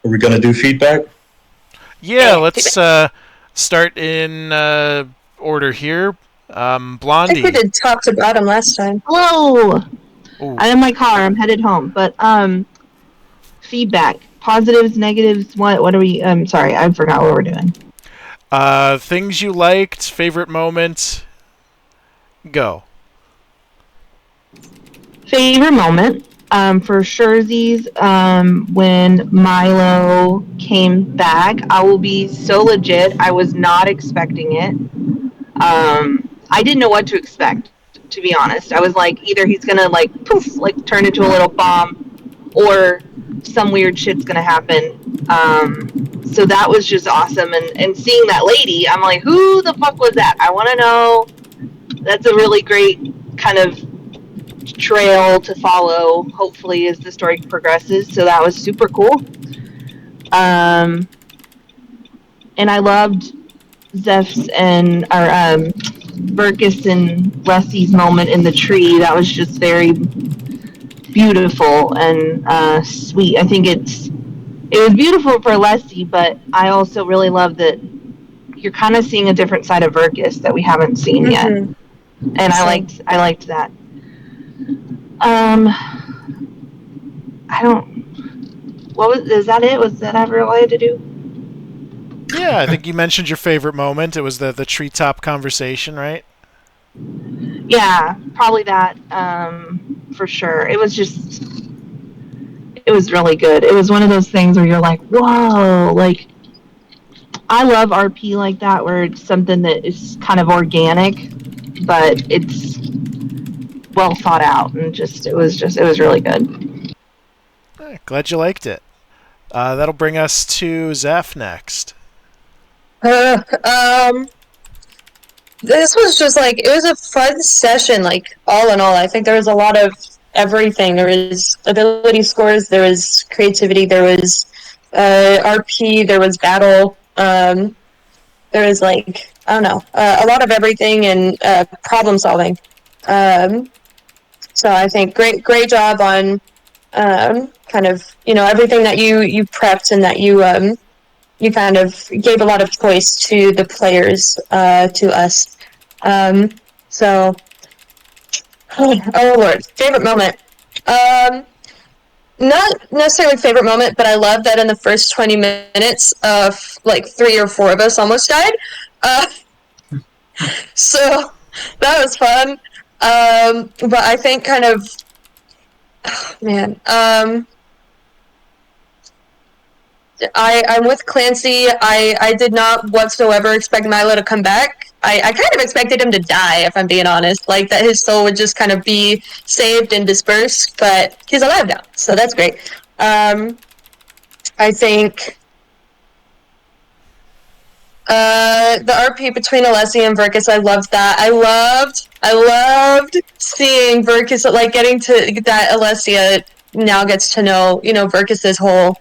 we gonna do feedback? Yeah, let's start in order here. I think we Blondie. did top to bottom last time. Hello. Ooh. I'm in my car. I'm headed home. But feedback, positives, negatives. What are we? I'm sorry, I forgot what we're doing. Things you liked, favorite moment. Go. Favorite moment, for Scherzies, when Milo came back. I will be so legit. I was not expecting it. I didn't know what to expect, to be honest. I was like, either he's gonna like poof, like turn into a little bomb, or some weird shit's gonna happen. So that was just awesome. And seeing that lady, I'm like, who the fuck was that? I want to know. That's a really great kind of trail to follow, hopefully, as the story progresses. So that was super cool. And I loved Zeph's and Burkus and Leslie's moment in the tree. That was just very beautiful and sweet. I think it was beautiful for Leslie, but I also really love that you're kind of seeing a different side of Burkus that we haven't seen yet, and I liked that. Is that it? Was that ever all I had to do? Yeah, I think you mentioned your favorite moment. It was the treetop conversation, right? Yeah, probably that, for sure. It was really good. It was one of those things where you're like, whoa, like, I love RP like that, where it's something that is kind of organic, but it's well thought out, and it was really good. Right, glad you liked it. That'll bring us to Zeph next. This was just like, it was a fun session, like, all in all. I think there was a lot of everything. There was ability scores, there was creativity, there was RP, there was battle, there was, like, I don't know, a lot of everything, and problem solving. So I think great job on kind of, everything that you prepped, and that you kind of gave a lot of choice to the players, to us. So, oh Lord, favorite moment. Not necessarily favorite moment, but I love that in the first 20 minutes, like 3 or 4 of us almost died. So that was fun. But I think kind of, man, I'm with Clancy. I did not whatsoever expect Milo to come back. I kind of expected him to die, if I'm being honest. Like, that his soul would just kind of be saved and dispersed, but he's alive now, so that's great. I think the RP between Alessia and Burkus, I loved that. I loved seeing Burkus, like, getting to that Alessia now gets to know, Burkus's whole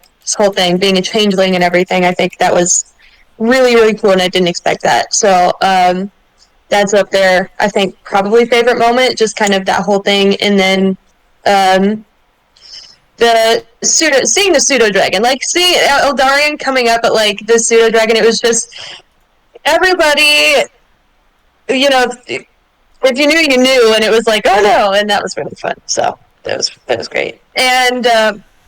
thing, being a changeling and everything. I think that was really, really cool, and I didn't expect that. So that's up there. I think probably favorite moment, just kind of that whole thing, and then seeing the pseudo dragon, like seeing Eldarian coming up at like the pseudo dragon. It was just everybody, if you knew, you knew, and it was like, oh no, and that was really fun. So that was great. And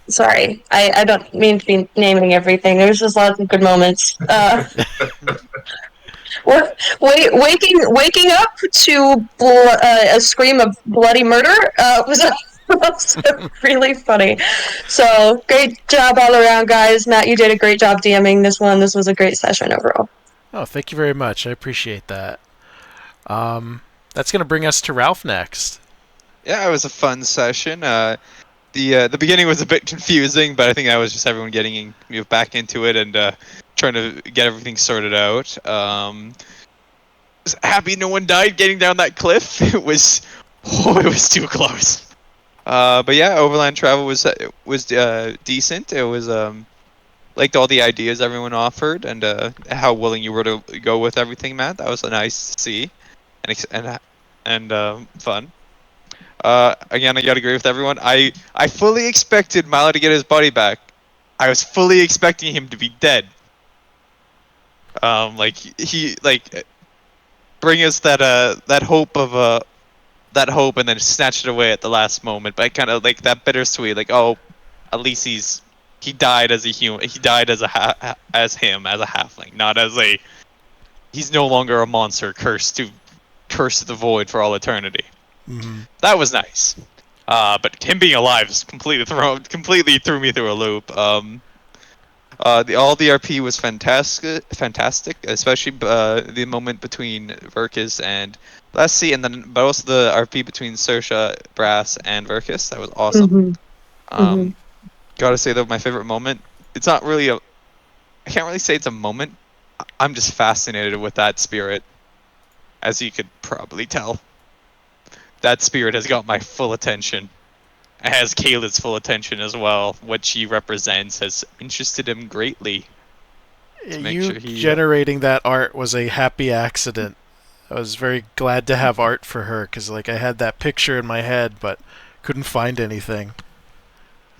sorry, I don't mean to be naming everything. There was just lots of good moments. Waking up to a scream of bloody murder was really funny. So great job all around, guys. Matt, you did a great job DMing this one. This was a great session overall. Oh, thank you very much. I appreciate that. That's going to bring us to Ralph next. Yeah, it was a fun session. The beginning was a bit confusing, but I think that was just everyone getting back into it and trying to get everything sorted out. Was happy no one died getting down that cliff. It was too close. But yeah, overland travel was decent. It was liked all the ideas everyone offered and how willing you were to go with everything, Matt. That was nice to see and fun. Again, I gotta agree with everyone. I fully expected Milo to get his body back. I was fully expecting him to be dead. Like he bring us that hope of that hope and then snatch it away at the last moment. But kind of like that bittersweet, like, oh, at least he died as a human. He died as as a halfling, not as a. He's no longer a monster cursed to the void for all eternity. Mm-hmm. That was nice. But him being alive is completely threw me through a loop. All the RP was fantastic, especially the moment between Verkus and Leslie, and then but also the RP between Saoirse, Brass, and Verkus. That was awesome. Gotta say though, my favorite moment. It's not really I can't really say it's a moment. I'm just fascinated with that spirit, as you could probably tell. That spirit has got my full attention. It has Caleb's full attention as well. What she represents has interested him greatly. Generating that art was a happy accident. I was very glad to have art for her because, like, I had that picture in my head, but couldn't find anything.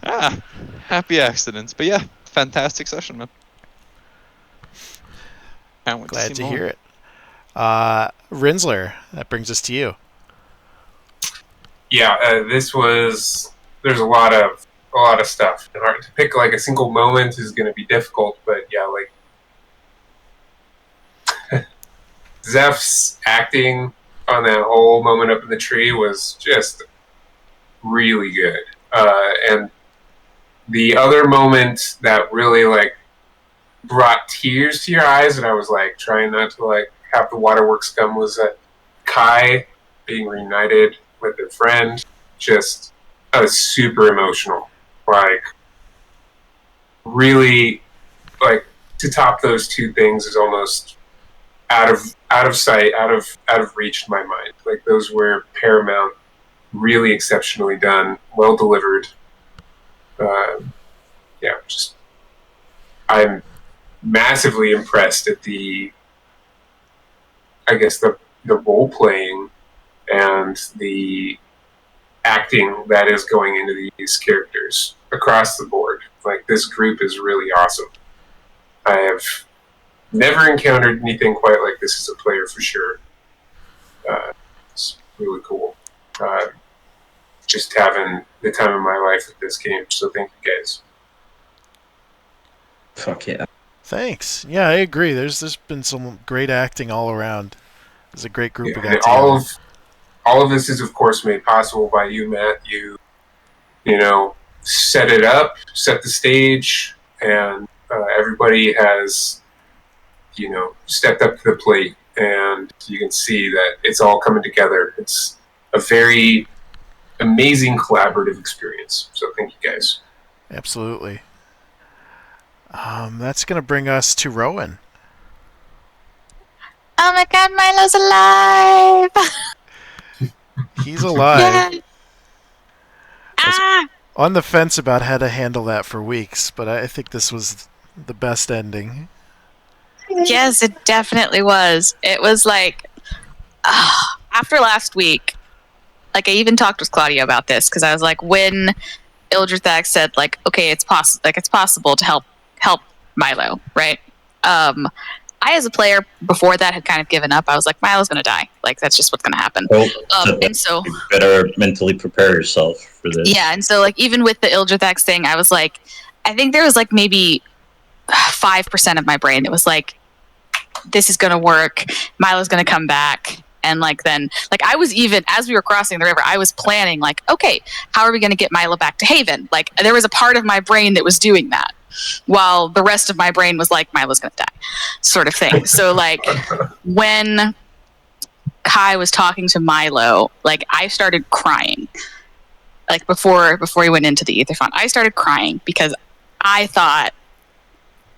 Happy accidents. But yeah, fantastic session, man. Glad to hear it. Rinsler, that brings us to you. Yeah, there's a lot of stuff. And hard to pick like a single moment is going to be difficult, but yeah, like Zeph's acting on that whole moment up in the tree was just really good. And the other moment that really like brought tears to your eyes, and I was like trying not to like have the waterworks come, was Kai being reunited with their friend. Just super emotional. Like really, like to top those two things is almost out of sight, out of reach in my mind. Like those were paramount, really exceptionally done, well delivered. Yeah, just I'm massively impressed at the role playing and the acting that is going into these characters across the board. Like this group is really awesome. I have never encountered anything quite like this as a player for sure. It's really cool. Just having the time of my life with this game. So thank you guys. Fuck yeah. Thanks. Yeah, I agree. There's been some great acting all around. There's a great group of guys. All of this is, of course, made possible by you, Matt. You know, set it up, set the stage, and everybody has, you know, stepped up to the plate, and you can see that it's all coming together. It's a very amazing collaborative experience. So thank you, guys. Absolutely. That's going to bring us to Rowan. Oh my god, Milo's alive! He's alive. Yeah. On the fence about how to handle that for weeks, but I think this was the best ending. Yes, it definitely was. It was like after last week, like I even talked with Claudia about this because I was like, when Ildrithak said like, okay, it's possible to help Milo, right? I, as a player before that, had kind of given up. I was like, Milo's going to die. Like, that's just what's going to happen. And so you better mentally prepare yourself for this. Yeah, and so like even with the Ildrithak thing, I was like, I think there was like maybe 5% of my brain that was like, this is going to work. Milo's going to come back. And like then, like I was even, as we were crossing the river, I was planning like, okay, how are we going to get Milo back to Haven? Like there was a part of my brain that was doing that, while the rest of my brain was like, Milo's going to die, sort of thing. So like when Kai was talking to Milo, like I started crying. Like before he went into the aetherfont, I started crying because I thought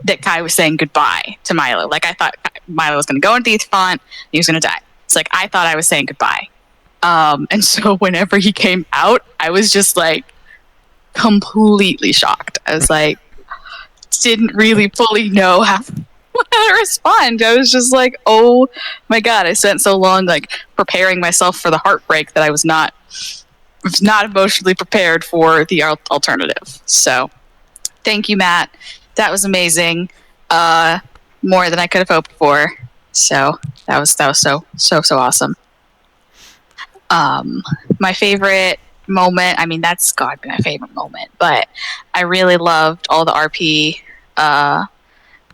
that Kai was saying goodbye to Milo. Like I thought Milo was going to go into the aetherfont, he was going to die. It's like I thought I was saying goodbye. And so whenever he came out, I was just like completely shocked. I was like, didn't really fully know how to respond. I was just like, oh my god, I spent so long like preparing myself for the heartbreak that I was not emotionally prepared for the alternative. So thank you, Matt. That was amazing. More than I could have hoped for. So that was so awesome. My favorite moment, I mean, that's gotta be my favorite moment, but I really loved all the RP. I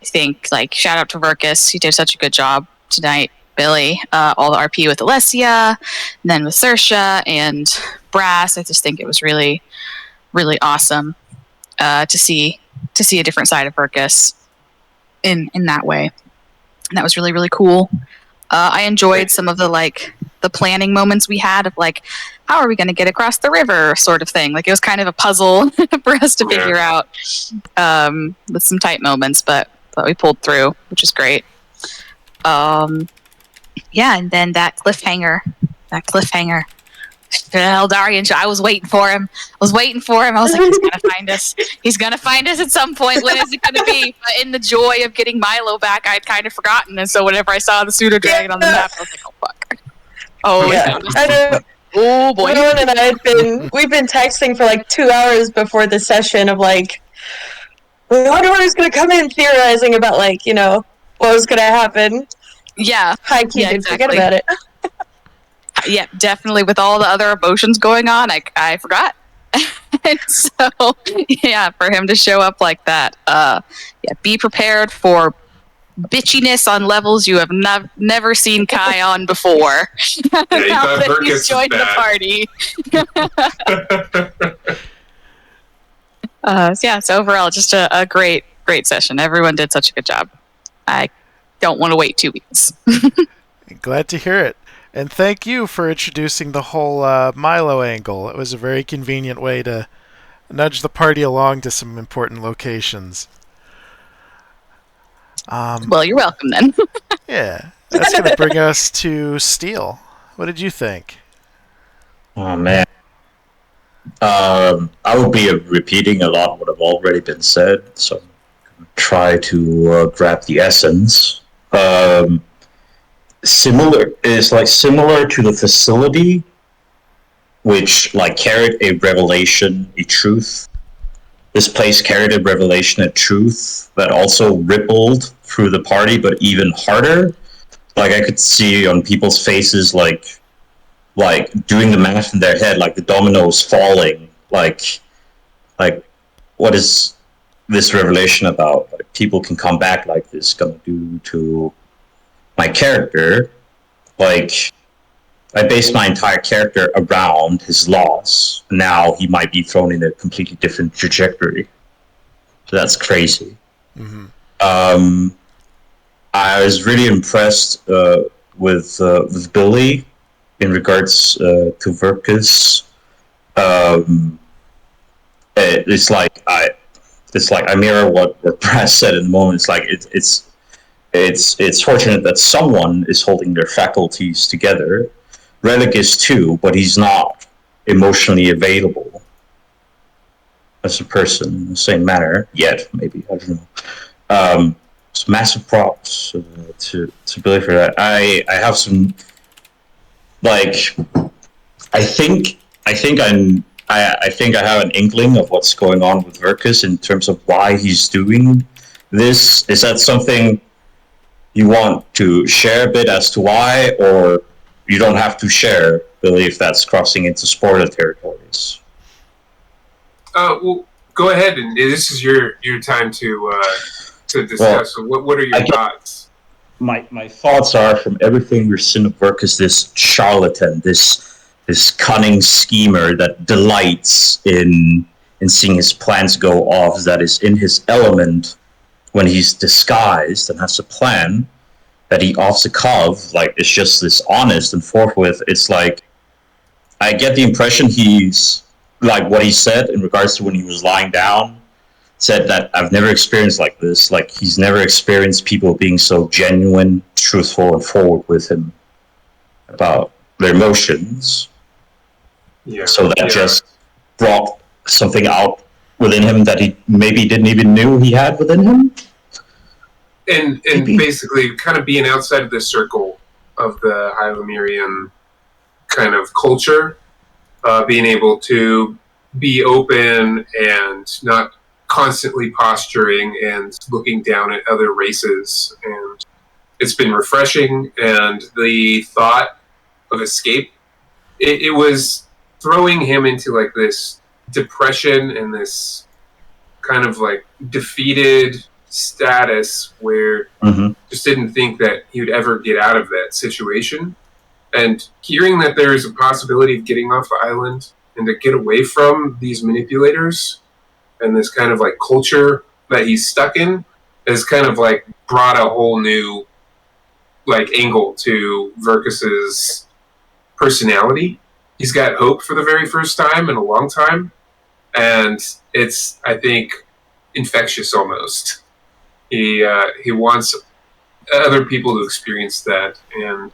think, like, shout out to Verkus. He did such a good job tonight, Billy. All the RP with Alessia, and then with Saoirse and Brass. I just think it was really, really awesome to see a different side of Verkus in that way. And that was really, really cool. I enjoyed some of the planning moments we had of like, how are we going to get across the river sort of thing. Like, it was kind of a puzzle for us to figure out with some tight moments, but we pulled through, which is great. Yeah, and then that cliffhanger. Eldarian, I was waiting for him. I was like, he's gonna find us. He's gonna find us at some point. When is it gonna be? But in the joy of getting Milo back, I'd kind of forgotten. And so whenever I saw the pseudo dragon on the map, I was like, oh fuck. Oh yeah. I know. Oh boy. Everyone and I we've been texting for like 2 hours before the session of like, I wonder when he's gonna come in, theorizing about like, you know, what was gonna happen. Yeah. High key, didn't forget about it. Yeah, definitely. With all the other emotions going on, I forgot. And so, yeah, for him to show up like that, be prepared for bitchiness on levels you have never seen Kai on before. Yeah, now that he's joined the party. So overall, just a great session. Everyone did such a good job. I don't want to wait 2 weeks. Glad to hear it. And thank you for introducing the whole Milo angle. It was a very convenient way to nudge the party along to some important locations. Well, you're welcome then. Yeah, that's going to bring us to Steel. What did you think? Oh, man. I will be repeating a lot of what have already been said, so I'm going to try to grab the essence. Similar to the facility, which like carried a revelation, a truth. This place carried a revelation, a truth that also rippled through the party, but even harder. Like, I could see on people's faces, like doing the math in their head, like the dominoes falling. Like what is this revelation about? Like, people can come back like this, gonna do to my character. Like, I based my entire character around his loss. Now he might be thrown in a completely different trajectory. So that's crazy. Mm-hmm. I was really impressed with Billy in regards to Verkus. It's like I mirror what Brass said in the moment. It's like it's fortunate that someone is holding their faculties together. Relic is too, but he's not emotionally available as a person in the same manner yet. Maybe, I don't know. So massive props to Billy for that. I have some, like, I think I have an inkling of what's going on with Verkus in terms of why he's doing this. Is that something you want to share a bit as to why, or you don't have to share, Billy, if that's crossing into spoiler territories? Well, go ahead, and this is your time to discuss. Well, what are your thoughts? My thoughts are, from everything we've seen of Verkus, this charlatan, this cunning schemer that delights in seeing his plans go off, that is in his element when he's disguised and has a plan, that he off the cuff, like, it's just this honest and forthwith. It's like, I get the impression he's, like, what he said in regards to when he was lying down, said that I've never experienced like this. Like, he's never experienced people being so genuine, truthful, and forward with him about their emotions. Yeah. So that yeah. just brought something out within him that he maybe didn't even knew he had within him. And Maybe. basically kind of being outside of the circle of the High Lemurian kind of culture, being able to be open and not constantly posturing and looking down at other races. And it's been refreshing, and the thought of escape, it was throwing him into like this depression and this kind of like defeated status where just didn't think that he would ever get out of that situation. And hearing that there is a possibility of getting off the island and to get away from these manipulators and this kind of like culture that he's stuck in has kind of like brought a whole new like angle to Verkus's personality. He's got hope for the very first time in a long time, and it's, I think, infectious almost. He wants other people to experience that, and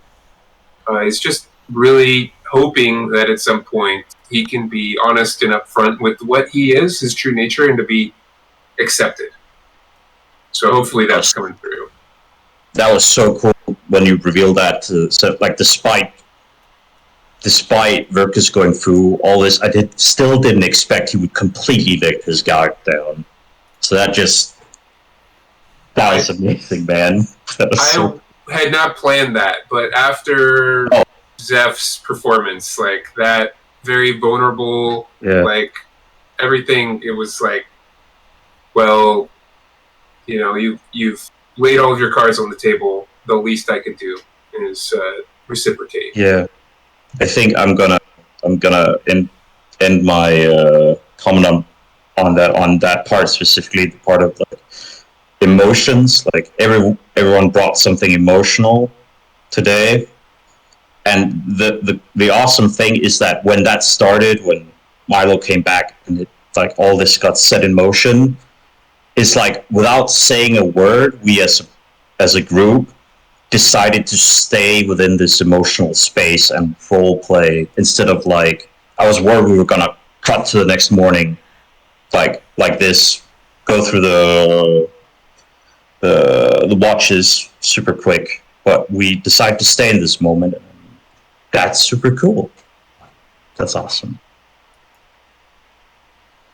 he's just really hoping that at some point he can be honest and upfront with what he is, his true nature, and to be accepted. So hopefully that's coming through. That was so cool when you revealed that. So, like, despite Verkus going through all this, still didn't expect he would completely let his guard down. So that was amazing, man. I had not planned that, but after Zeph's performance, like that very vulnerable, like everything, it was like, well, you know, you've laid all of your cards on the table. The least I could do is reciprocate. Yeah, I think I'm gonna end my comment on that part, specifically the part of like emotions. Like everyone brought something emotional today, and the awesome thing is that when that started, when Milo came back and like all this got set in motion, it's like without saying a word, we as a group decided to stay within this emotional space and role play instead of like, I was worried we were gonna cut to the next morning like this, go through the watches super quick, but we decided to stay in this moment. That's super cool. That's awesome.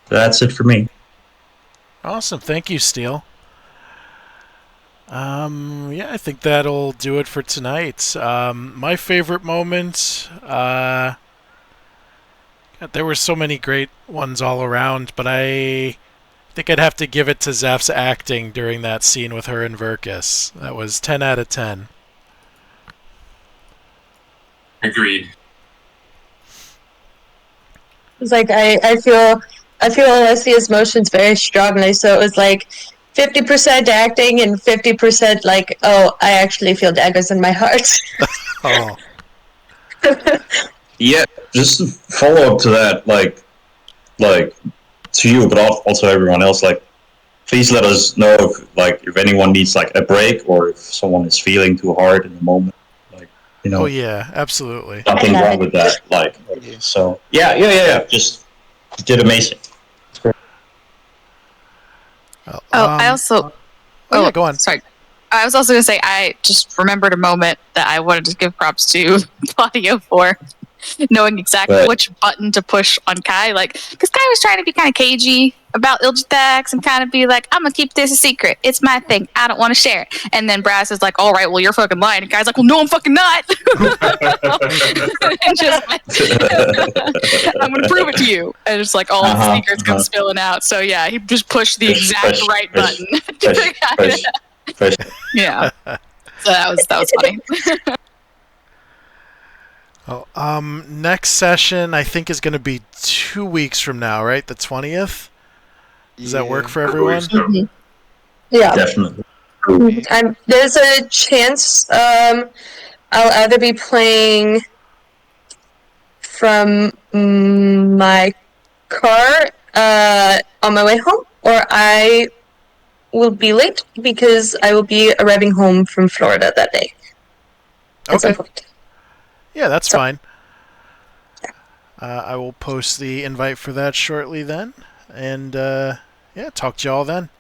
That's it for me. Awesome. Thank you, Steele. Yeah, I think that'll do it for tonight. My favorite moment, God, there were so many great ones all around, but I think I'd have to give it to Zeph's acting during that scene with her and Verkus. That was 10 out of 10. Agreed. It's like I feel Alessia's motions very strongly, so it was like 50% acting and 50% like, oh, I actually feel daggers in my heart. Oh. Yeah, just to follow up to that, like to you, but also everyone else, like, please let us know if anyone needs like a break or if someone is feeling too hard in the moment. Like, you know. Oh yeah, absolutely. Nothing wrong with that. Like, so yeah. Just you did amazing. I also. yeah, go on. Sorry. I was also going to say, I just remembered a moment that I wanted to give props to Claudio for knowing exactly which button to push on Kai. Like, because Kai was trying to be kind of cagey about Ilgitax and kind of be like, I'm going to keep this a secret. It's my thing. I don't want to share it. And then Brass is like, all right, well, you're fucking lying. And Kai's like, well, no, I'm fucking not. And just, I'm going to prove it to you. And it's like all the secrets come spilling out. So, yeah, he just pushed the exact right button. Yeah. So that was funny. Oh, next session I think is going to be 2 weeks from now, right? The 20th. Does that work for everyone? Mm-hmm. Yeah, definitely. There's a chance I'll either be playing from my car on my way home, or I will be late because I will be arriving home from Florida that day. At some point. Yeah, that's So- fine. I will post the invite for that shortly then. And, yeah, talk to y'all then.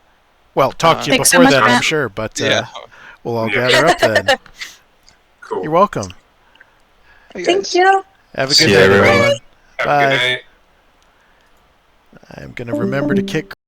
Well, talk to you Thanks so before much, then, I'm Matt. sure, but Yeah. we'll all Yeah. gather up then. Cool. You're welcome. Hey, Thank guys. you. Have a good See you, night, everyone. everyone. Have a Bye. good night. I'm going to remember to kick